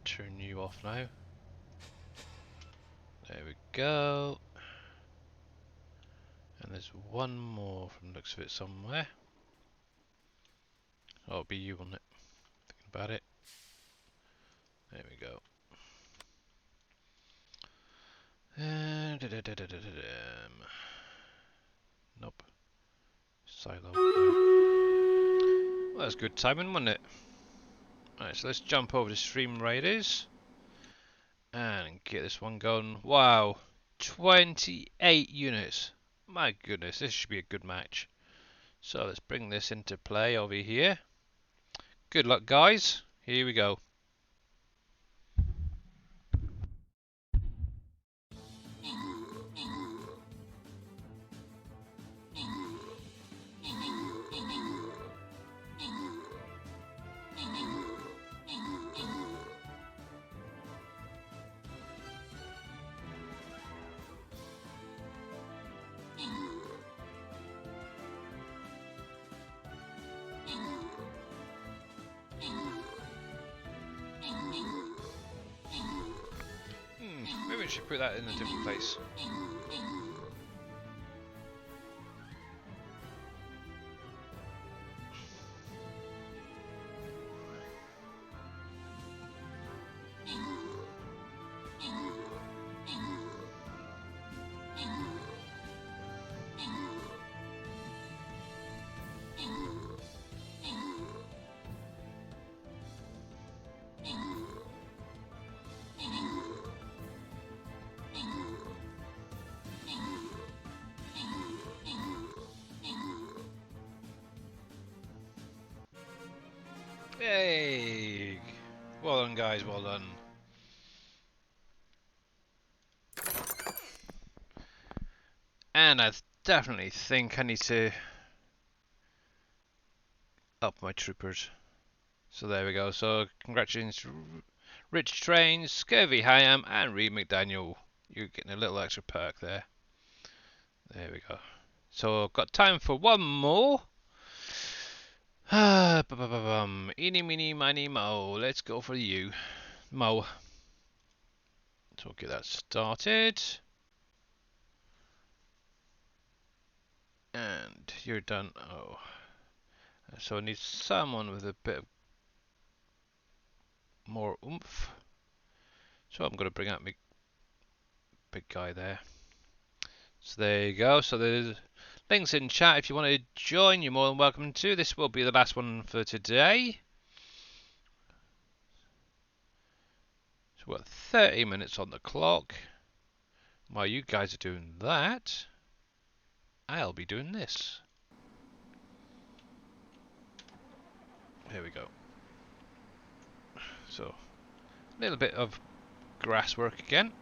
turn you off now. There we go. And there's one more from the looks of it somewhere. Oh, it'll be you on it. Thinking about it. There we go. Nope. Silo. Well, that's good timing, wasn't it? Alright, so let's jump over to Stream Raiders and get this one going. Wow, 28 units. My goodness, this should be a good match. So let's bring this into play over here. Good luck, guys. Here we go. Maybe we should put that in a different place. Yay! Well done, guys, well done. And I definitely think I need to up my troopers. So there we go. So congratulations to Rich Trains, Scurvy Hyam, and Reed McDaniel. You're getting a little extra perk there. There we go. So I've got time for one more. Eeny, meeny, miny, mo. Let's go for you. Mo. So we'll get that started. And you're done. Oh. So I need someone with a bit more oomph. So I'm going to bring out my big guy there. So there you go. So there's links in chat if you want to join. You're more than welcome to. This will be the last one for today. So we've got 30 minutes on the clock. While you guys are doing that, I'll be doing this. Here we go. So, a little bit of grass work again.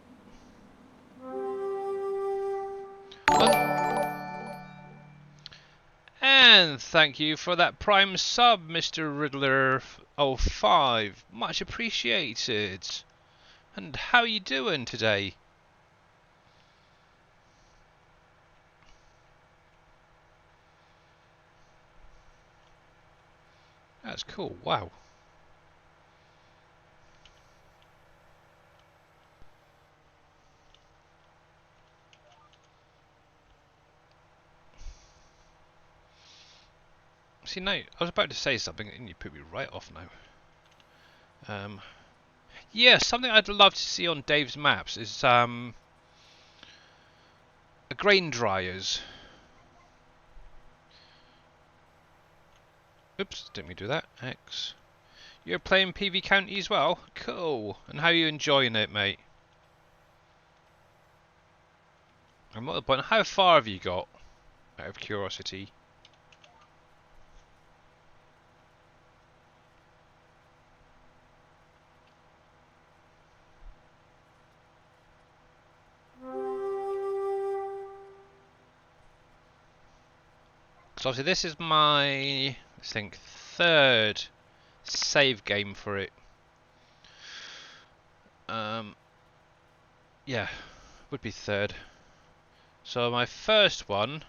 And thank you for that prime sub, Mr. Riddler05. Much appreciated. And how are you doing today? That's cool. Wow. See, now, I was about to say something and you put me right off now. Yeah, something I'd love to see on Dave's maps is grain dryers. Oops, didn't mean to do that. X. You're playing PV County as well? Cool. And how are you enjoying it, mate? I'm at the point. How far have you got? Out of curiosity. So obviously this is my, I think, third save game for it. Yeah, would be third. So my first one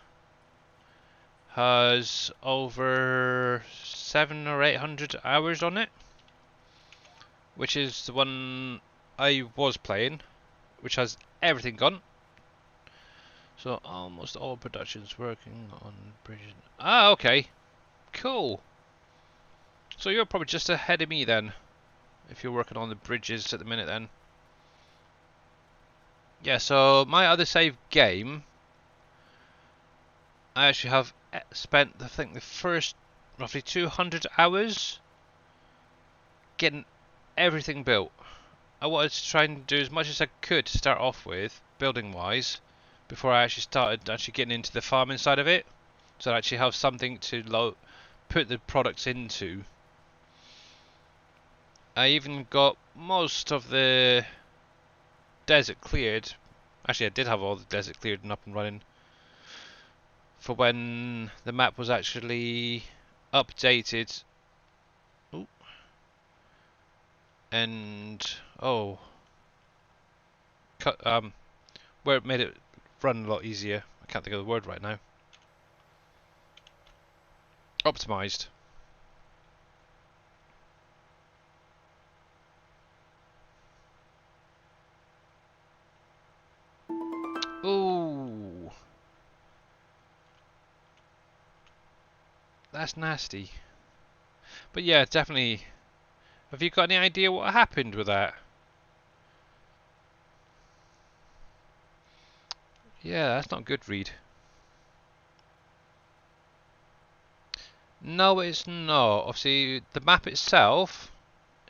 has over 700 or 800 hours on it, which is the one I was playing, which has everything gone. So almost all productions working on bridges. Ah, okay, cool. So you're probably just ahead of me then, if you're working on the bridges at the minute then. Yeah, so my other save game, I actually have spent, I think, the first roughly 200 hours getting everything built. I wanted to try and do as much as I could to start off with, building wise, before I actually started getting into the farming side of it. So I actually have something to put the products into. I even got most of the desert cleared. Actually, I did have all the desert cleared and up and running for when the map was actually updated. Ooh. And where it made it run a lot easier. I can't think of the word right now. Optimized. Ooh. That's nasty. But yeah, definitely. Have you got any idea what happened with that? Yeah, that's not good, Reed. No, it's not. Obviously, the map itself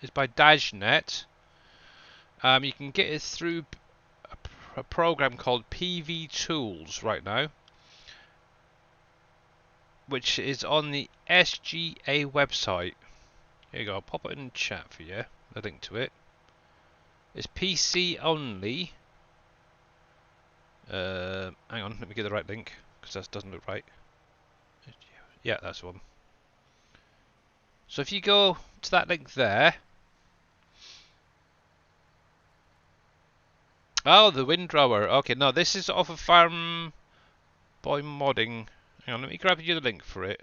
is by Dajnet. You can get it through a program called PV Tools right now, which is on the SGA website. Here you go, I'll pop it in chat for you, the link to it. It's PC only. Hang on, let me get the right link, because that doesn't look right. Yeah, that's the one. So if you go to that link there. Oh, the windrower. Okay, no, this is off of Farm Boy Modding. Hang on, let me grab you the link for it.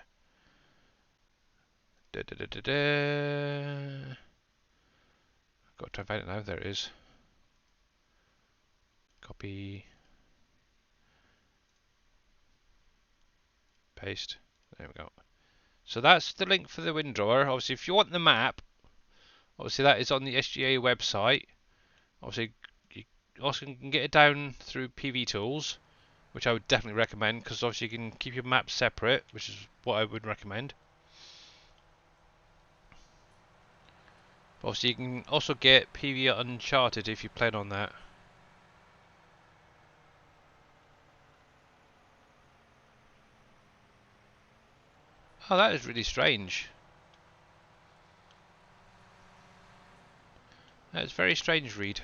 Got to try and find it now. There it is. Copy. Paste. There we go. So that's the link for the windrower. Obviously, if you want the map, obviously that is on the SGA website. Obviously, also can get it down through PV tools, which I would definitely recommend, because obviously you can keep your maps separate, which is what I would recommend. But obviously you can also get PV Uncharted if you plan on that. Oh, that is really strange. That is very strange, Reed.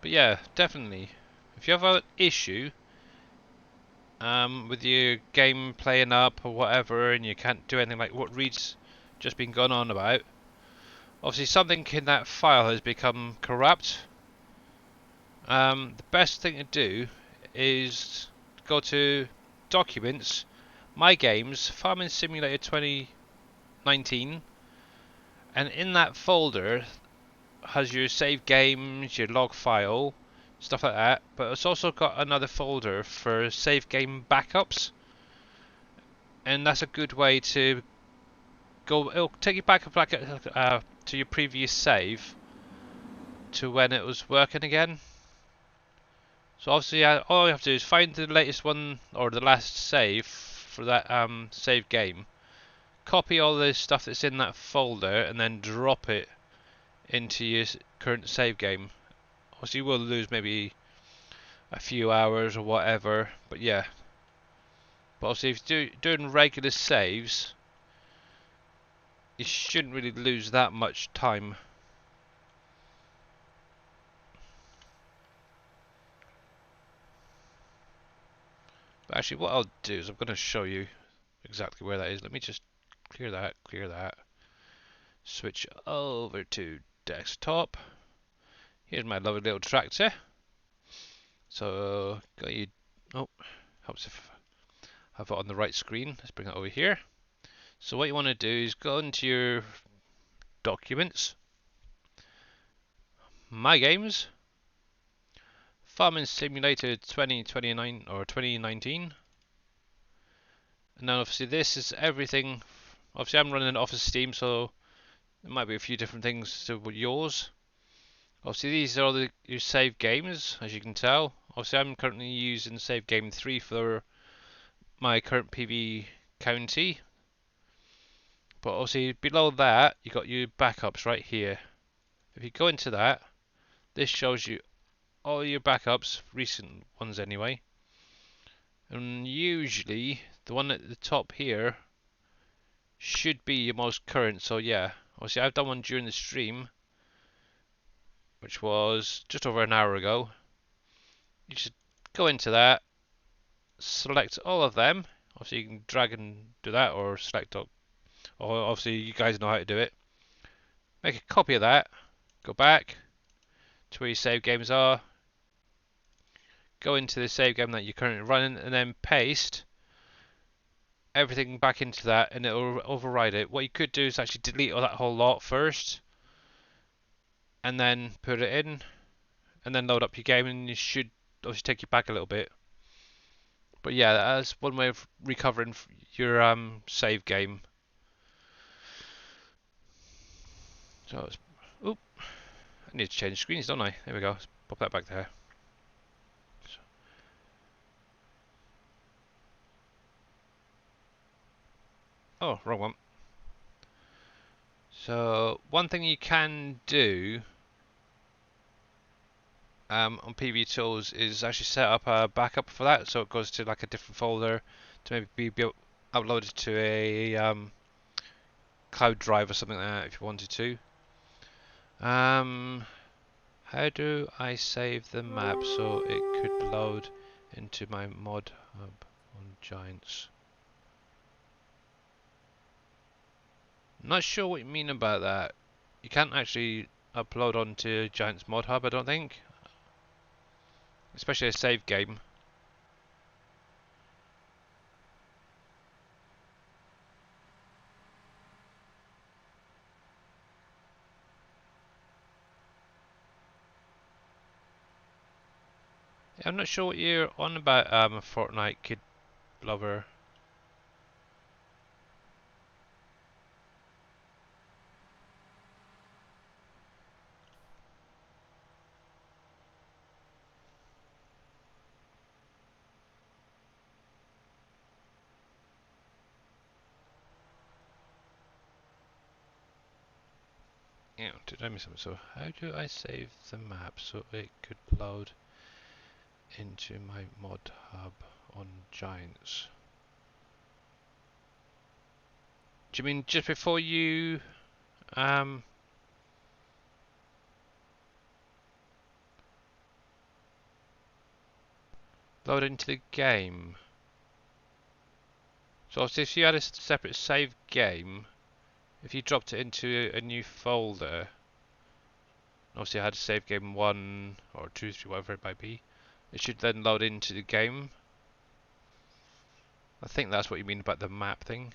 But yeah, definitely. If you have an issue with your game playing up or whatever, and you can't do anything like what Reed's just been gone on about, obviously something in that file has become corrupt. The best thing to do is go to Documents, My Games, Farming Simulator 2019, and in that folder has your save games, your log file, stuff like that, but it's also got another folder for save game backups, and that's a good way to go. It'll take you back to your previous save to when it was working again. So obviously, all you have to do is find the latest one or the last save for that save game, copy all the stuff that's in that folder, and then drop it into your current save game. Obviously, you will lose maybe a few hours or whatever, but yeah. But obviously, if you're doing regular saves, you shouldn't really lose that much time. But actually, what I'll do is I'm going to show you exactly where that is. Let me just clear that. Switch over to desktop. Here's my lovely little tractor. So, got you. Oh, helps if I have it on the right screen. Let's bring it over here. So, what you want to do is go into your Documents, My Games, Farming Simulator 2029 or 2019, and now obviously this is everything. Obviously, I'm running it off of Steam, so there might be a few different things to yours. Obviously, these are all your save games, as you can tell. Obviously, I'm currently using save game 3 for my current PV county. But obviously, below that, you got your backups right here. If you go into that, this shows you all your backups, recent ones anyway. And usually, the one at the top here should be your most current. So yeah, obviously I've done one during the stream, which was just over an hour ago. You just go into that, select all of them. Obviously you can drag and do that, or select all, or obviously you guys know how to do it. Make a copy of that, go back to where your save games are, go into the save game that you're currently running, and then paste everything back into that, and it'll override it. What you could do is actually delete all that whole lot first, and then put it in, and then load up your game, and you should obviously take you back a little bit. But yeah, that's one way of recovering your save game. So, oop, I need to change screens, don't I? There we go. Let's pop that back there. Oh, wrong one. So one thing you can do on PV Tools is actually set up a backup for that, so it goes to like a different folder to maybe be uploaded to a cloud drive or something like that if you wanted to. How do I save the map so it could load into my mod hub on Giants? Not sure what you mean about that. You can't actually upload onto Giants mod hub, I don't think. Especially a save game. Yeah, I'm not sure what you're on about, Fortnite kid lover. Yeah, did I miss something? So how do I save the map so it could load into my mod hub on Giants? Do you mean just before you load into the game? So obviously if you had a separate save game, if you dropped it into a new folder, obviously I had save game 1 or 2, 3, whatever it might be, it should then load into the game. I think that's what you mean about the map thing.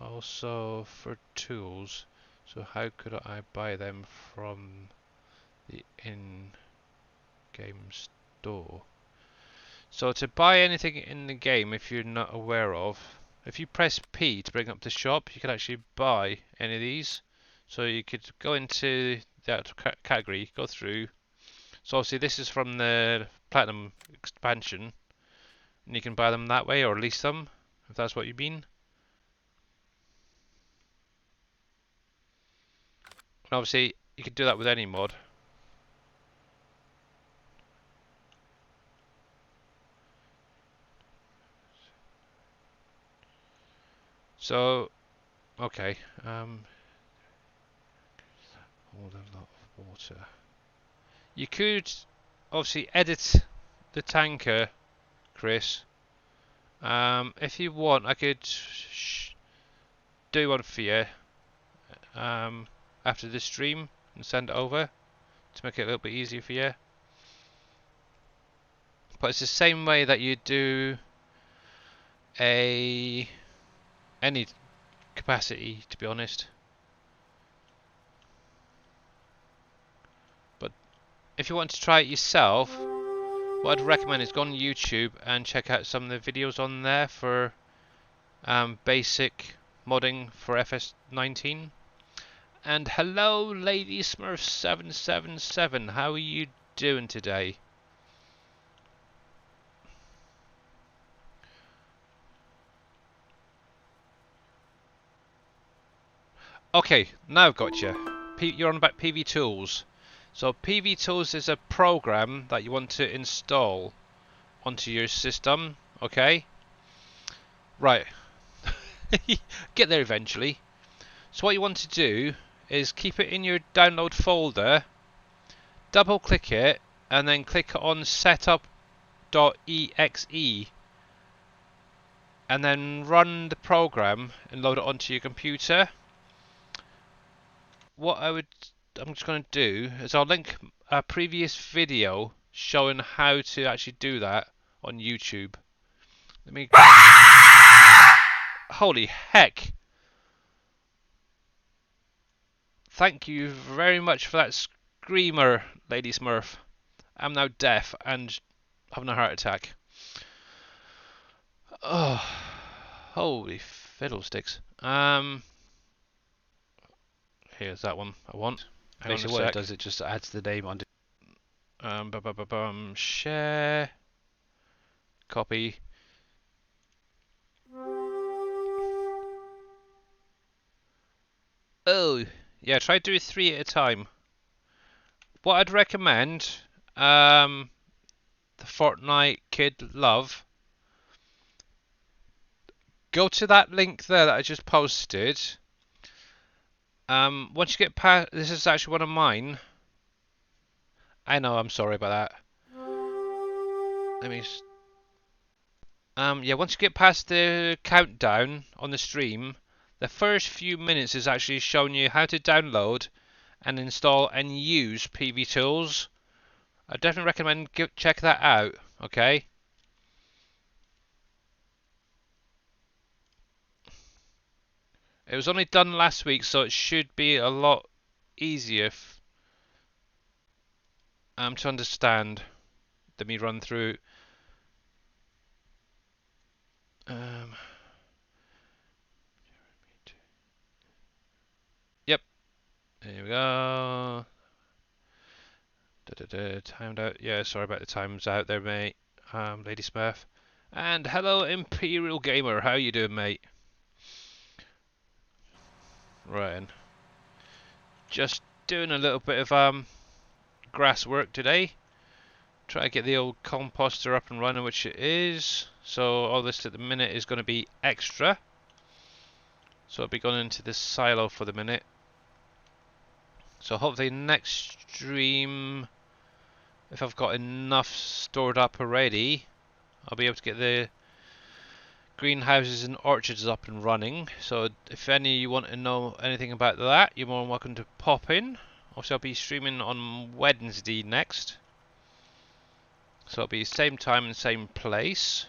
Also for tools, so how could I buy them from the in-game store? So to buy anything in the game, if you're not aware of, if you press P to bring up the shop, you can actually buy any of these. So you could go into that category, go through. So obviously this is from the Platinum expansion, and you can buy them that way or lease them, if that's what you mean. And obviously you can do that with any mod. So, okay, hold a lot of water. You could obviously edit the tanker, Chris. If you want, I could do one for you after the stream and send it over to make it a little bit easier for you. But it's the same way that you do any capacity, to be honest. But if you want to try it yourself, what I'd recommend is go on YouTube and check out some of the videos on there for basic modding for FS19. And hello, Lady Smurf 777. How are you doing today? Okay, now I've got you. You're on about PV Tools. So PV Tools is a program that you want to install onto your system. Okay. Right. Get there eventually. So what you want to do is keep it in your download folder, double click it, and then click on setup.exe, and then run the program and load it onto your computer. What I'm just going to do is I'll link a previous video showing how to actually do that on YouTube. Let me. Holy heck! Thank you very much for that screamer, Lady Smurf. I'm now deaf and having a heart attack. Oh, holy fiddlesticks. Here's that one I want. Hang Basically, what it does, it just adds the name onto. Share, copy. Oh, yeah. Try do 3 at a time. What I'd recommend, the Fortnite Kid Love. Go to that link there that I just posted. Once you get past, this is actually one of mine. I know, I'm sorry about that. Let me. Yeah, once you get past the countdown on the stream, the first few minutes is actually showing you how to download and install and use PV Tools. I definitely recommend check that out. Okay. It was only done last week, so it should be a lot easier to understand. Let me run through. Yep. There we go. Timed out. Yeah, sorry about the times out there, mate. Lady Smurf. And hello, Imperial Gamer. How you doing, mate? Right, and just doing a little bit of grass work today. Try to get the old composter up and running, which it is. So all this at the minute is going to be extra. So I'll be going into this silo for the minute. So hopefully next stream, if I've got enough stored up already, I'll be able to get the greenhouses and orchards up and running. So if any of you want to know anything about that, you're more than welcome to pop in. Also, I'll be streaming on Wednesday next. So it'll be same time and same place.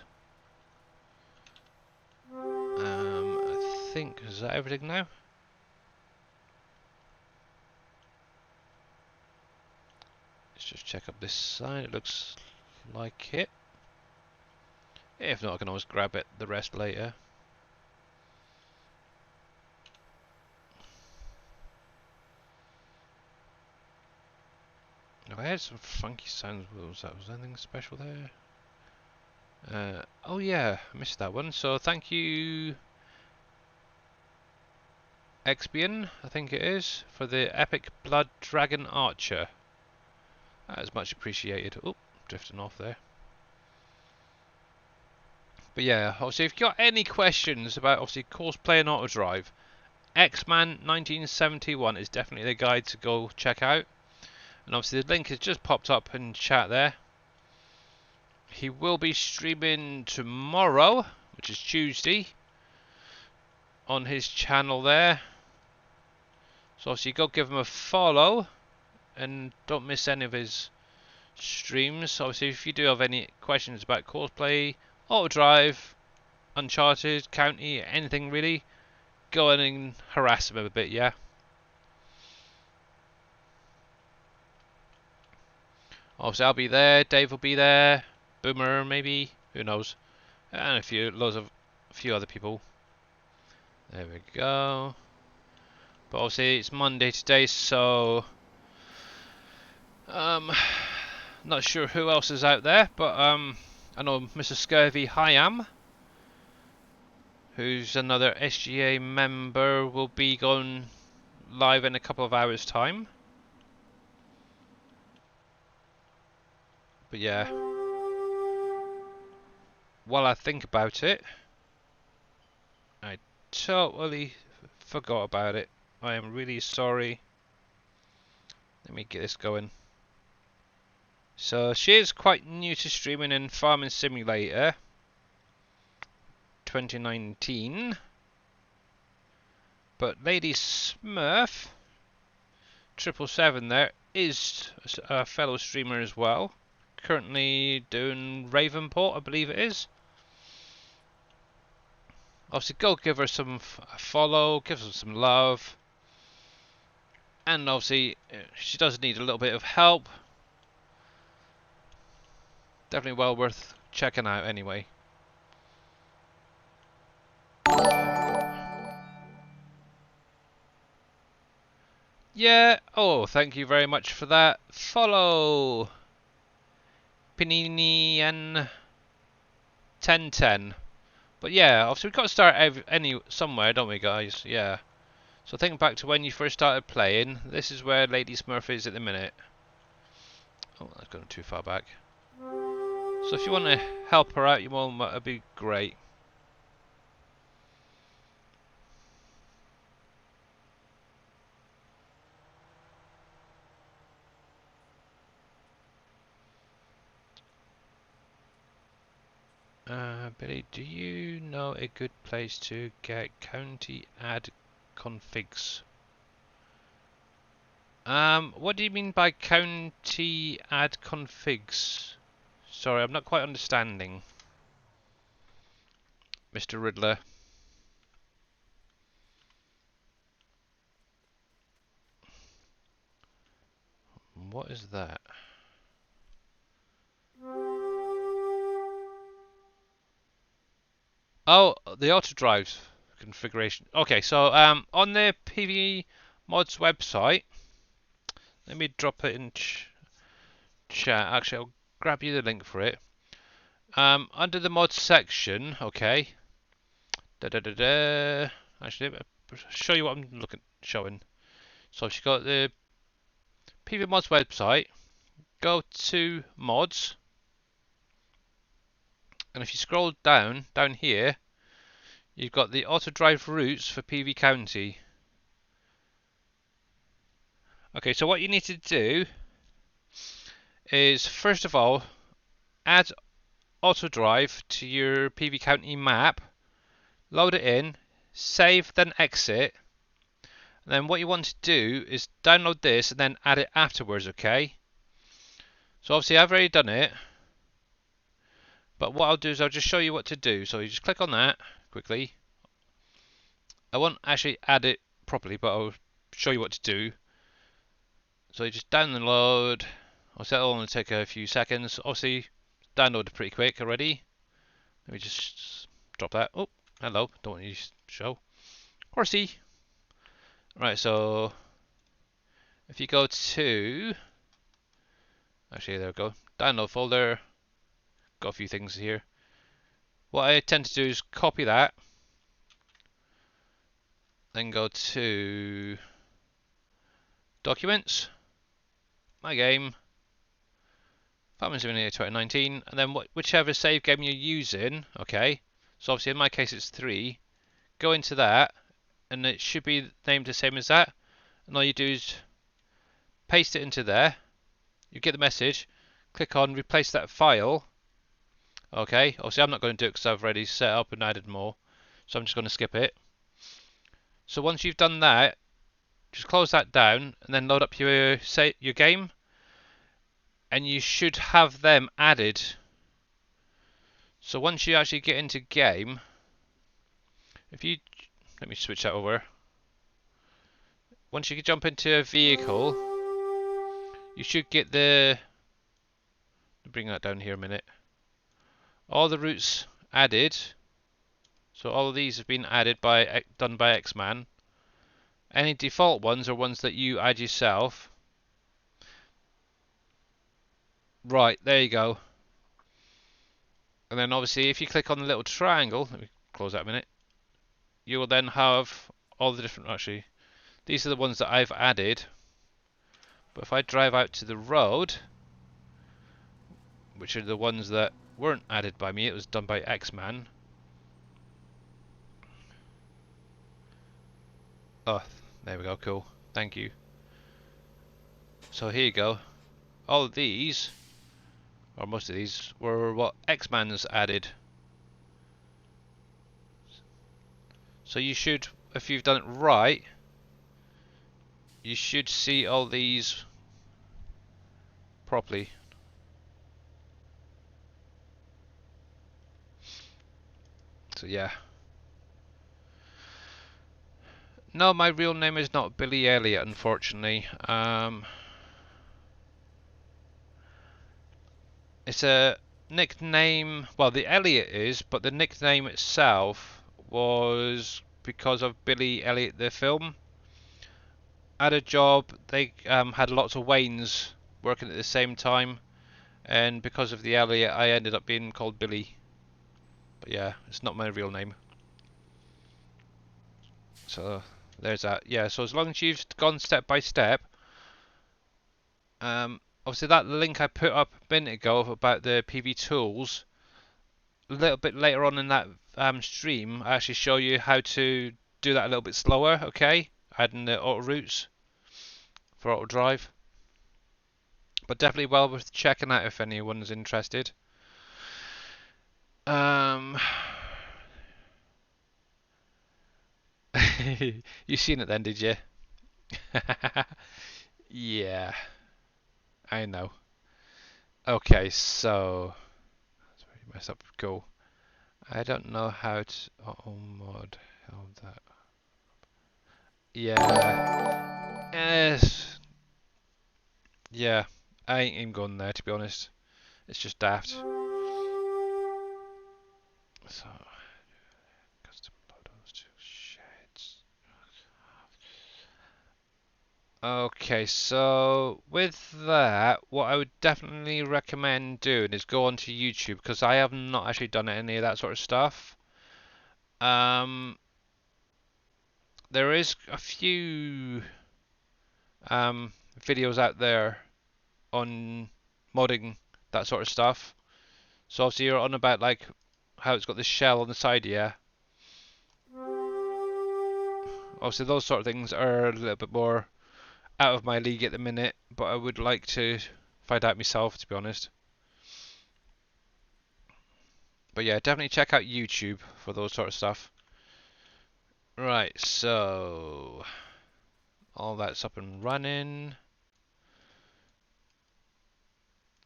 I think, is that everything now? Let's just check up this side. It looks like it. If not, I can always grab it the rest later. I heard some funky sounds. Was anything special there? Oh yeah, I missed that one. So thank you, Expian, I think it is, for the epic Blood Dragon Archer. That is much appreciated. Oh, drifting off there. But yeah, obviously, if you've got any questions about obviously cosplay and autodrive, X-Man 1971 is definitely the guide to go check out. And obviously, the link has just popped up in chat there. He will be streaming tomorrow, which is Tuesday, on his channel there. So obviously, go give him a follow and don't miss any of his streams. Obviously, if you do have any questions about cosplay, autodrive, Uncharted, County, anything really, go in and harass him a bit, yeah? Obviously, I'll be there, Dave will be there, Boomer maybe, who knows, and a few other people. There we go. But obviously, it's Monday today, so not sure who else is out there, but I know Mr. Scurvy Hyam, who's another SGA member, will be going live in a couple of hours' time. But yeah, while I think about it, I totally forgot about it. I am really sorry. Let me get this going. So she is quite new to streaming in Farming Simulator 2019. But Lady Smurf 777 there is a fellow streamer as well. Currently doing Ravenport, I believe it is. Obviously, go give her some follow, give her some love. And obviously, she does need a little bit of help. Definitely well worth checking out anyway. Yeah, oh, thank you very much for that. Follow Panini and 1010. But yeah, obviously we've got to start somewhere, don't we, guys? Yeah. So think back to when you first started playing. This is where Lady Smurf is at the minute. Oh, that's gone too far back. So if you want to help her out, that'd be great. Billy, do you know a good place to get county ad configs? What do you mean by county ad configs? Sorry, I'm not quite understanding, Mr. Riddler. What is that? Oh, the autodrive configuration. Okay, so on the PVMods website, let me drop it in chat. Actually, I'll grab you the link for it. Under the mods section, okay. Actually, I'll show you what I'm showing. So if you got the PVMods website, go to mods, and if you scroll down here, you've got the autodrive routes for PV County. Okay, so what you need to do is first of all add autodrive to your PV County map, load it in, save, then exit. And then what you want to do is download this and then add it afterwards, okay? So obviously I've already done it, but what I'll do is I'll just show you what to do. So you just click on that quickly. I won't actually add it properly, but I'll show you what to do. So you just download. Obviously that'll only take a few seconds. Obviously downloaded pretty quick already. Let me just drop that. Oh, hello. Don't want you to show. Horsey. Right, so if you go to, actually there we go, download folder, got a few things here. What I tend to do is copy that, then go to documents, my game, Farming Simulator 2019, and then whichever save game you're using, okay, so obviously in my case it's 3, go into that, and it should be named the same as that, and all you do is paste it into there, you get the message, click on replace that file. Okay, obviously I'm not going to do it because I've already set up and added more, so I'm just going to skip it. So once you've done that, just close that down and then load up your game, and you should have them added. So once you actually get into game, if you let me switch that over. Once you jump into a vehicle, you should get bring that down here a minute. All the routes added. So all of these have been added done by X-Man. Any default ones are ones that you add yourself. Right, there you go. And then obviously if you click on the little triangle, let me close that a minute, you will then have all the different, actually, these are the ones that I've added. But if I drive out to the road, which are the ones that weren't added by me, it was done by X-Man. Oh, there we go, cool. Thank you. So here you go. All of these, or most of these, were what X-Man's added. So you should, if you've done it right, you should see all these properly. So yeah. No, my real name is not Billy Elliot, unfortunately. It's a nickname. Well, the Elliot is, but the nickname itself was because of Billy Elliot, the film. At a job, they had lots of Waynes working at the same time, and because of the Elliot, I ended up being called Billy. But yeah, it's not my real name. So there's that. Yeah, so as long as you've gone step by step, obviously that link I put up a minute ago about the PV tools, a little bit later on in that stream, I actually show you how to do that a little bit slower, okay? Adding the auto routes for auto drive. But definitely well worth checking out if anyone's interested. You seen it then, did you? Yeah, I know. Okay, so that's where you mess up. Cool. I don't know how to mod held that. Yeah. Yes. Yeah. I ain't even going there to be honest. It's just daft. So custom photos to sheds. Okay, so with that, what I would definitely recommend doing is go onto YouTube because I have not actually done any of that sort of stuff. Um, there is a few videos out there on modding that sort of stuff. So obviously you're on about like how it's got this shell on the side here. Obviously those sort of things are a little bit more out of my league at the minute, but I would like to find out myself, to be honest. But yeah, definitely check out YouTube for those sort of stuff. Right, so all that's up and running.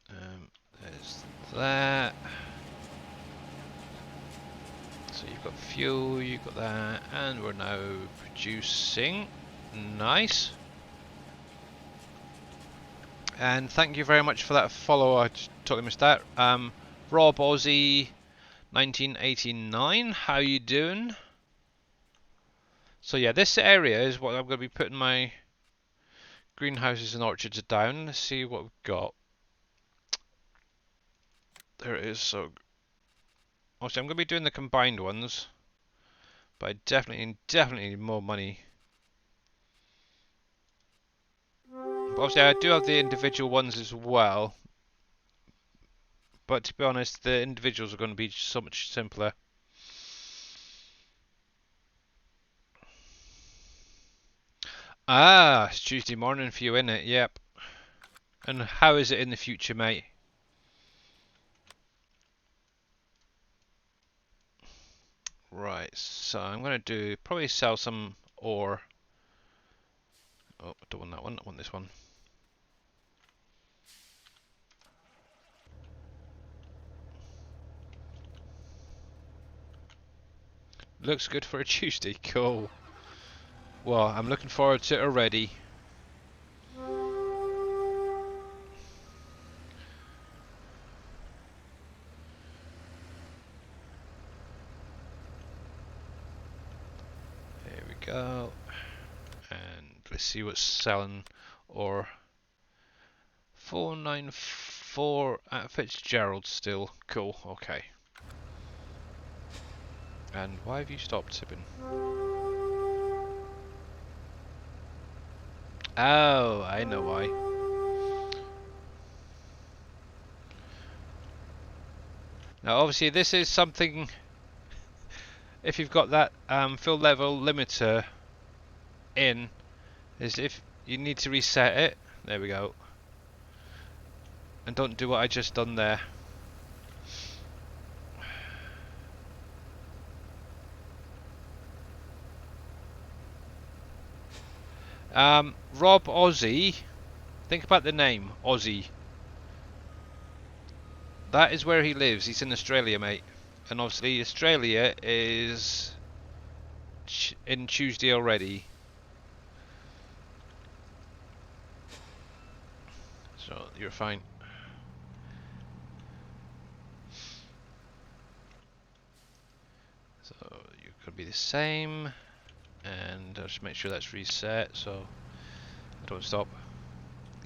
There's that. So you've got fuel, you've got that, and we're now producing. Nice. And thank you very much for that follow. I totally missed that. Rob Aussie 1989, how you doing? So yeah, this area is what I'm going to be putting my greenhouses and orchards down. Let's see what we've got. There it is. So obviously I'm going to be doing the combined ones, but I definitely need more money. But obviously I do have the individual ones as well. But to be honest, the individuals are going to be so much simpler. Ah, it's Tuesday morning for you, innit? Yep. And how is it in the future, mate? Right, so I'm going to do probably sell some ore. Oh, I don't want that one, I want this one. Looks good for a Tuesday, cool. Well, I'm looking forward to it already. There we go. And let's see what's selling. Or 494 at Fitzgerald still. Cool, okay. And why have you stopped sipping? Oh, I know why. Now obviously this is something, if you've got that fill level limiter in, is if you need to reset it. There we go. And don't do what I just done there. Rob Aussie, think about the name, Aussie. That is where he lives. He's in Australia, mate. And obviously Australia is in Tuesday already. So you're fine. So you could be the same. And I'll just make sure that's reset so I don't stop.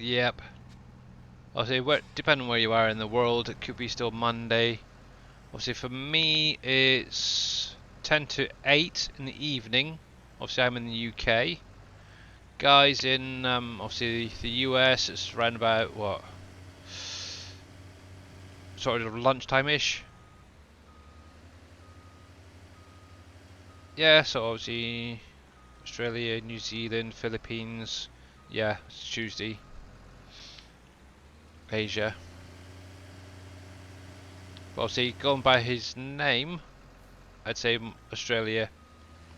Yep. Obviously, depending on where you are in the world, it could be still Monday. Obviously, for me, it's 10 to 8 in the evening. Obviously, I'm in the UK. Guys in, obviously, the US, it's around about, what? Sort of lunchtime-ish. Yeah, so obviously, Australia, New Zealand, Philippines. Yeah, it's Tuesday. Asia. But obviously, going by his name, I'd say Australia.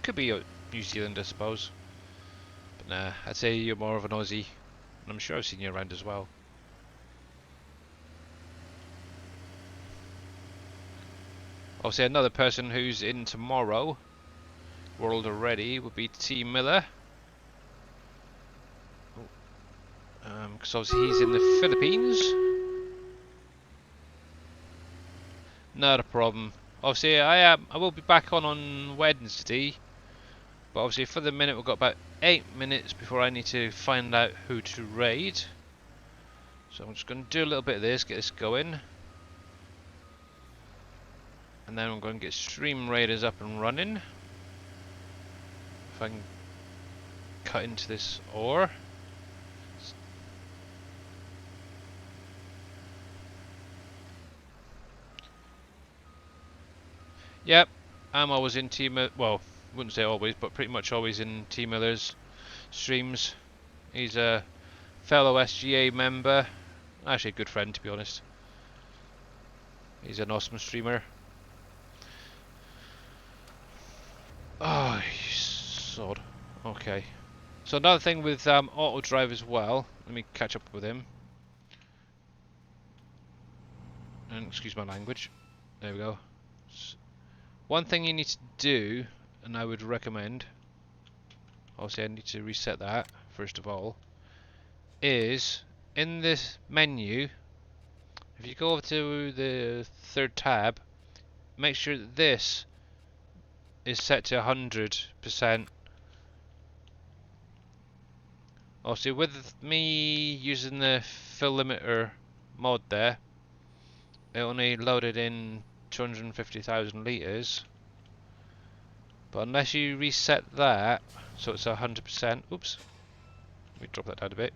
Could be New Zealand, I suppose. But nah, I'd say you're more of an Aussie. And I'm sure I've seen you around as well. Obviously, another person who's in tomorrow, world already, would be T Miller. Because obviously he's in the Philippines. Not a problem. Obviously, I will be back on Wednesday. But obviously, for the minute, we've got about 8 minutes before I need to find out who to raid. So I'm just going to do a little bit of this, get this going. And then I'm going to get stream raiders up and running. If I can cut into this ore. Yep, I'm always in well, wouldn't say always, but pretty much always in T-Miller's streams. He's a fellow SGA member, actually a good friend to be honest. He's an awesome streamer. Oh, you sod. Okay. So another thing with autodrive as well, let me catch up with him. And excuse my language. There we go. One thing you need to do, and I would recommend, obviously I need to reset that first of all, is in this menu, if you go over to the third tab, make sure that this is set to 100%. Obviously with me using the fill limiter mod there, it only loaded in 250,000 litres. But unless you reset that, so it's 100%, oops, let me drop that down a bit,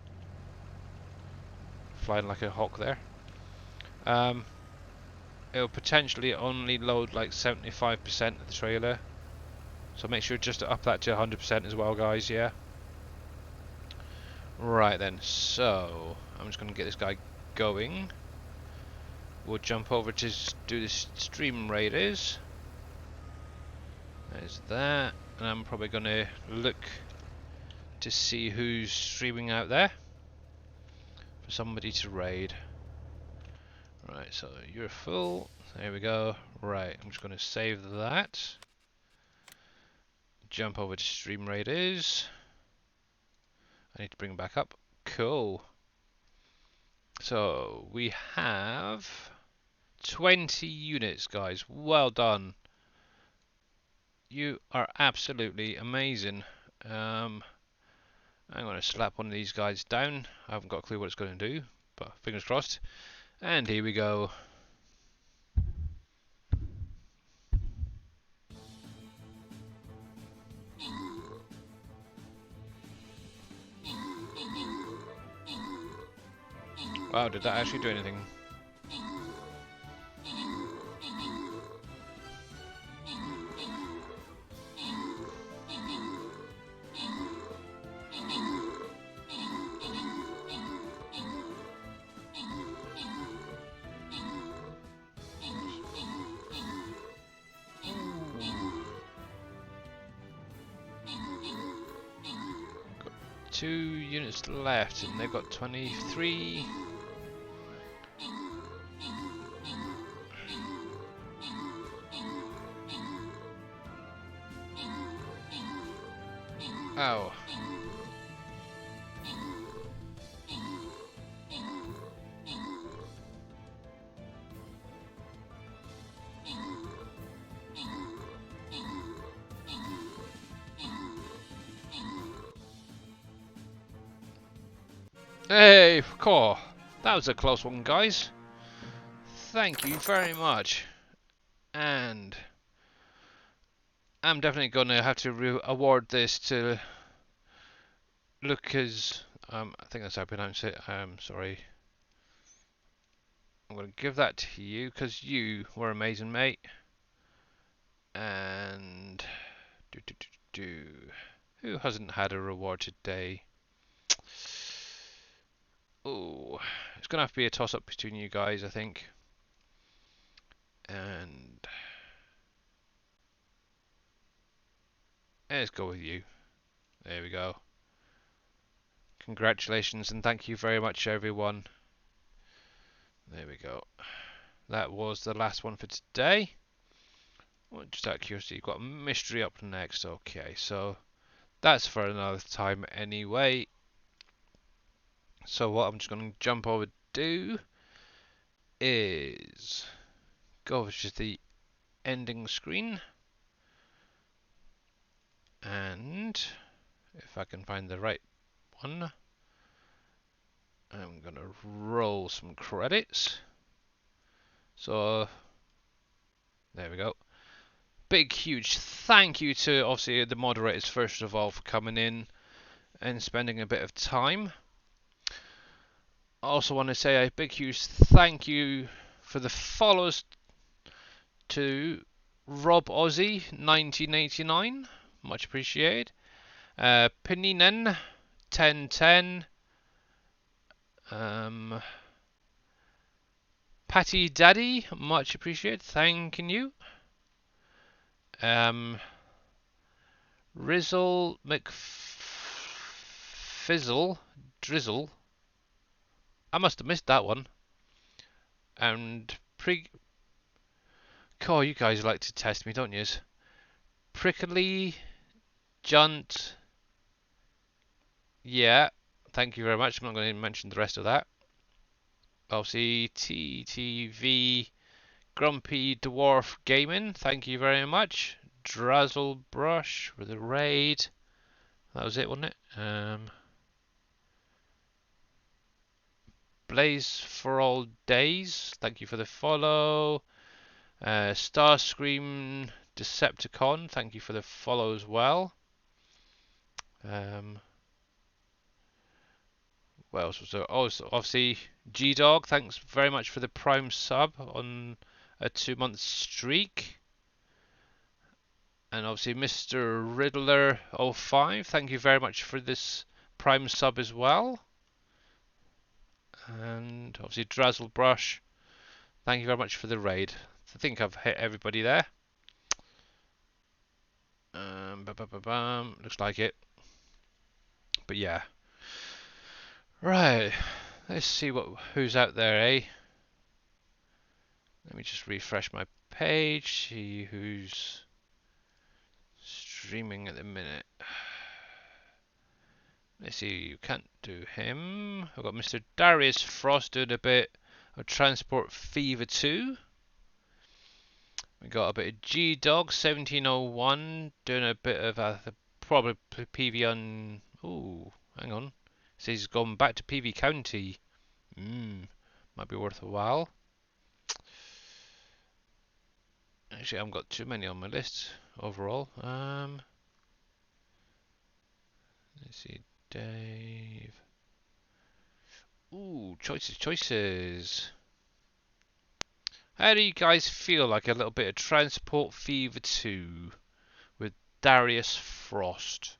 flying like a hawk there. It'll potentially only load like 75% of the trailer. So make sure just to up that to 100% as well, guys, yeah? Right then, so I'm just going to get this guy going. We'll jump over to do the stream raiders. There's that. And I'm probably going to look to see who's streaming out there for somebody to raid. Right, so you're full. There we go. Right, I'm just going to save that. Jump over to stream raiders. I need to bring them back up. Cool. So we have 20 units, guys. Well done. You are absolutely amazing. I'm going to slap one of these guys down. I haven't got a clue what it's going to do, but fingers crossed. And here we go. Wow, did that actually do anything? Got 2 units left, and they've got 23. Ow. Hey, cool. That was a close one, guys. Thank you very much. And I'm definitely going to have to award this to Lucas. I think that's how I pronounce it. I'm sorry. I'm going to give that to you because you were amazing, mate. And who hasn't had a reward today? Oh, it's going to have to be a toss-up between you guys, I think. And let's go with you. There we go. Congratulations and thank you very much, everyone. There we go. That was the last one for today. Well, just out of curiosity, you've got a mystery up next. Okay, so that's for another time anyway. So what I'm just going to jump over to do is go over to the ending screen and if I can find the right one. I'm gonna roll some credits. So there we go. Big huge thank you to obviously the moderators first of all for coming in and spending a bit of time. I also want to say a big huge thank you for the follows to Rob Aussie 1989, much appreciated. Paninen 1010. Patty Daddy, much appreciated. Thanking you. Rizzle McFizzle Drizzle. I must have missed that one. And Oh, you guys like to test me, don't you? Prickly Junt. Yeah, thank you very much. I'm not going to mention the rest of that. Obviously, TTV Grumpy Dwarf Gaming. Thank you very much. Drazzle Brush with a raid. That was it, wasn't it? Blaze for all days. Thank you for the follow. Starscream Decepticon. Thank you for the follow as well. What else was there? Oh, so obviously G-Dog, thanks very much for the Prime sub on a 2-month streak. And obviously Mr. Riddler05, thank you very much for this Prime sub as well. And obviously Drazzle Brush, thank you very much for the raid. I think I've hit everybody there. Looks like it. But yeah. Right. Let's see who's out there, eh? Let me just refresh my page, see who's streaming at the minute. Let's see, you can't do him. I've got Mr. Darius Frost doing a bit of Transport Fever 2. We got a bit of G-Dog 1701 doing a bit of probably PV on. Ooh, hang on. Says he's gone back to PV County. Might be worth a while. Actually, I haven't got too many on my list overall. Let's see, Dave. Ooh, choices. How do you guys feel like a little bit of Transport Fever 2 with Darius Frost?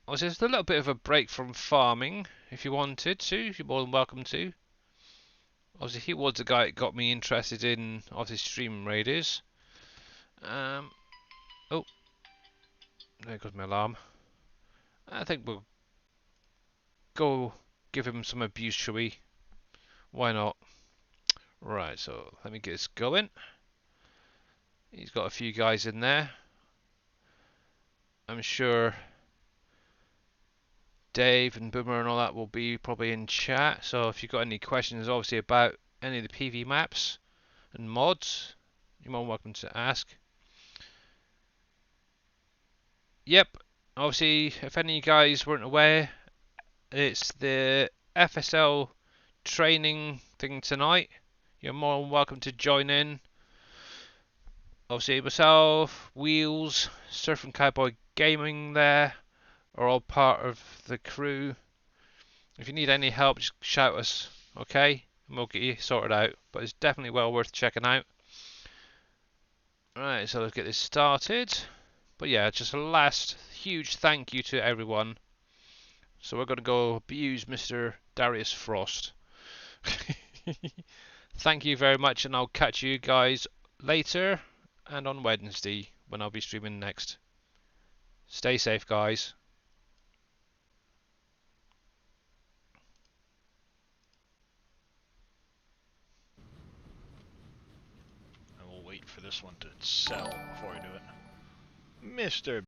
Obviously, it's a little bit of a break from farming. If you wanted to, you're more than welcome to. Obviously, he was the guy that got me interested in obviously Stream Raiders. Oh, there goes my alarm. I think we'll go give him some abuse, shall we? Why not? Right, so let me get this going. He's got a few guys in there. I'm sure Dave and Boomer and all that will be probably in chat. So if you've got any questions, obviously about any of the PV maps and mods, you're more than welcome to ask. Yep, obviously, if any of you guys weren't aware, it's the FSL training thing tonight. You're more than welcome to join in. Obviously, myself, Wheels, Surf and Cowboy Gaming there are all part of the crew. If you need any help, just shout us, okay? And we'll get you sorted out. But it's definitely well worth checking out. Right, so let's get this started. But yeah, just a last huge thank you to everyone. So we're going to go abuse Mr. Darius Frost. Thank you very much, and I'll catch you guys later and on Wednesday when I'll be streaming next. Stay safe, guys. I will wait for this one to sell before I do it. Mr.